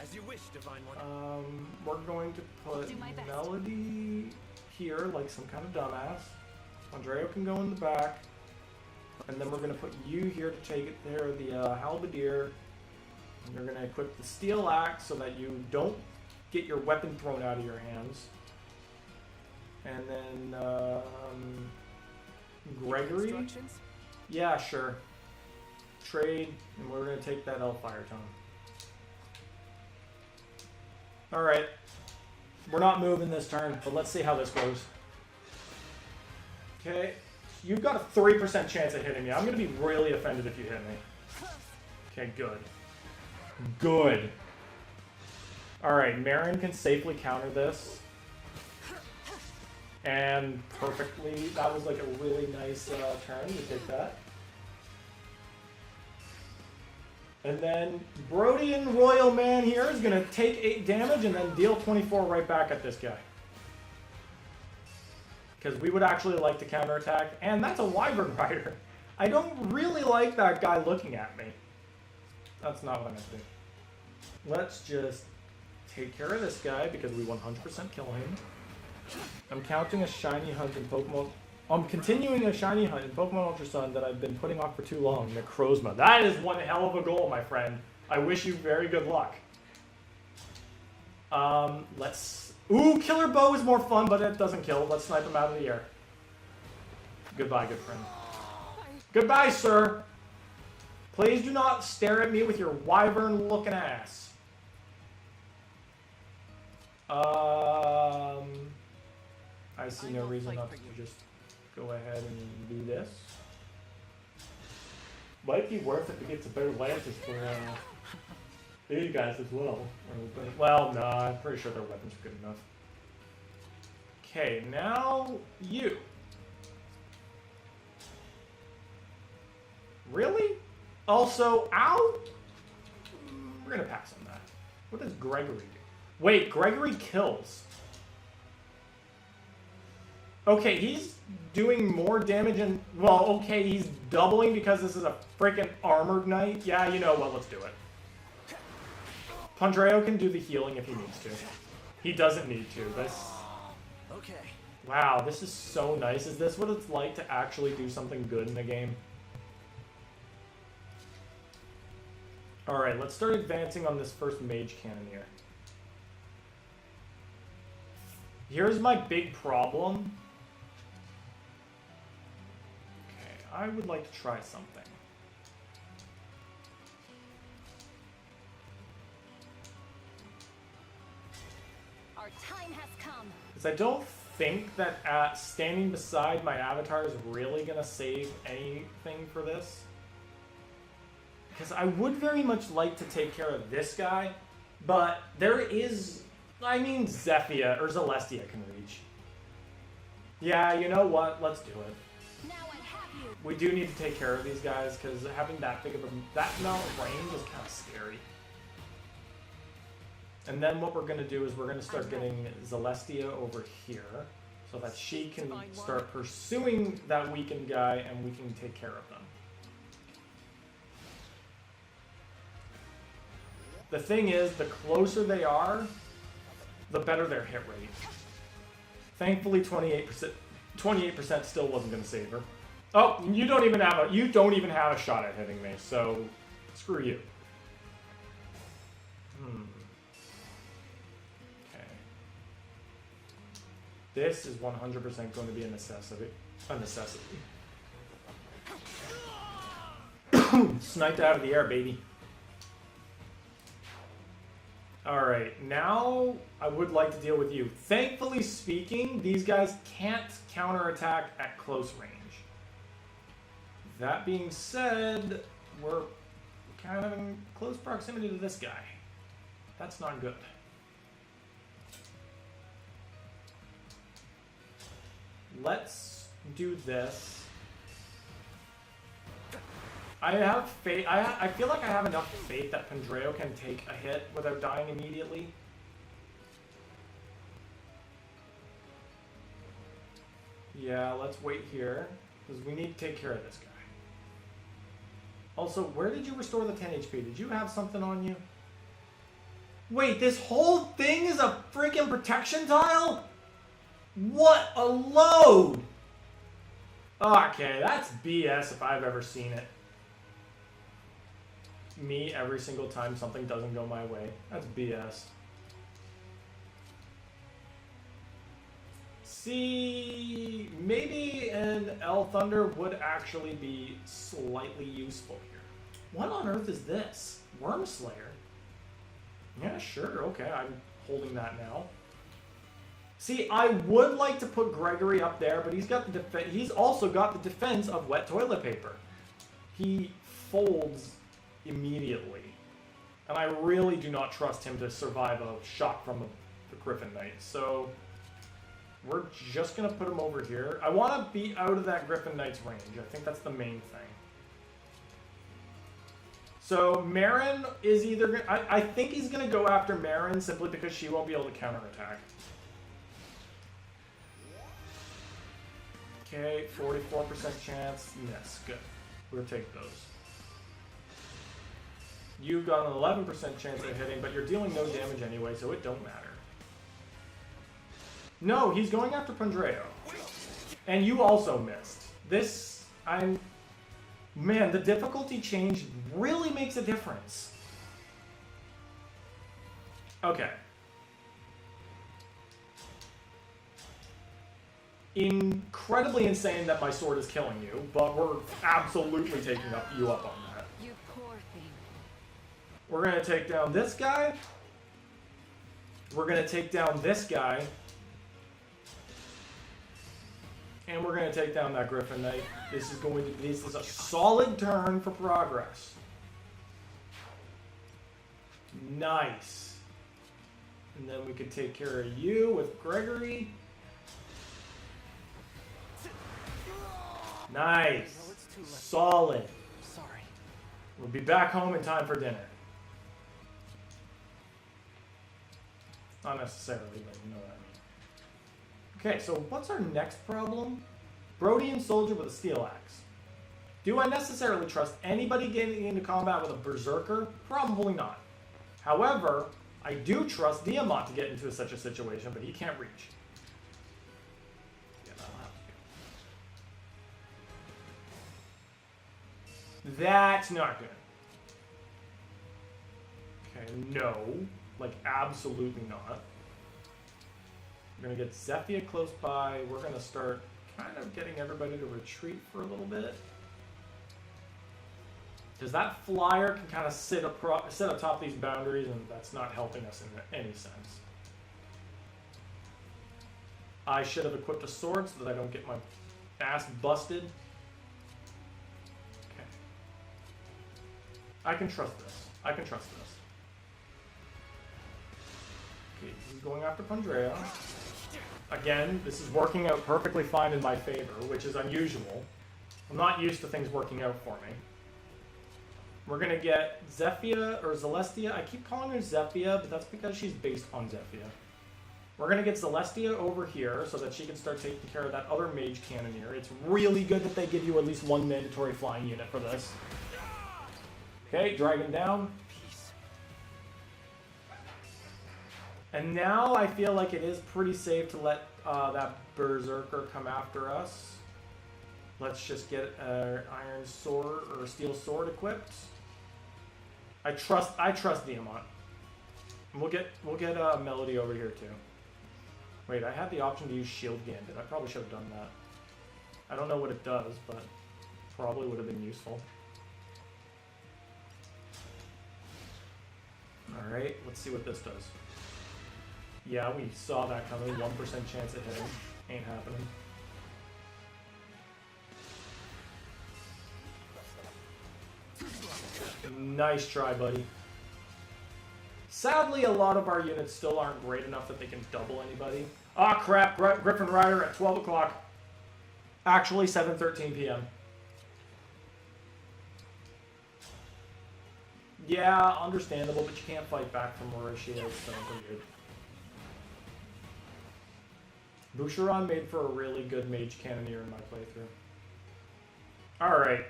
Speaker 10: As you wish, Divine One.
Speaker 1: We're going to put Melody here like some kind of dumbass. Andreo can go in the back. And then we're going to put you here to take it there, the halberdier. And you're going to equip the steel axe so that you don't get your weapon thrown out of your hands. And then Gregory. Yeah, sure. Trade, and we're going to take that Elfire tome. Alright. We're not moving this turn, but let's see how this goes. Okay. You've got a 3% chance of hitting me. I'm going to be really offended if you hit me. Okay, good. Good. Alright, Marin can safely counter this. And perfectly, that was like a really nice turn to take that. And then Brodian Royal Man here is going to take 8 damage and then deal 24 right back at this guy. Because we would actually like to counterattack. And that's a Wyvern Rider. I don't really like that guy looking at me. That's not what I meant to do. Let's just take care of this guy because we 100% kill him. I'm counting a shiny hunt in Pokemon. I'm continuing a shiny hunt in Pokemon Ultra Sun that I've been putting off for too long. Necrozma. That is one hell of a goal, my friend. I wish you very good luck. Let's... Ooh, Killer Bow is more fun, but it doesn't kill. Let's snipe him out of the air. Goodbye, good friend. Goodbye, sir. Please do not stare at me with your wyvern-looking ass. I see no reason not to just go ahead and do this. Might be worth it to get some better lances for these guys as well. Well, no, I'm pretty sure their weapons are good enough. Okay, now you. Really? Also, ow? We're gonna pass on that. What does Gregory do? Wait, Gregory kills. Okay, he's doing more damage and... Well, okay, he's doubling because this is a freaking armored knight. Yeah, you know what, let's do it. Pandreo can do the healing if he needs to. He doesn't need to.
Speaker 11: Okay.
Speaker 1: Wow, this is so nice. Is this what it's like to actually do something good in the game? Alright, let's start advancing on this first Mage Cannoneer. Here's my big problem. Okay, I would like to try something.
Speaker 7: Our time has come.
Speaker 1: Because I don't think that standing beside my avatar is really going to save anything for this. Because I would very much like to take care of this guy, but there is... I mean, Zephyr or Celestia can reach. Yeah, you know what? Let's do it.
Speaker 7: Now I have you.
Speaker 1: We do need to take care of these guys because having that big of that amount of range is kind of scary. And then what we're going to do is we're going to start getting Celestia over here so that she can start pursuing that weakened guy and we can take care of them. The thing is, the closer they are, the better their hit rate. Thankfully, 28% still wasn't going to save her. Oh, you don't even have a shot at hitting me, so screw you. Okay. This is 100% going to be a necessity. Sniped out of the air, baby. Alright, now I would like to deal with you. Thankfully speaking, these guys can't counterattack at close range. That being said, we're kind of in close proximity to this guy. That's not good. Let's do this. I have faith. I feel like I have enough faith that Pandreo can take a hit without dying immediately. Yeah, let's wait here because we need to take care of this guy. Also, where did you restore the 10 HP? Did you have something on you? Wait, this whole thing is a freaking protection tile? What a load! Okay, that's BS if I've ever seen it. Me every single time something doesn't go my way. That's BS. See, maybe an L Thunder would actually be slightly useful here. What on earth is this? Worm Slayer? Yeah, sure, okay, I'm holding that now. See, I would like to put Gregory up there, but he's got the he's also got the defense of wet toilet paper. He folds immediately. And I really do not trust him to survive a shot from the Griffin Knight. So we're just going to put him over here. I want to be out of that Griffin Knight's range. I think that's the main thing. So Marin is either... I think he's going to go after Marin simply because she won't be able to counterattack. Okay, 44% chance. Yes, good. We'll take those. You've got an 11% chance of hitting, but you're dealing no damage anyway, so it don't matter. No, he's going after Pandreo. And you also missed. This, man, the difficulty change really makes a difference. Okay. Incredibly insane that my sword is killing you, but we're absolutely taking you up on that.
Speaker 7: You poor thing.
Speaker 1: We're going to take down this guy. We're going to take down this guy. And we're going to take down that Griffin Knight. This is a solid turn for progress. Nice. And then we could take care of you with Gregory. Nice. Solid.
Speaker 11: Sorry.
Speaker 1: We'll be back home in time for dinner. Not necessarily, but you know what I mean. Okay, so what's our next problem? Brodian soldier with a steel axe. Do I necessarily trust anybody getting into combat with a berserker? Probably not. However, I do trust Diamant to get into such a situation, but he can't reach. Yeah, that'll have to go. That's not good. Okay, no. Like, absolutely not. We're going to get Zephia close by. We're going to start kind of getting everybody to retreat for a little bit. Because that flyer can kind of sit atop these boundaries, and that's not helping us in any sense. I should have equipped a sword so that I don't get my ass busted. Okay. I can trust this. I can trust this. Okay, he's going after Pandrea. Again, this is working out perfectly fine in my favor, which is unusual. I'm not used to things working out for me. We're going to get Zephia, or Celestia. I keep calling her Zephia, but that's because she's based on Zephia. We're going to get Celestia over here so that she can start taking care of that other mage cannoneer. It's really good that they give you at least one mandatory flying unit for this. Okay, dragon down. And now I feel like it is pretty safe to let that berserker come after us. Let's just get an iron sword or steel sword equipped. I trust Diamant. We'll get Melody over here too. Wait, I had the option to use Shield Gambit. I probably should have done that. I don't know what it does, but probably would have been useful. All right, let's see what this does. Yeah, we saw that coming. 1% chance of hitting. Ain't happening. Nice try, buddy. Sadly, a lot of our units still aren't great enough that they can double anybody. Ah, crap. Griffin Rider at 12 o'clock. Actually, 7:13 p.m. Yeah, understandable, but you can't fight back from where she is, so we're good. Boucheron made for a really good mage cannoneer in my playthrough. Alright.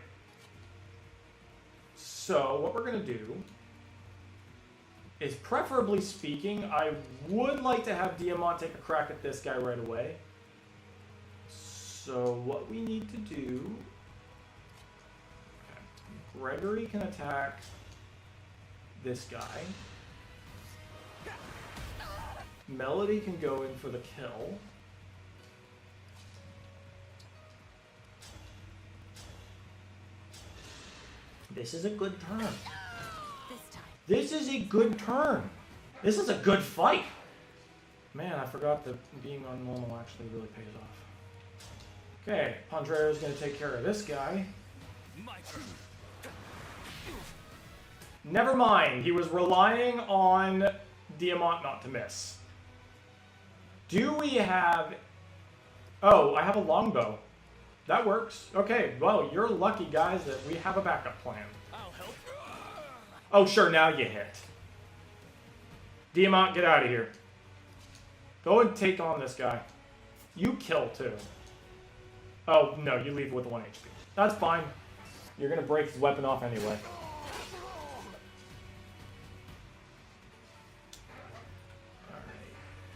Speaker 1: So, what we're going to do is, preferably speaking, I would like to have Diamant take a crack at this guy right away. So, what we need to do... Okay. Gregory can attack this guy. Melody can go in for the kill. This is a good turn. This is a good turn. This is a good fight. Man, I forgot that being on normal actually really pays off. Okay, Pandreo's going to take care of this guy. Never mind. He was relying on Diamant not to miss. Do we have... Oh, I have a longbow. That works. Okay, well, you're lucky, guys, that we have a backup plan.
Speaker 10: I'll help.
Speaker 1: Oh, sure, now you hit. Diamant, get out of here. Go and take on this guy. You kill, too. Oh, no, you leave with 1 HP. That's fine. You're going to break his weapon off anyway. Alright.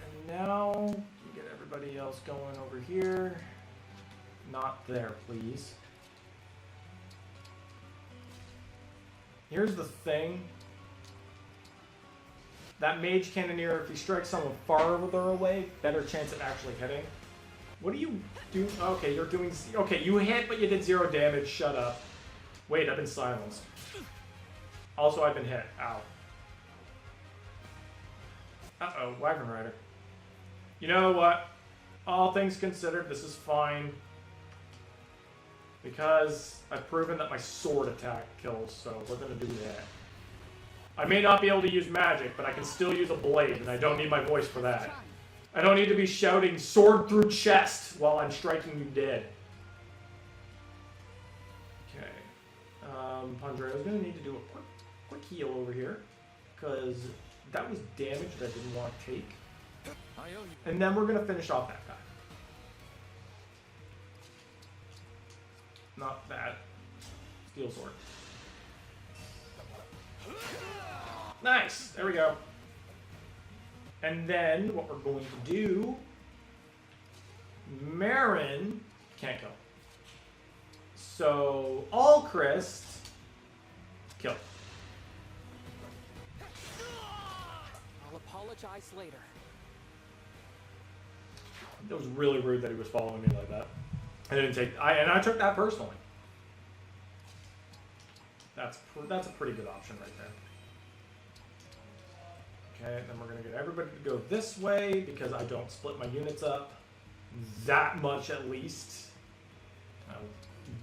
Speaker 1: And now, you get everybody else going over here. Not there, please. Here's the thing. That Mage Cannoneer, if he strikes someone farther away, better chance at actually hitting. What do you do? Okay, you're doing... Okay, you hit, but you did 0 damage. Shut up. Wait, I've been silenced. Also, I've been hit. Ow. Uh-oh, Wyvern Rider. You know what? All things considered, this is fine. Because I've proven that my sword attack kills, so we're going to do that. I may not be able to use magic, but I can still use a blade, and I don't need my voice for that. I don't need to be shouting sword through chest while I'm striking you dead. Okay. Pandreo's going to need to do a quick heal over here, because that was damage that I didn't want to take. And then we're going to finish off that guy. Not that. Steel sword. Nice! There we go. And then, what we're going to do... Marin can't kill. So, Alchrist... Kill.
Speaker 5: I'll apologize later.
Speaker 1: That was really rude that he was following me like that. I took that personally. That's a pretty good option right there. Okay, then we're going to get everybody to go this way because I don't split my units up that much at least.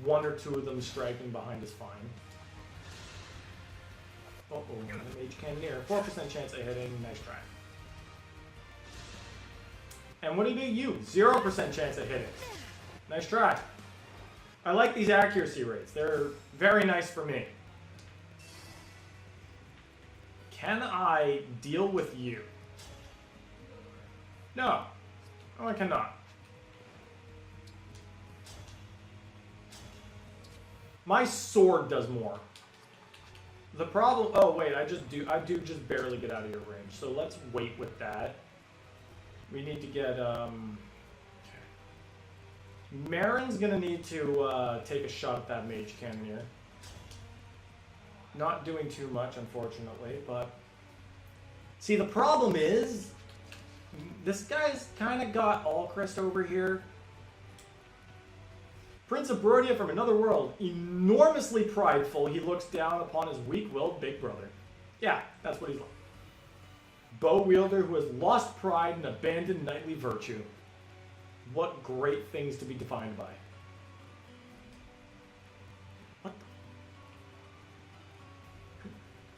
Speaker 1: 1 or 2 of them striking behind is fine. Uh-oh, the Mage Cannoneer. 4% chance of hitting. Nice try. And what do you? 0% chance of hitting. Nice try. I like these accuracy rates. They're very nice for me. Can I deal with you? No. No, I cannot. My sword does more. The problem... Oh, wait, I do just barely get out of your range. So let's wait with that. We need to get... Marin's gonna need to take a shot at that Mage Cannoneer. Not doing too much, unfortunately, but... See, the problem is... This guy's kind of got Alchrist over here. Prince of Brodia from another world. Enormously prideful, he looks down upon his weak-willed big brother. Yeah, that's what he's like. Bow wielder who has lost pride and abandoned knightly virtue. What great things to be defined by. What the?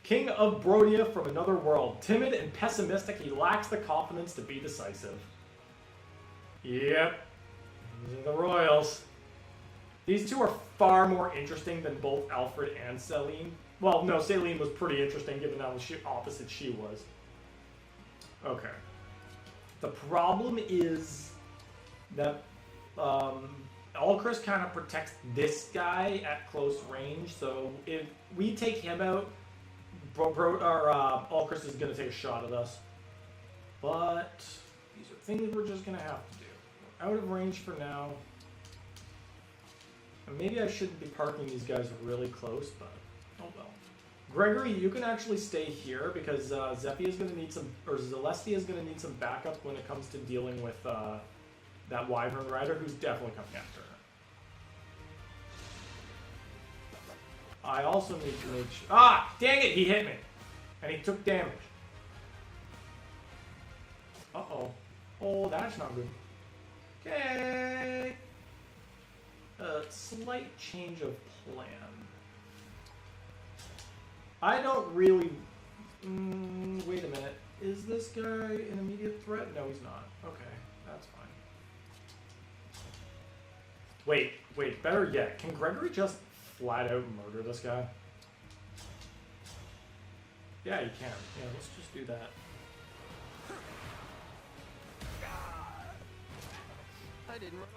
Speaker 1: King of Brodia from another world. Timid and pessimistic, he lacks the confidence to be decisive. Yep. These are the royals. These two are far more interesting than both Alfred and Celine. Well, no, Celine was pretty interesting given how opposite she was. Okay. The problem is that Alchrist kind of protects this guy at close range, so if we take him out, Alchrist is going to take a shot at us. But these are things we're just going to have to do. We're out of range for now. And maybe I shouldn't be parking these guys really close, but oh well. Gregory, you can actually stay here because Zephi is going to need some, or Zelestia is going to need some backup when it comes to dealing with that Wyvern Rider, who's definitely coming after her. I also need to make sure... Ah! Dang it! He hit me! And he took damage. Uh-oh. Oh, that's not good. Okay. Slight change of plan. I don't really... wait a minute. Is this guy an immediate threat? No, he's not. Okay, that's fine. Wait, better yet. Can Gregory just flat out murder this guy? Yeah, you can. Yeah, let's just do that.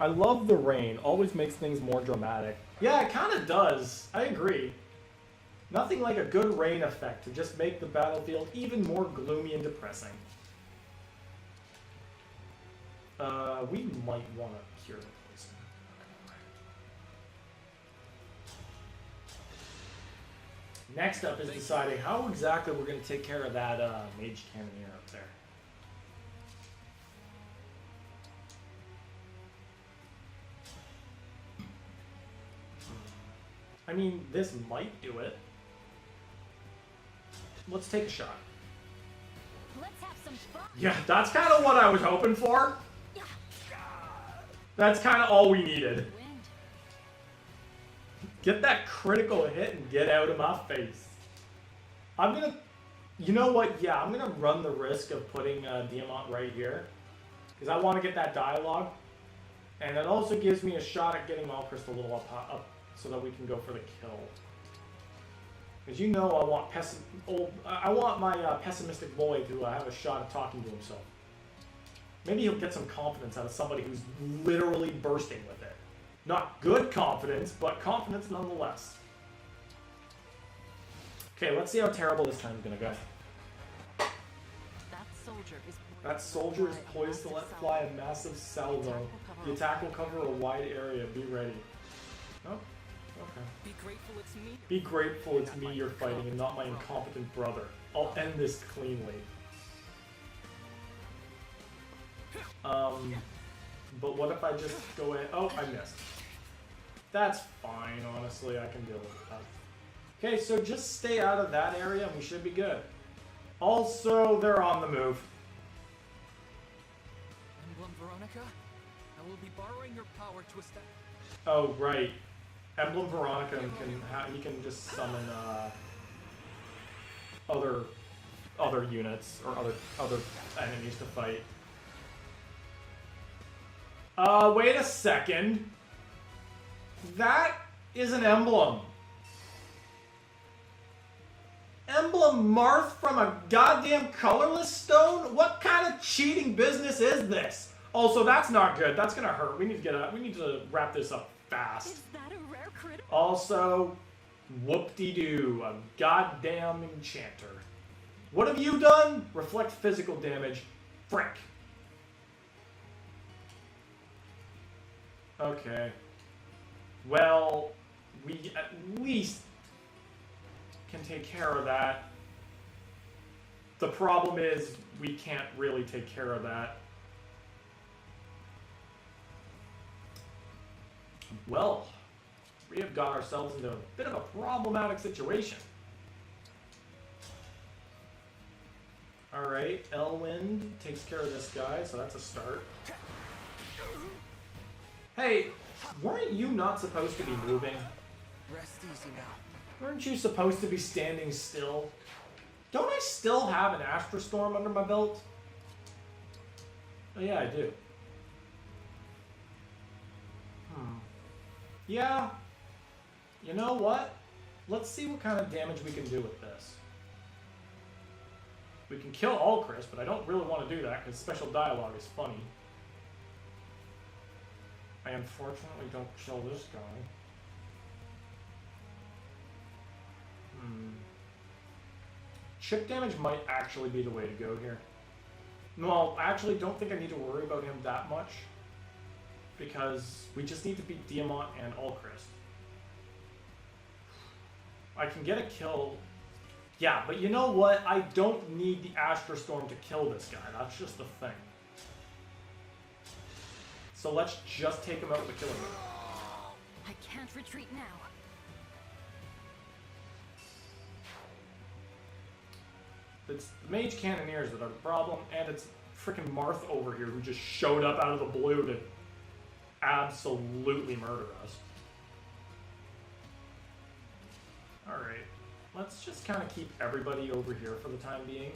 Speaker 1: I love the rain. Always makes things more dramatic. Yeah, it kind of does. I agree. Nothing like a good rain effect to just make the battlefield even more gloomy and depressing. We might want to cure the poison. Next up is deciding how exactly we're going to take care of that mage cannoneer up there. I mean, this might do it. Let's take a shot.
Speaker 12: Let's have some fun.
Speaker 1: Yeah, that's kind of what I was hoping for. That's kind of all we needed. Get that critical hit and get out of my face. I'm gonna... You know what? Yeah, I'm gonna run the risk of putting Diamant right here. Because I want to get that dialogue. And it also gives me a shot at getting Malchus a little up so that we can go for the kill. Because you know I want my pessimistic boy to have a shot at talking to himself. Maybe he'll get some confidence out of somebody who's literally bursting with it. Not good confidence, but confidence nonetheless. Okay, let's see how terrible this time's gonna go. That soldier is poised to let fly a massive salvo. The attack will cover a wide area. Be ready. Oh, okay.
Speaker 10: Be grateful it's me.
Speaker 1: Be grateful it's me you're fighting and not my incompetent brother. I'll end this cleanly. But what if I just go in? Oh, I missed. That's fine, honestly. I can deal with that. Okay, so just stay out of that area and we should be good. Also, they're on the move.
Speaker 10: Emblem Veronica, I will be borrowing your power to establish.
Speaker 1: Oh, right. Emblem Veronica he can just summon other units or other enemies to fight. Wait a second. That is an emblem. Emblem Marth from a goddamn colorless stone? What kind of cheating business is this? Also, that's not good. That's gonna hurt. We need to wrap this up fast.
Speaker 12: Is that a rare critter?
Speaker 1: Also, whoop-de-doo, a goddamn enchanter. What have you done? Reflect physical damage. Frick. Okay. Well, we at least can take care of that. The problem is we can't really take care of that. Well, we have got ourselves into a bit of a problematic situation. Alright, Elwind takes care of this guy, so that's a start. Hey, weren't you not supposed to be moving?
Speaker 2: Rest easy now.
Speaker 1: Weren't you supposed to be standing still? Don't I still have an Astra Storm under my belt? Oh yeah, I do. Yeah. You know what? Let's see what kind of damage we can do with this. We can kill Alchris, but I don't really want to do that because special dialogue is funny. I unfortunately don't kill this guy. Chip damage might actually be the way to go here. No, I actually don't think I need to worry about him that much. Because we just need to beat Diamant and Alchris. I can get a kill. Yeah, but you know what? I don't need the Astra Storm to kill this guy. That's just the thing. So let's just take him out with the killing move.
Speaker 12: I can't retreat now.
Speaker 1: It's the Mage Cannoneers that are the problem, and it's freaking Marth over here who just showed up out of the blue to absolutely murder us. Alright, let's just kind of keep everybody over here for the time being.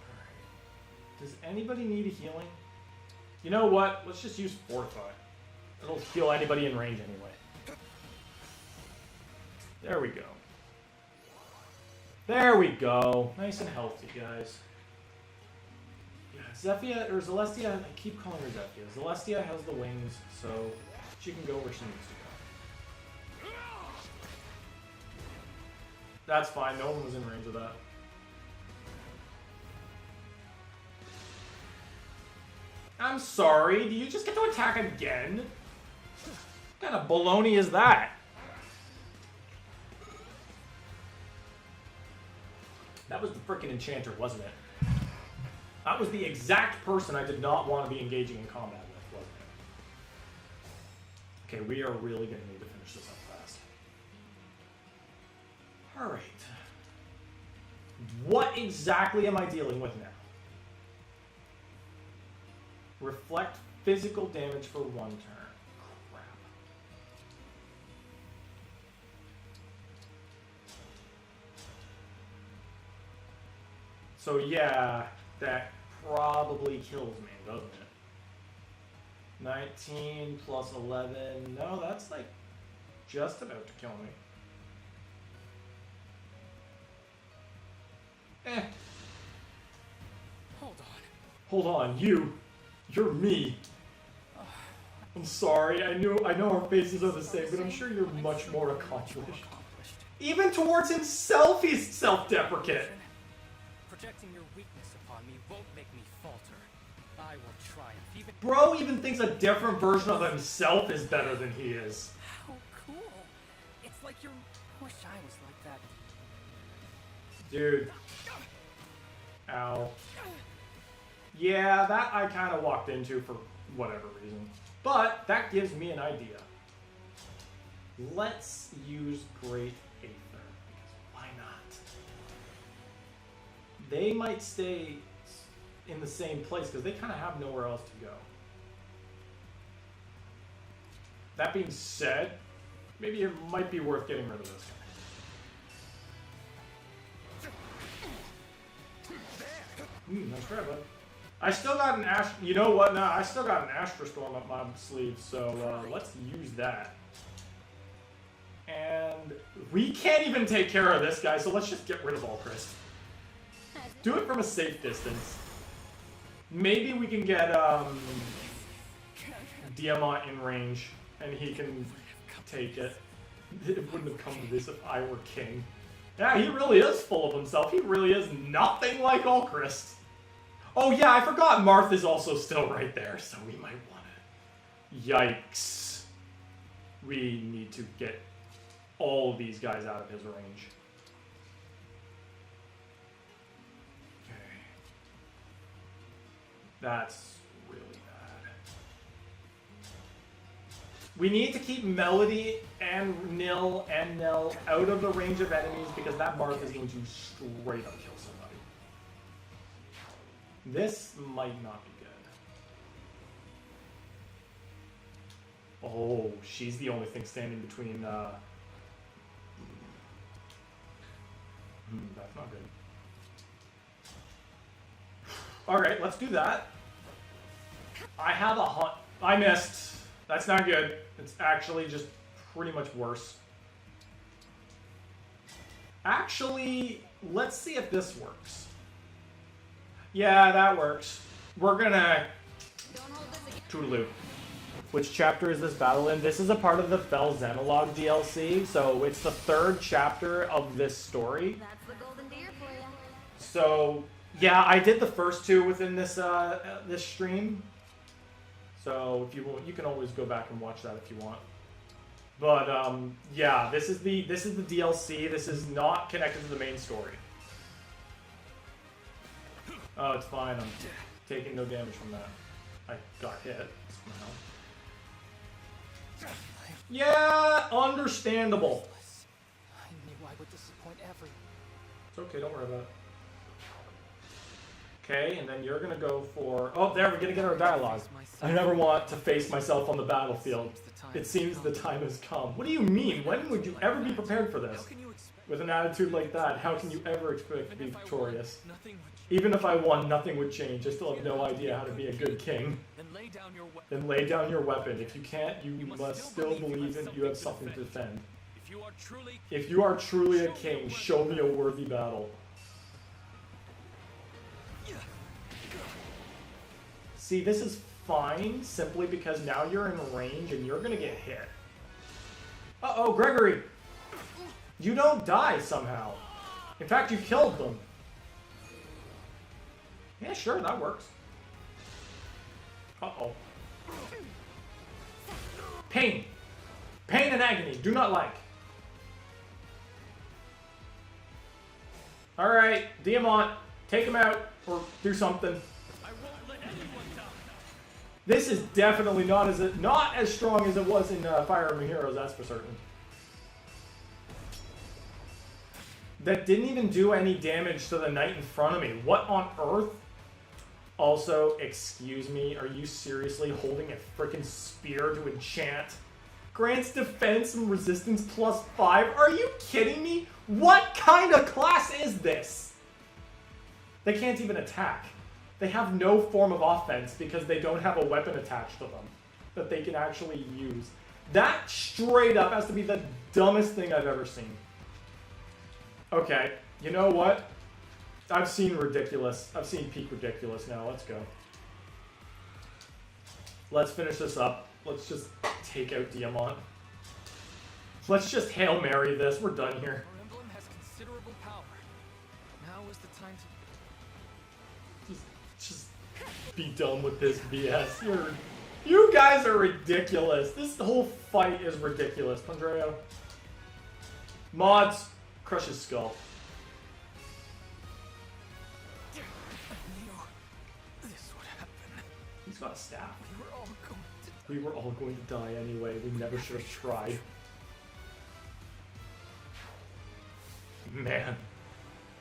Speaker 1: Alright. Does anybody need a healing? You know what? Let's just use Fortify. It'll heal anybody in range anyway. There we go. There we go. Nice and healthy, guys. Yeah, Zephia, or Celestia, I keep calling her Zephia. Celestia has the wings, so she can go where she needs to go. That's fine, no one was in range of that. I'm sorry, do you just get to attack again? What kind of baloney is that? That was the frickin' enchanter, wasn't it? That was the exact person I did not want to be engaging in combat with, wasn't it? Okay, we are really going to need to finish this up fast. Alright. What exactly am I dealing with now? Reflect physical damage for 1 turn. Crap. So yeah, that probably kills me, doesn't it? 19 plus 11. No, that's like just about to kill me. Eh. Hold on, you're me. I'm sorry, I know our faces are the same, but I'm sure you're much more accomplished. Even towards himself, he's self-deprecate.
Speaker 10: Projecting your weakness upon me won't make me falter. I will triumph even.
Speaker 1: Bro even thinks a different version of himself is better than he is.
Speaker 10: How cool. It's like you're... Wish I was like that.
Speaker 1: Dude. Ow. Yeah, that I kind of walked into for whatever reason. But that gives me an idea. Let's use Great Aether, because why not? They might stay in the same place because they kind of have nowhere else to go. That being said, maybe it might be worth getting rid of this guy. Nice try, bud. I still got an you know what? No, I still got an Astra Storm up my sleeve, so let's use that. And we can't even take care of this guy, so let's just get rid of Alchrist. Do it from a safe distance. Maybe we can get Diamant in range, and he can take it. It wouldn't have come to this if I were king. Yeah, he really is full of himself. He really is nothing like Alchrist. Oh yeah, I forgot Marth is also still right there, so we might want to... Yikes. We need to get all of these guys out of his range. Okay. That's really bad. We need to keep Melody and Nil and Nell out of the range of enemies because that Marth is going to straight up kill somebody. This might not be good. Oh, she's the only thing standing between, that's not good. Alright, let's do that. I have a hunt. I missed. That's not good. It's actually just pretty much worse. Actually, let's see if this works. Yeah, that works. We're gonna... Toodaloo. Which chapter is this battle in? This is a part of the Fell Xenologue DLC, so it's the 3rd chapter of this story.
Speaker 6: That's the golden deer for you.
Speaker 1: So, yeah, I did the first 2 within this this stream. So, if you want, you can always go back and watch that if you want. But yeah, this is the DLC. This is not connected to the main story. Oh, it's fine. I'm taking no damage from that. I got hit somehow. Yeah, understandable.
Speaker 10: I knew I would disappoint everyone.
Speaker 1: It's okay, don't worry about it. Okay, and then you're gonna go for... Oh, there, we're gonna get our dialogue. I never want to face myself on the battlefield. It seems the time has come. What do you mean? When would you ever be prepared for this? With an attitude like that, how can you ever expect to be victorious? Even if I won, nothing would change. I still have no idea how to be a good king. Then lay down your weapon. If you can't, you must still believe that you have something to defend. If you are truly a king, show me a worthy battle. See, this is fine simply because now you're in range and you're gonna get hit. Uh-oh, Gregory! You don't die somehow. In fact, you killed them. Yeah, sure, that works. Uh-oh. Pain. Pain and agony. Do not like. Alright, Diamant, take him out or do something. This is definitely not as strong as it was in Fire Emblem Heroes, that's for certain. That didn't even do any damage to the knight in front of me. What on earth? Also, excuse me, are you seriously holding a frickin' spear to enchant? Grants defense and resistance +5? Are you kidding me? What kind of class is this? They can't even attack. They have no form of offense because they don't have a weapon attached to them that they can actually use. That straight up has to be the dumbest thing I've ever seen. Okay, you know what? I've seen ridiculous. I've seen peak ridiculous now. Let's go. Let's finish this up. Let's just take out Diamant. Let's just Hail Mary this. We're done here.
Speaker 10: Our emblem has considerable power. Now is the time to...
Speaker 1: Just be done with this BS. You guys are ridiculous. This whole fight is ridiculous. Pandreo. Mods. Crush his skull.
Speaker 10: This would happen.
Speaker 1: He's got a staff. We were all going to die anyway. We never should have tried. Man.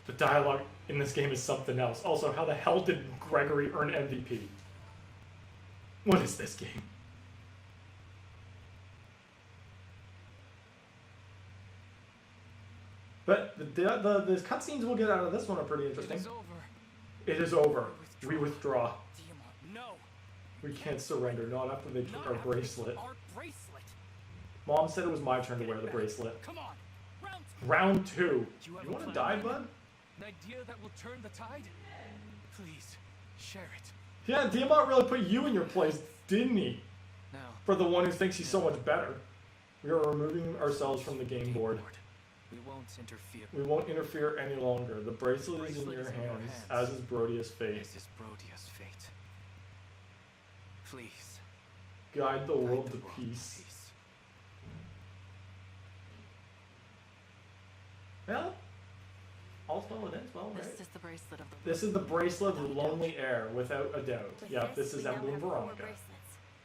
Speaker 1: The dialogue in this game is something else. Also, how the hell did Gregory earn MVP? What is this game? But the cutscenes we'll get out of this one are pretty interesting.
Speaker 10: It is over.
Speaker 1: It is over. We withdraw.
Speaker 10: No.
Speaker 1: We can't surrender, not after they took our bracelet.
Speaker 10: Our bracelet.
Speaker 1: Mom said it was my turn to wear the bracelet.
Speaker 10: Come on.
Speaker 1: Round two. You want to die, bud?
Speaker 10: An idea that will turn the tide? Please, share it.
Speaker 1: Yeah, Diamant really put you in your place, didn't he?
Speaker 10: Now,
Speaker 1: for the one who thinks he's so much better. We are removing ourselves from the game board.
Speaker 10: We won't interfere.
Speaker 1: We won't interfere any longer. The bracelet is in your hands, as is Brodia's fate.
Speaker 10: As is Brodia's fate. Please.
Speaker 1: Guide the world to peace. Well, all's well that ends well, right?
Speaker 4: This is the bracelet of the...
Speaker 1: This is the bracelet of Lonely Air, without a doubt. Yep, this is Emblem Veronica.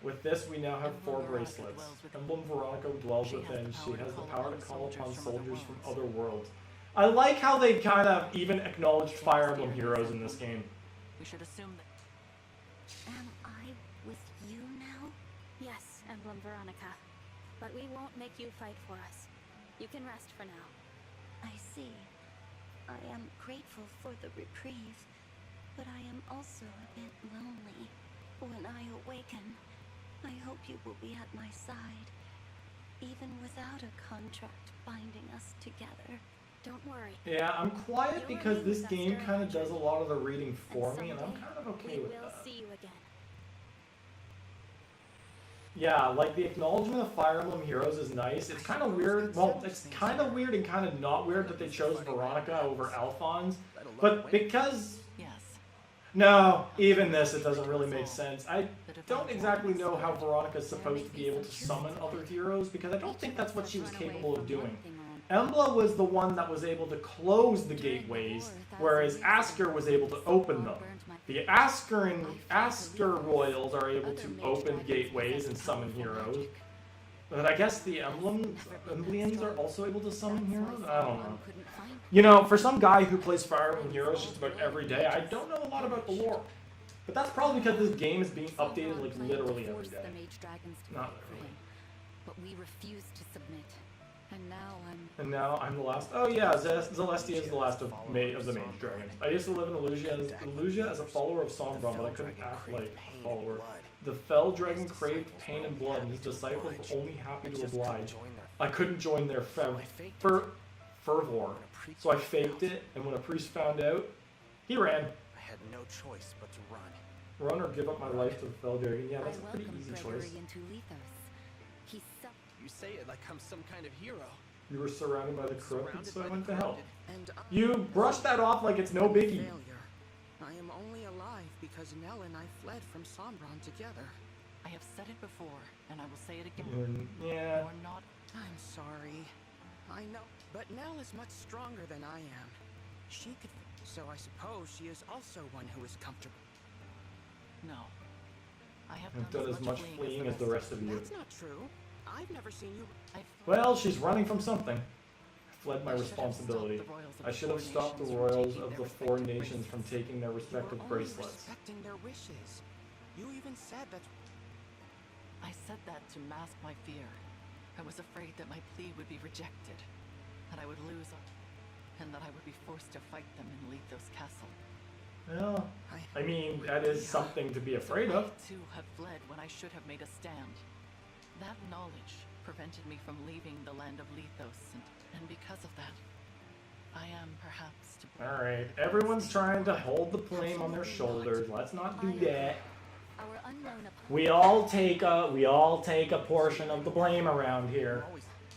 Speaker 1: With this, we now have 4 bracelets. Emblem Veronica dwells within. She has the power to call upon soldiers from other worlds. I like how they kind of even acknowledged Fire Emblem Heroes in this game.
Speaker 4: We should assume that...
Speaker 12: Am I with you now? Yes, Emblem Veronica. But we won't make you fight for us. You can rest for now.
Speaker 6: I see. I am grateful for the reprieve, but I am also a bit lonely. When I awaken, I hope you will be at my side, even without a contract binding us together.
Speaker 12: Don't worry.
Speaker 1: Yeah, I'm quiet because this game kind of does a lot of the reading for me, and I'm kind of okay with that.
Speaker 12: We will see you again.
Speaker 1: Yeah, like the acknowledgement of Fire Emblem Heroes is nice. It's kind of weird. Well, it's kind of weird and kind of not weird that they chose Veronica over Alphonse. But because...
Speaker 4: Yes.
Speaker 1: No, even this, it doesn't really make sense. I don't exactly know how Veronica's supposed to be able to summon other heroes, because I don't think that's what she was capable of doing. Embla was the one that was able to close the gateways, whereas Asker was able to open them. The Asker Royals are able to open gateways and summon heroes. But I guess the Emblems are also able to summon heroes? I don't know. You know, for some guy who plays Fire Emblem Heroes just about every day, I don't know a lot about the lore. But that's probably because this game is being updated like literally every day. Not literally.
Speaker 7: But we refuse to submit.
Speaker 1: And now I'm the last. Oh yeah, Celestia is the last of the Mage Dragons. I used to live in Illusia as a follower of Sombron, but I couldn't act like a follower. The Fell Dragon craved pain and blood, and his disciples were only happy to oblige. I couldn't join their fervor, so I faked it, and when a priest found out, he ran.
Speaker 11: I had no choice but to run.
Speaker 1: Run or give up my life to the Fell Dragon. Yeah, that's a pretty easy choice.
Speaker 11: You say it like I'm some kind of hero.
Speaker 1: You were surrounded by the crooked, so I went to help.
Speaker 5: And
Speaker 1: You brushed that off like it's no biggie.
Speaker 5: failure. I am only alive because Nell and I fled from Sombron together.
Speaker 4: I have said it before, and I will say it again.
Speaker 1: Yeah.
Speaker 4: You're not.
Speaker 5: I'm sorry. I know, but Nell is much stronger than I am. She could, so I suppose she is also one who is comfortable.
Speaker 4: No. I have
Speaker 1: I've done as much fleeing as the rest of you.
Speaker 5: That's not true. I've never seen you.
Speaker 1: Well, she's running from something. I fled my responsibility. I should have stopped the royals of the four nations from taking their respective
Speaker 5: You were only
Speaker 1: bracelets.
Speaker 5: respecting their wishes. You even said that.
Speaker 4: I said that to mask my fear. I was afraid that my plea would be rejected, that I would lose, and that I would be forced to fight them in Lethos Castle.
Speaker 1: Well, I mean, that is something to be afraid of.
Speaker 4: I too have fled when I should have made a stand. That knowledge prevented me from leaving the land of Lethos, and because of that, I am perhaps to blame.
Speaker 1: Alright, everyone's trying to hold the blame on their shoulders. Let's not do that. We all take a portion of the blame around here.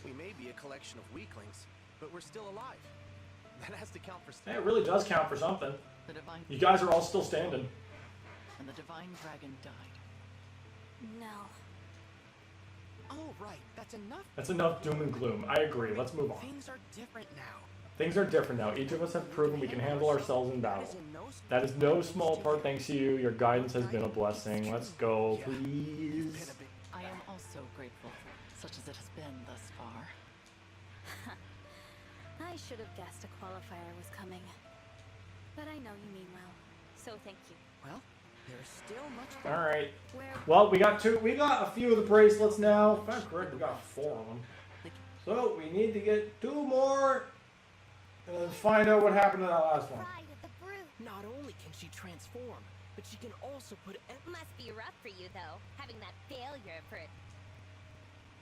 Speaker 11: We may be a collection of weaklings, but we're still alive. That has to count for something.
Speaker 1: It really does count for something.
Speaker 4: The divine
Speaker 1: You guys are all still standing.
Speaker 4: and the divine dragon died.
Speaker 12: No.
Speaker 5: Oh, right. That's enough.
Speaker 1: That's enough doom and gloom. I agree. Let's move on.
Speaker 5: Things are different now.
Speaker 1: Things are different now. Each of us have proven we can handle ourselves in battle. That is no small part thanks to you. Your guidance has been a blessing. Let's go, please.
Speaker 4: I am also grateful, such as it has been thus far.
Speaker 12: I should have guessed a qualifier was coming. But I know you mean well, so thank you.
Speaker 5: Well, there's still much.
Speaker 1: All right. Well, we got a few of the bracelets now. If I'm correct, we got 4 of them. So we need to get 2 more and then find out what happened to that last one.
Speaker 8: Not only can she transform, but she can also put.
Speaker 13: Must be rough for you though, having that failure of her.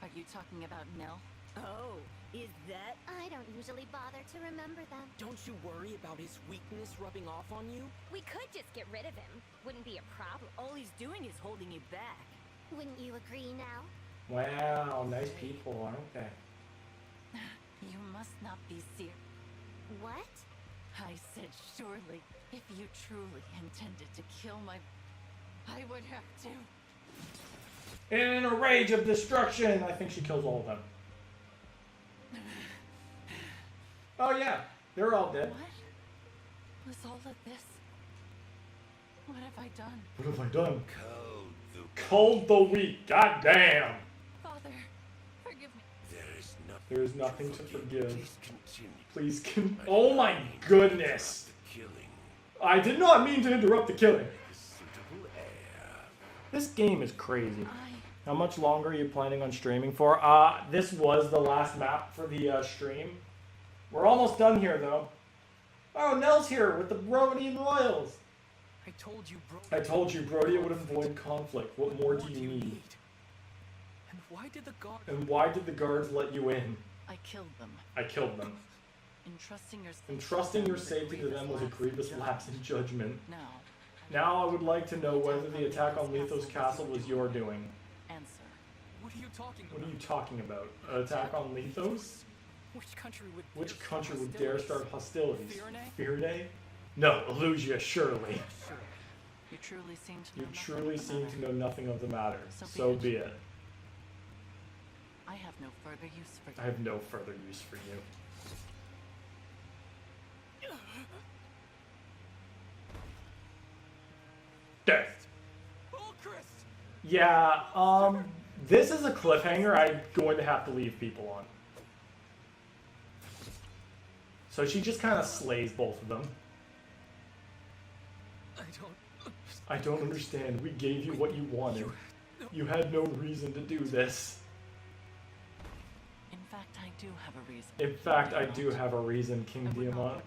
Speaker 4: Are you talking about Nell?
Speaker 7: Oh, is that?
Speaker 13: I don't usually bother to remember them.
Speaker 8: Don't you worry about his weakness rubbing off on you?
Speaker 13: We could just get rid of him. Wouldn't be a problem.
Speaker 7: All he's doing is holding you back.
Speaker 13: Wouldn't you agree now?
Speaker 1: Wow, nice people, aren't they?
Speaker 4: You must not be serious.
Speaker 13: What?
Speaker 4: I said surely, if you truly intended to kill my... I would have to.
Speaker 1: In a rage of destruction, I think she kills all of them. Oh yeah, they're all dead.
Speaker 4: What was all of this? What have I done?
Speaker 1: What have I done? Cold the weak. God damn.
Speaker 4: Father, forgive me.
Speaker 1: There is nothing to forgive. Please continue. Oh my goodness. I did not mean to interrupt the killing. This game is crazy. How much longer are you planning on streaming for? This was the last map for the stream. We're almost done here though. Oh, Nell's here with the Brodian Royals.
Speaker 8: I told you,
Speaker 1: Brodia would avoid conflict. What more do you need?
Speaker 8: And why did the guard?
Speaker 1: And why did the guards let you in?
Speaker 4: I killed them.
Speaker 1: I killed them.
Speaker 4: Entrusting
Speaker 1: your safety to them was a grievous lapse in judgment.
Speaker 4: Now.
Speaker 1: Now I would like to know whether the attack on Lethos Castle was your doing.
Speaker 4: Answer.
Speaker 8: What are you talking about?
Speaker 1: What are you talking about? An attack on Lethos?
Speaker 8: Which country would
Speaker 1: dare start hostilities?
Speaker 8: Firene?
Speaker 1: Firene? No, Illusia, surely.
Speaker 4: You
Speaker 1: truly seem to know nothing of the matter. So be it.
Speaker 4: I have no further use for you.
Speaker 1: I have no further use for you. Death. Yeah, this is a cliffhanger I'm going to have to leave people on. So she just kind of slays both of them. I don't understand. We gave you what you wanted. You had no reason to do this.
Speaker 4: In fact, I do have a reason.
Speaker 1: In fact, I do have a reason, King Diamant.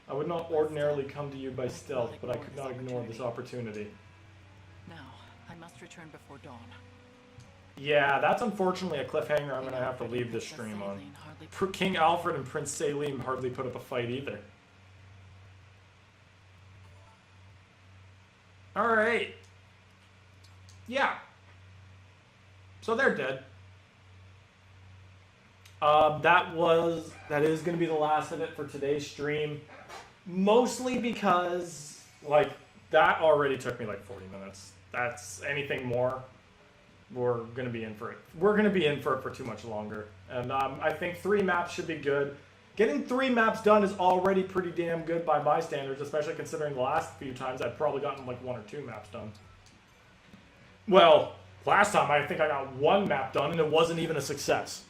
Speaker 1: I would not ordinarily come to you by stealth, but I could not ignore this opportunity.
Speaker 4: Now, I must return before dawn.
Speaker 1: Yeah, that's unfortunately a cliffhanger I'm going to have to leave this stream on. King Alfred and Prince Salim hardly put up a fight either. Alright. Yeah. So they're dead. That is going to be the last of it for today's stream. Mostly because, like, that already took me like 40 minutes. That's anything more, we're going to be in for it. We're going to be in for it for too much longer. And I think 3 maps should be good. Getting 3 maps done is already pretty damn good by my standards, especially considering the last few times I've probably gotten like 1 or 2 maps done. Well, last time I think I got 1 map done and it wasn't even a success.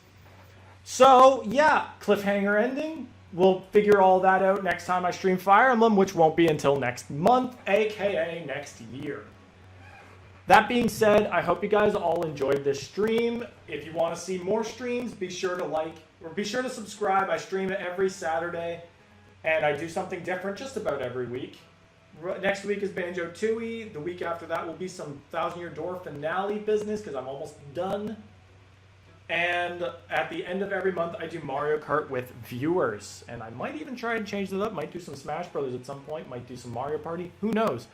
Speaker 1: So, yeah, cliffhanger ending. We'll figure all that out next time I stream Fire Emblem, which won't be until next month, aka next year. That being said, I hope you guys all enjoyed this stream. If you want to see more streams, be sure to like, or be sure to subscribe. I stream it every Saturday, and I do something different just about every week. Next week is Banjo-Tooie. The week after that will be some Thousand Year Door finale business, because I'm almost done. And at the end of every month, I do Mario Kart with viewers. And I might even try and change it up. Might do some Smash Brothers at some point. Might do some Mario Party. Who knows?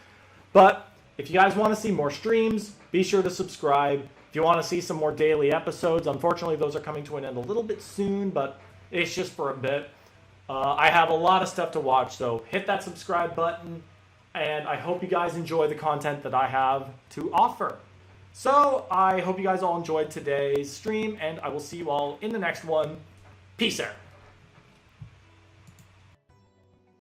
Speaker 1: But if you guys want to see more streams, be sure to subscribe. If you want to see some more daily episodes, unfortunately, those are coming to an end a little bit soon, but it's just for a bit. I have a lot of stuff to watch, so hit that subscribe button. And I hope you guys enjoy the content that I have to offer. So, I hope you guys all enjoyed today's stream, and I will see you all in the next one. Peace out.